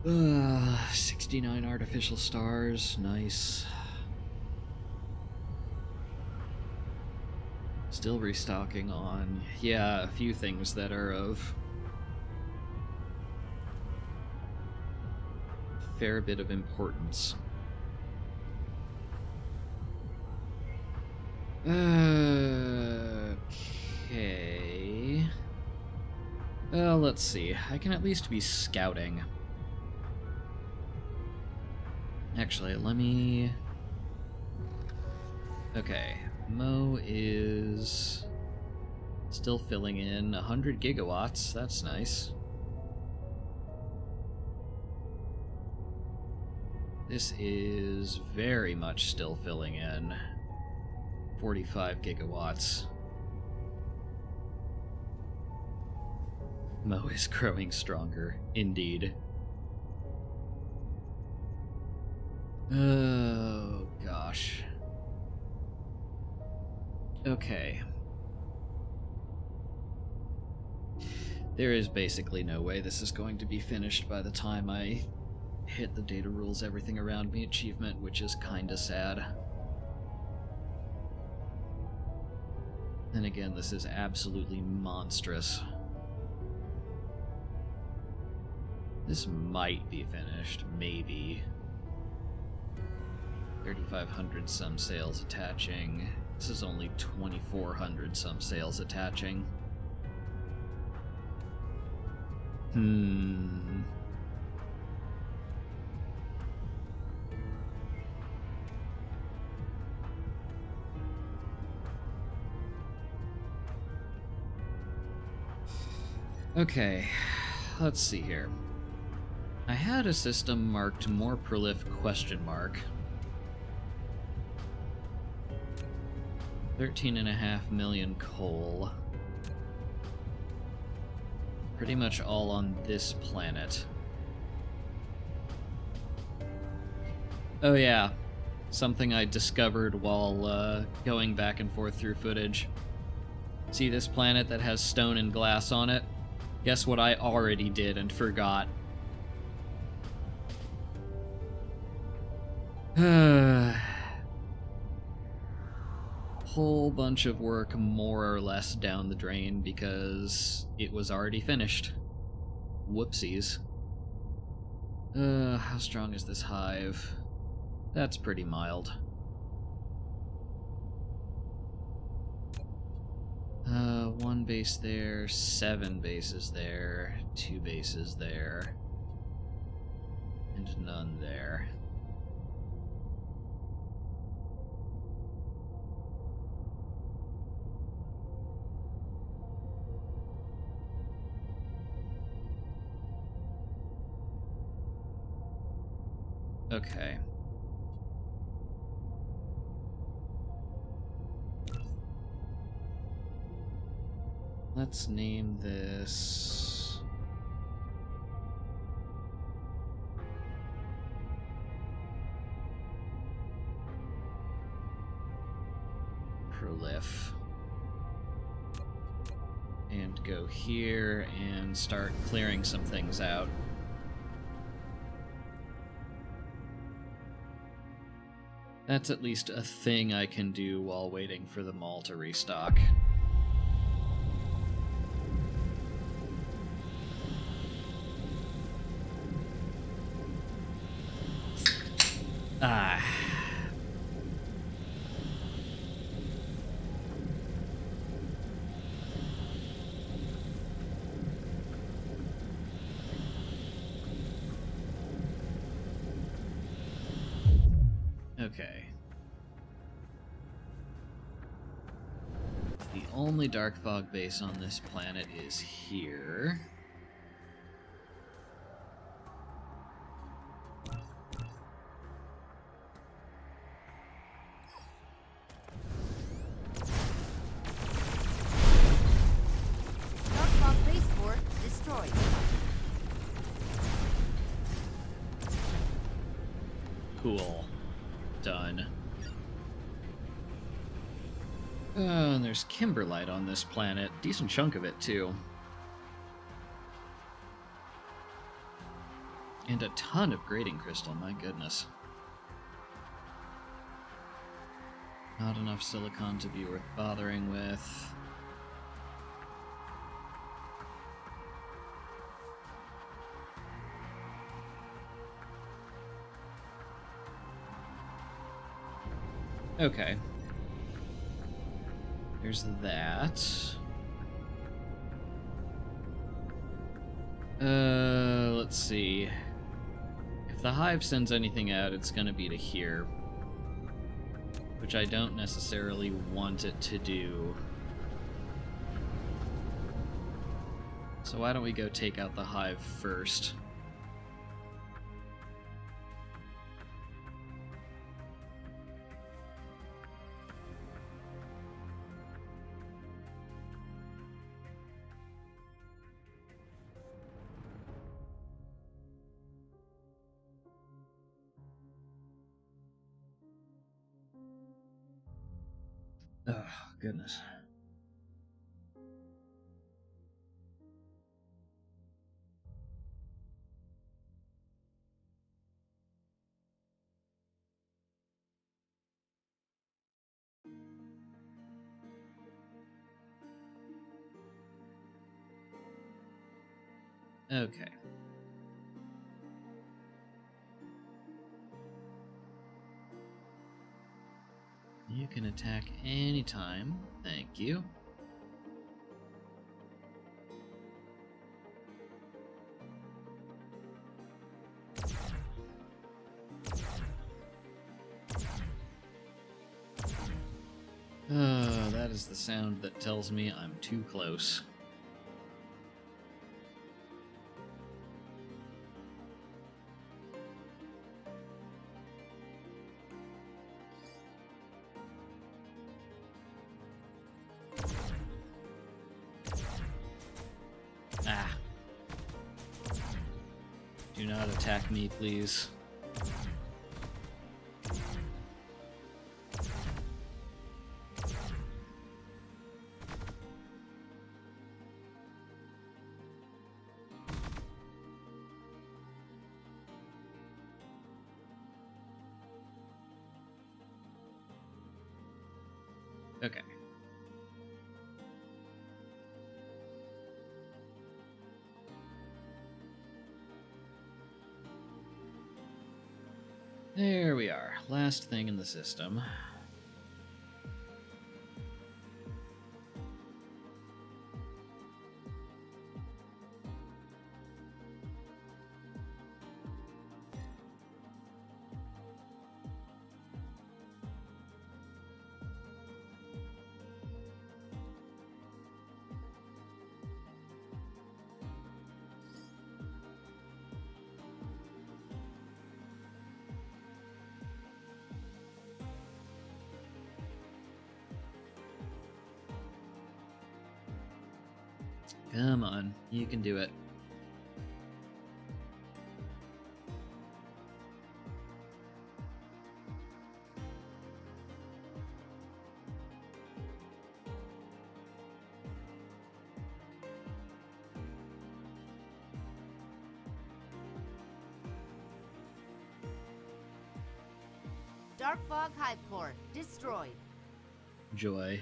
Uh, 69 artificial stars, nice. Still restocking on, yeah, a few things that are of a fair bit of importance. Okay. Well, let's see. I can at least be scouting. Actually, let me... Okay. Mo is still filling in 100 gigawatts. That's nice. This is very much still filling in 45 gigawatts. Mo is growing stronger, indeed. Oh, gosh. Okay. There is basically no way this is going to be finished by the time I hit the data rules everything around me achievement, which is kinda sad. Then again, this is absolutely monstrous. This might be finished, maybe. 3,500 some sales attaching. This is only 2,400 some sales attaching. Okay, let's see here. I had a system marked more prolif ? 13.5 million coal. Pretty much all on this planet. Oh yeah, something I discovered while going back and forth through footage. See this planet that has stone and glass on it? Guess what I already did and forgot. Whole bunch of work more or less down the drain because it was already finished. Whoopsies. How strong is this hive? That's pretty mild. One base there, 7 bases there, 2 bases there, and none there. Okay. Let's name this... Prolif. And go here and start clearing some things out. That's at least a thing I can do while waiting for the mall to restock. Ah. only dark fog base on this planet is here. Dark fog base port destroyed. Cool. Done. And there's kimberlite on this planet. Decent chunk of it, too. And a ton of grading crystal, my goodness. Not enough silicon to be worth bothering with. Okay. There's that. Let's see. If the hive sends anything out, it's gonna be to here. Which I don't necessarily want it to do. So why don't we go take out the hive first? Oh, goodness. Okay. You can attack anytime. Thank you. That is the sound that tells me I'm too close. Ah. Do not attack me, please. Okay. There we are. Last thing in the system. Come on, you can do it. Dark fog hive core destroyed. Joy.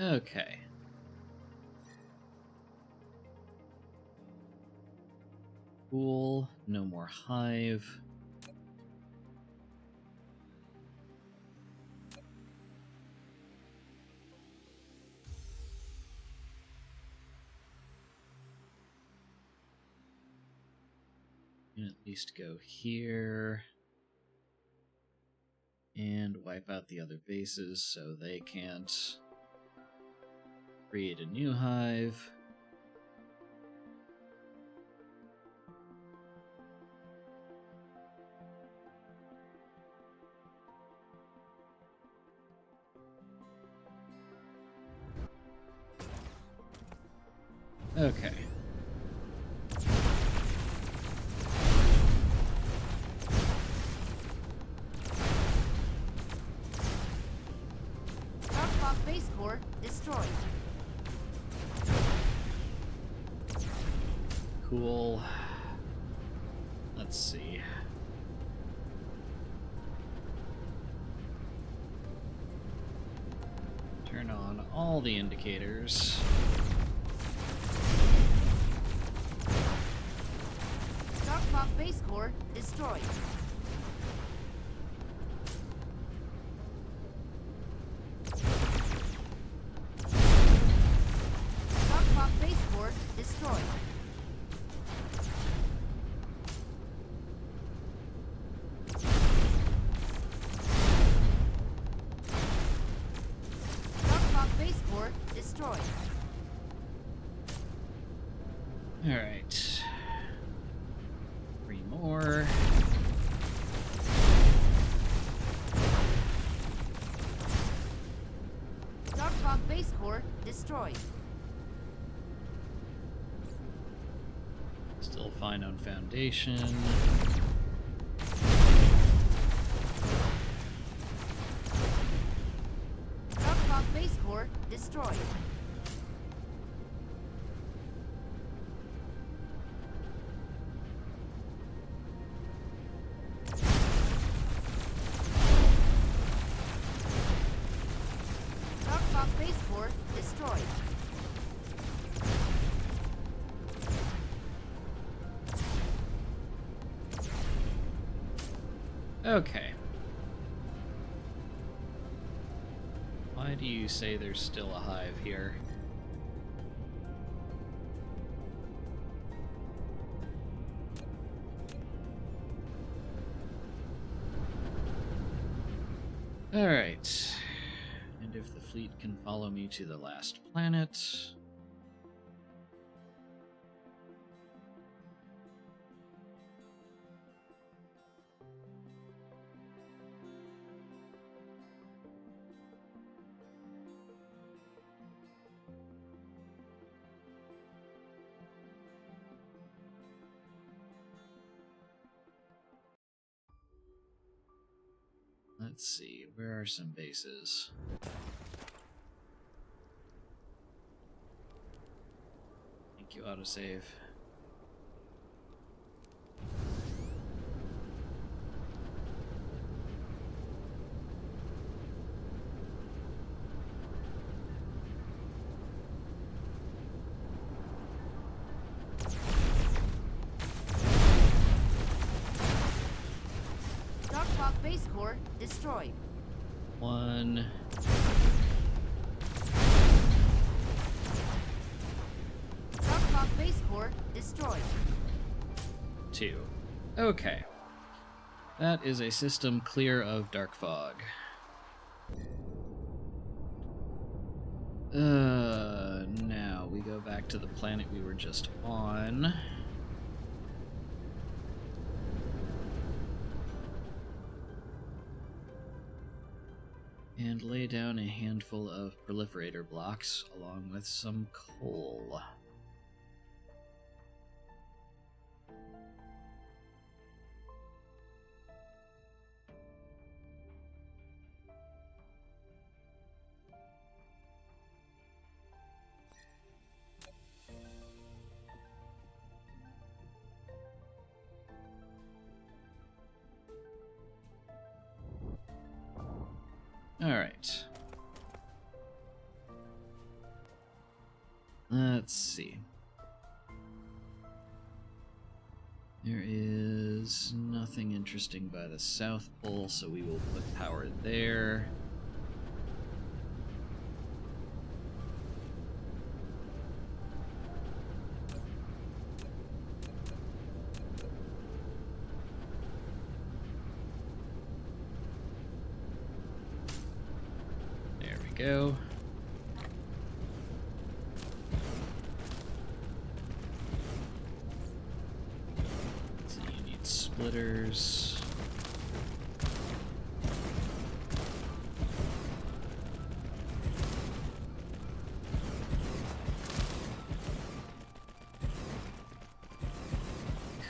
Okay. Cool. No more hive. can at least go here and wipe out the other bases so they can't create a new hive. Okay. Darkfog base core destroyed. Cool. Let's see. Turn on all the indicators. Darkfog base core destroyed. Darkfog base core destroyed. Darkfog base core destroyed. All right. 3 more. Darkfog base core destroyed. Still fine on foundation. Darkfog base core destroyed. Darkfog base core destroyed. Okay. Why do you say there's still a hive here? Alright. And if the fleet can follow me to the last planet... Let's see, where are some bases? Thank you, autosave. Darkfog base core destroyed. 1. Darkfog base core destroyed. 2. Okay. That is a system clear of dark fog. Now we go back to the planet we were just on. And lay down a handful of proliferator blocks along with some coal. Alright. Let's see. There is nothing interesting by the South Pole, so we will put power there. go. So you need splitters.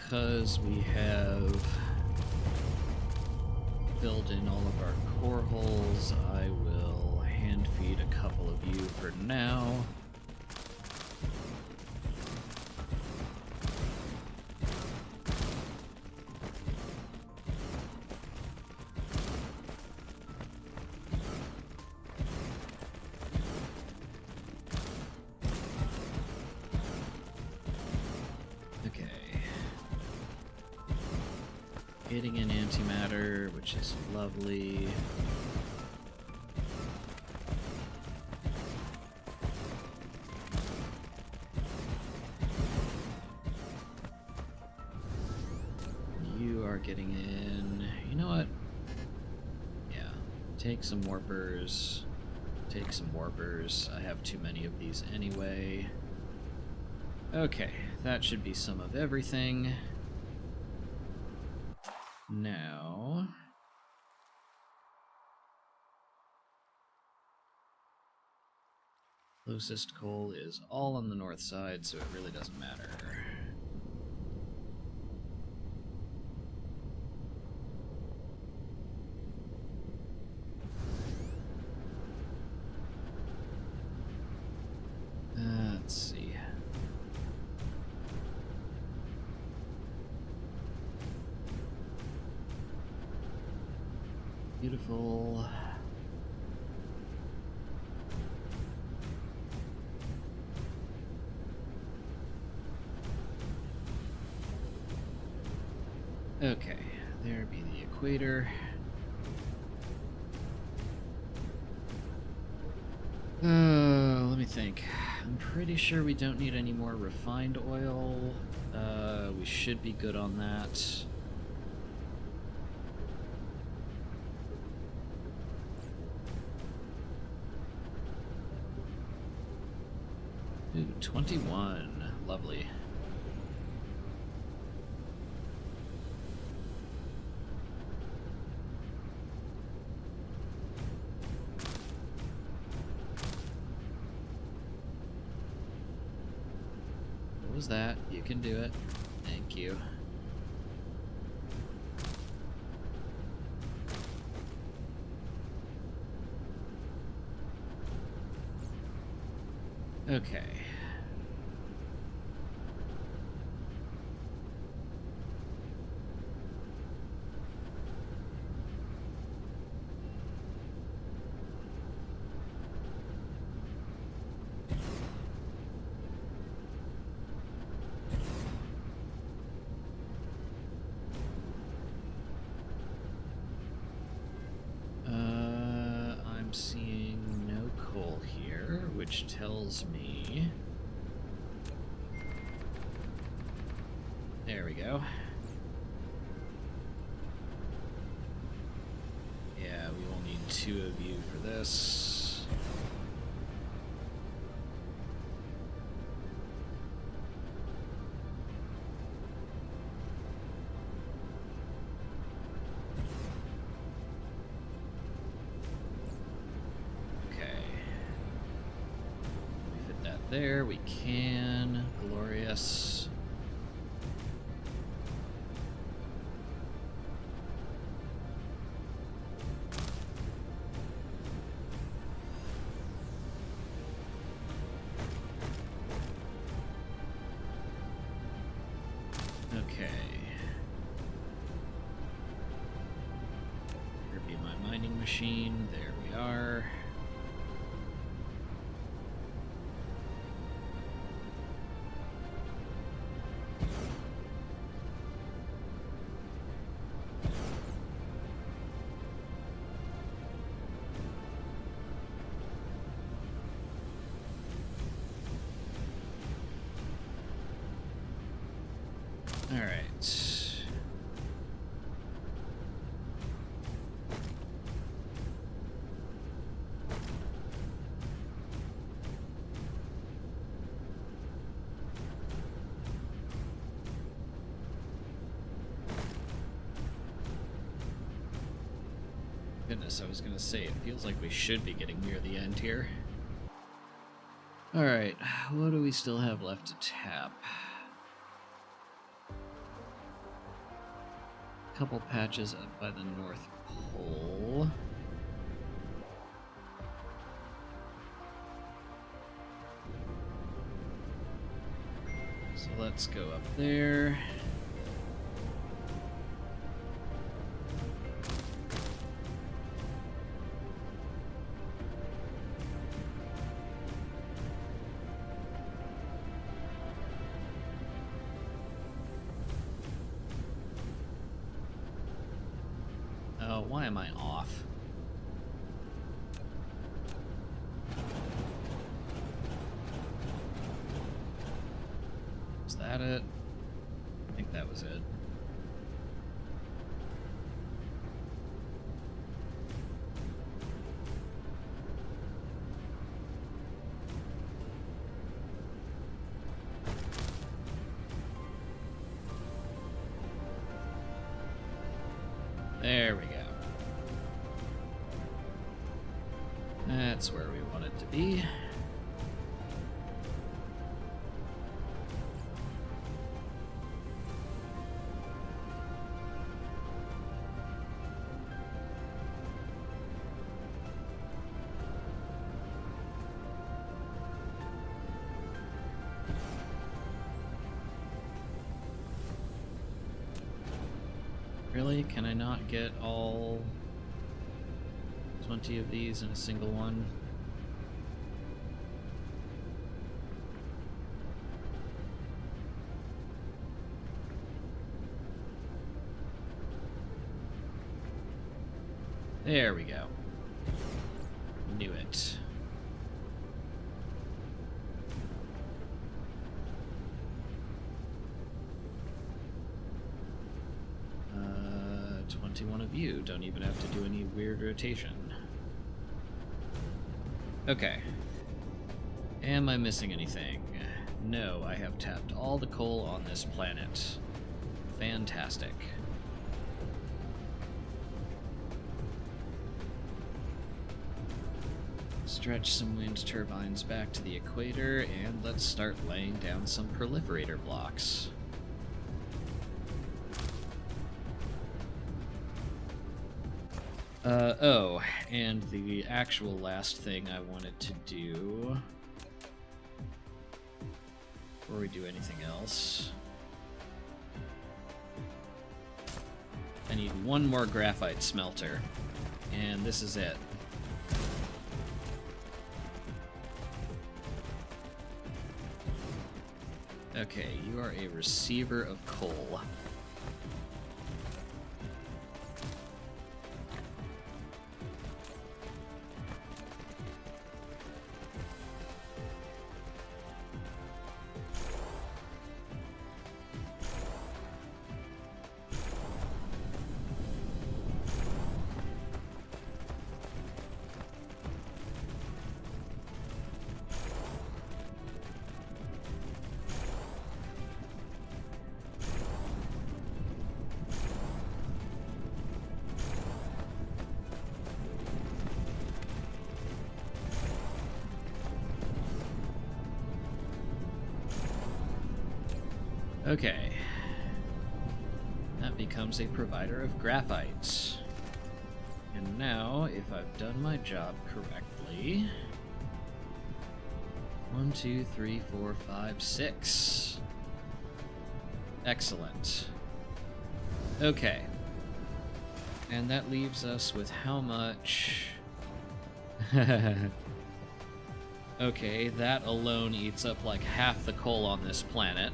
Because we have filled in all of our core holes, I will hand feed a couple of you for now. Getting in antimatter, which is lovely. You are getting in. You know what? Yeah. Take some warpers. Take some warpers. I have too many of these anyway. Okay, that should be some of everything. Now, closest coal is all on the north side, so it really doesn't matter. Let's see. Beautiful. Okay, there be the equator. Let me think. I'm pretty sure we don't need any more refined oil. We should be good on that. Ooh, 21. Lovely. What was that? You can do it. Thank you. Okay. I'm seeing no coal here, which tells me... There we go. Yeah, we will need 2 of you for this. There we can. Glorious. Okay. Here be my mining machine. There we are. All right. Goodness, I was gonna say, it feels like we should be getting near the end here. Alright, what do we still have left to tap? A couple patches up by the North Pole. So let's go up there. Oh, why am I off? Was that it? I think that was it. There we go. That's where we want it to be. Really? Can I not get all 20 of these in a single one? There we go. Knew it. One of you don't even have to do any weird rotation. Okay. Am I missing anything? No, I have tapped all the coal on this planet. Fantastic. Stretch some wind turbines back to the equator, and let's start laying down some proliferator blocks. Oh, and the actual last thing I wanted to do before we do anything else, I need one more graphite smelter, and this is it. Okay, you are a receiver of coal. Okay. That becomes a provider of graphite. And now, if I've done my job correctly... 1, 2, 3, 4, 5, 6. Excellent. Okay. And that leaves us with how much... Okay, that alone eats up like half the coal on this planet.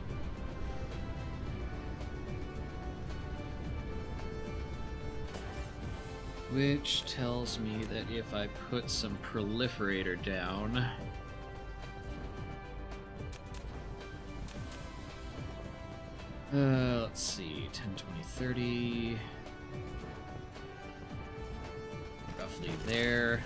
Which tells me that if I put some proliferator down... let's see, 10, 20, 30... Roughly there.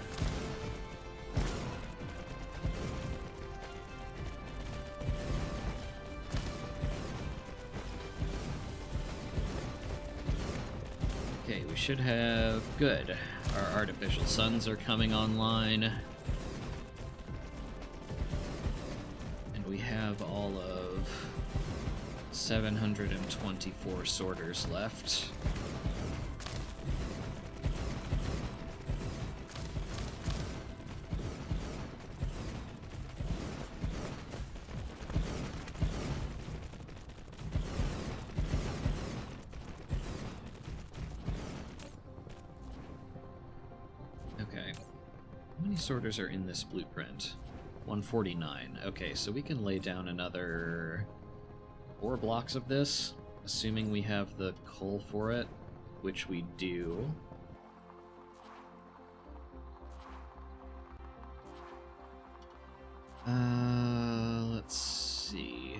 Okay, Okay, we should have... Good. Our artificial suns are coming online. And we have all of 724 sorters left. Sorters are in this blueprint. 149. Okay, so we can lay down another 4 blocks of this, assuming we have the coal for it, which we do. Let's see.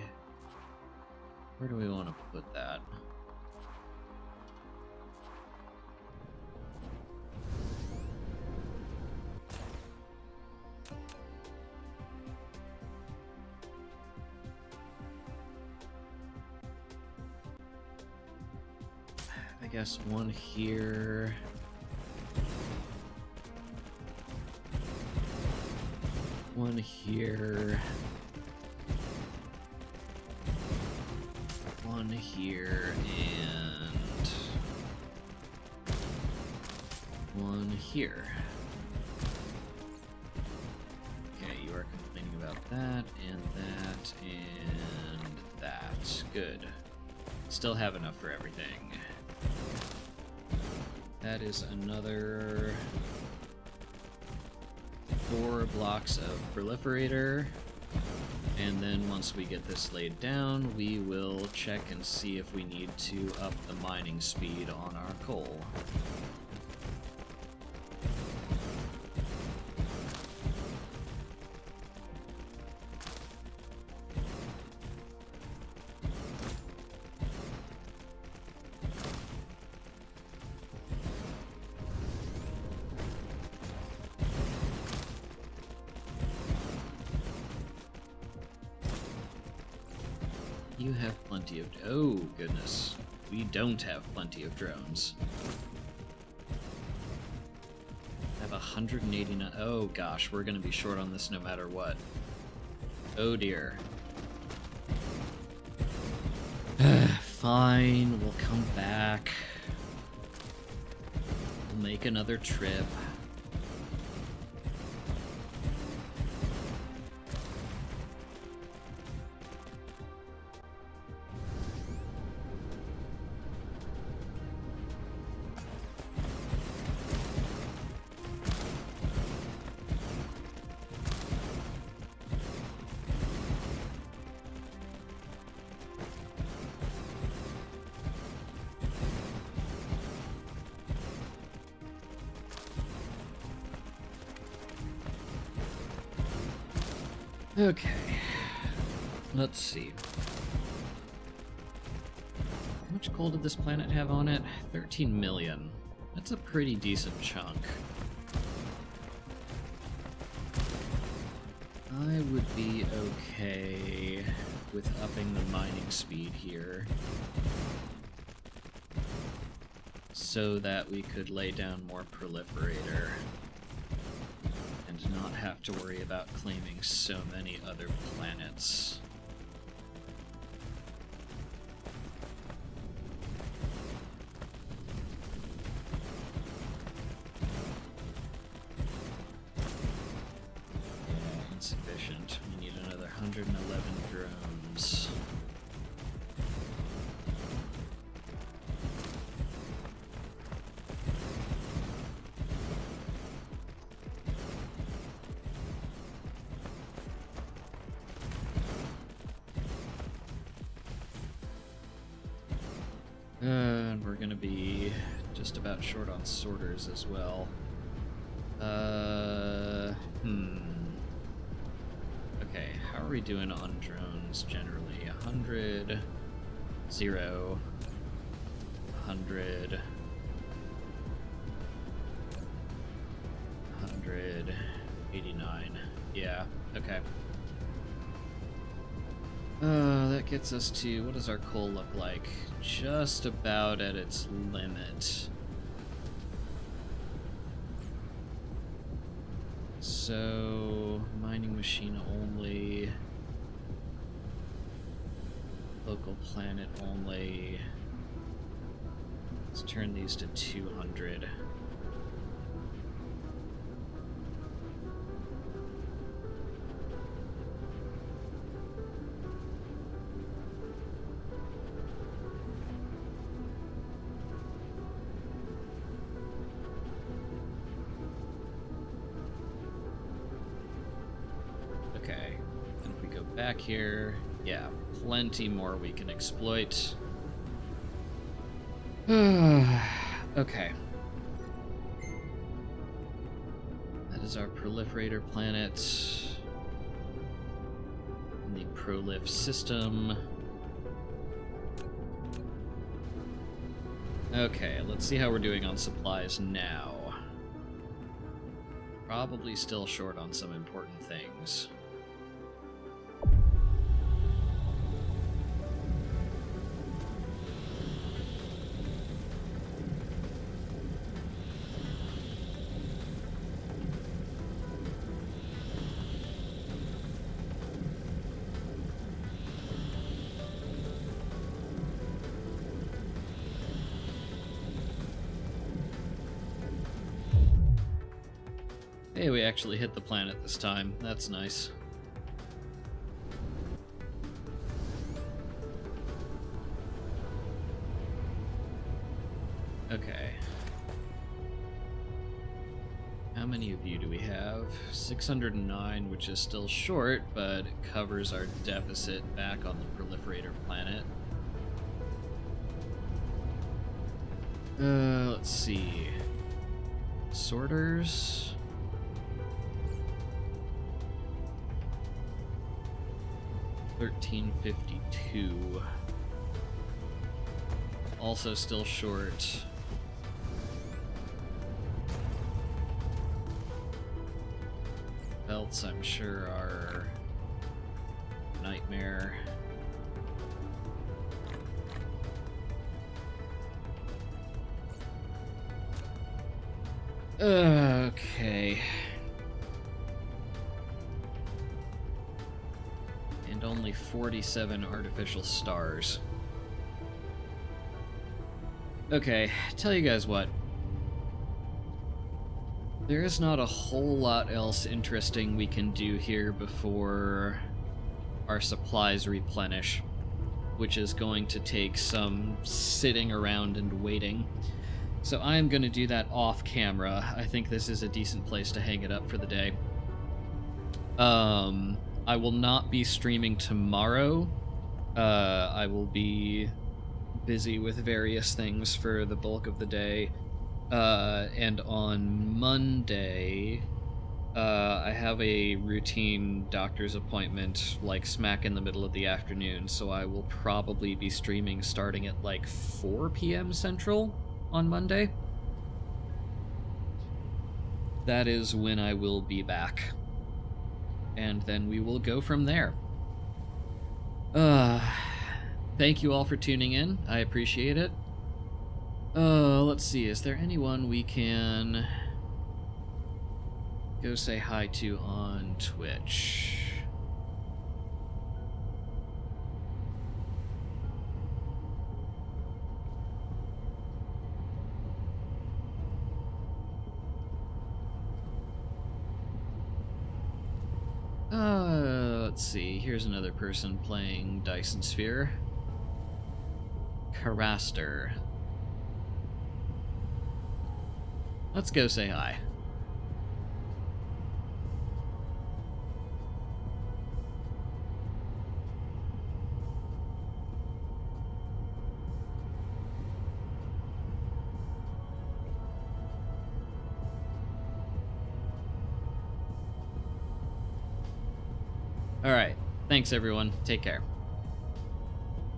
Where do we want to put that? I guess one here. One here. One here, and one here. Okay, you are complaining about that, and that, and that. Good. Still have enough for everything. That is another 4 blocks of proliferator. And then once we get this laid down, we will check and see if we need to up the mining speed on our coal. You have plenty of... Oh, goodness. We don't have plenty of drones. I have 189... Oh, gosh, we're going to be short on this no matter what. Oh, dear. Fine, we'll come back. We'll make another trip. Okay, let's see. How much coal did this planet have on it? 13 million. That's a pretty decent chunk. I would be okay with upping the mining speed here, so that we could lay down more proliferator and not have to worry about claiming so many other planets. Yeah, insufficient. We need another 111 drones. And we're gonna be just about short on sorters as well. Okay, how are we doing on drones generally? 100, 0, 100, 100, 89. Yeah, okay. That gets us to, what does our coal look like? Just about at its limit. so mining machine only, local planet only. Let's turn these to 200. Okay, and if we go back here, yeah, plenty more we can exploit. Okay. That is our proliferator planet. In the prolif system. Okay, let's see how we're doing on supplies now. Probably still short on some important things. Hey, we actually hit the planet this time. That's nice. Okay. How many of you do we have? 609, which is still short, but it covers our deficit back on the proliferator planet. Let's see. Sorters. $13.52. Also still short. Belts, I'm sure, are nightmare. Okay. And only 47 artificial stars. Okay, tell you guys what. There is not a whole lot else interesting we can do here before our supplies replenish, which is going to take some sitting around and waiting. So I'm going to do that off camera. I think this is a decent place to hang it up for the day. I will not be streaming tomorrow. I will be busy with various things for the bulk of the day. And on Monday, I have a routine doctor's appointment, like smack in the middle of the afternoon, so I will probably be streaming starting at like 4 p.m. Central on Monday. That is when I will be back. And then we will go from there. Thank you all for tuning in. I appreciate it. Let's see, is there anyone we can go say hi to on Twitch? Let's see, here's another person playing Dyson Sphere. Caraster. Let's go say hi. All right. Thanks, everyone. Take care.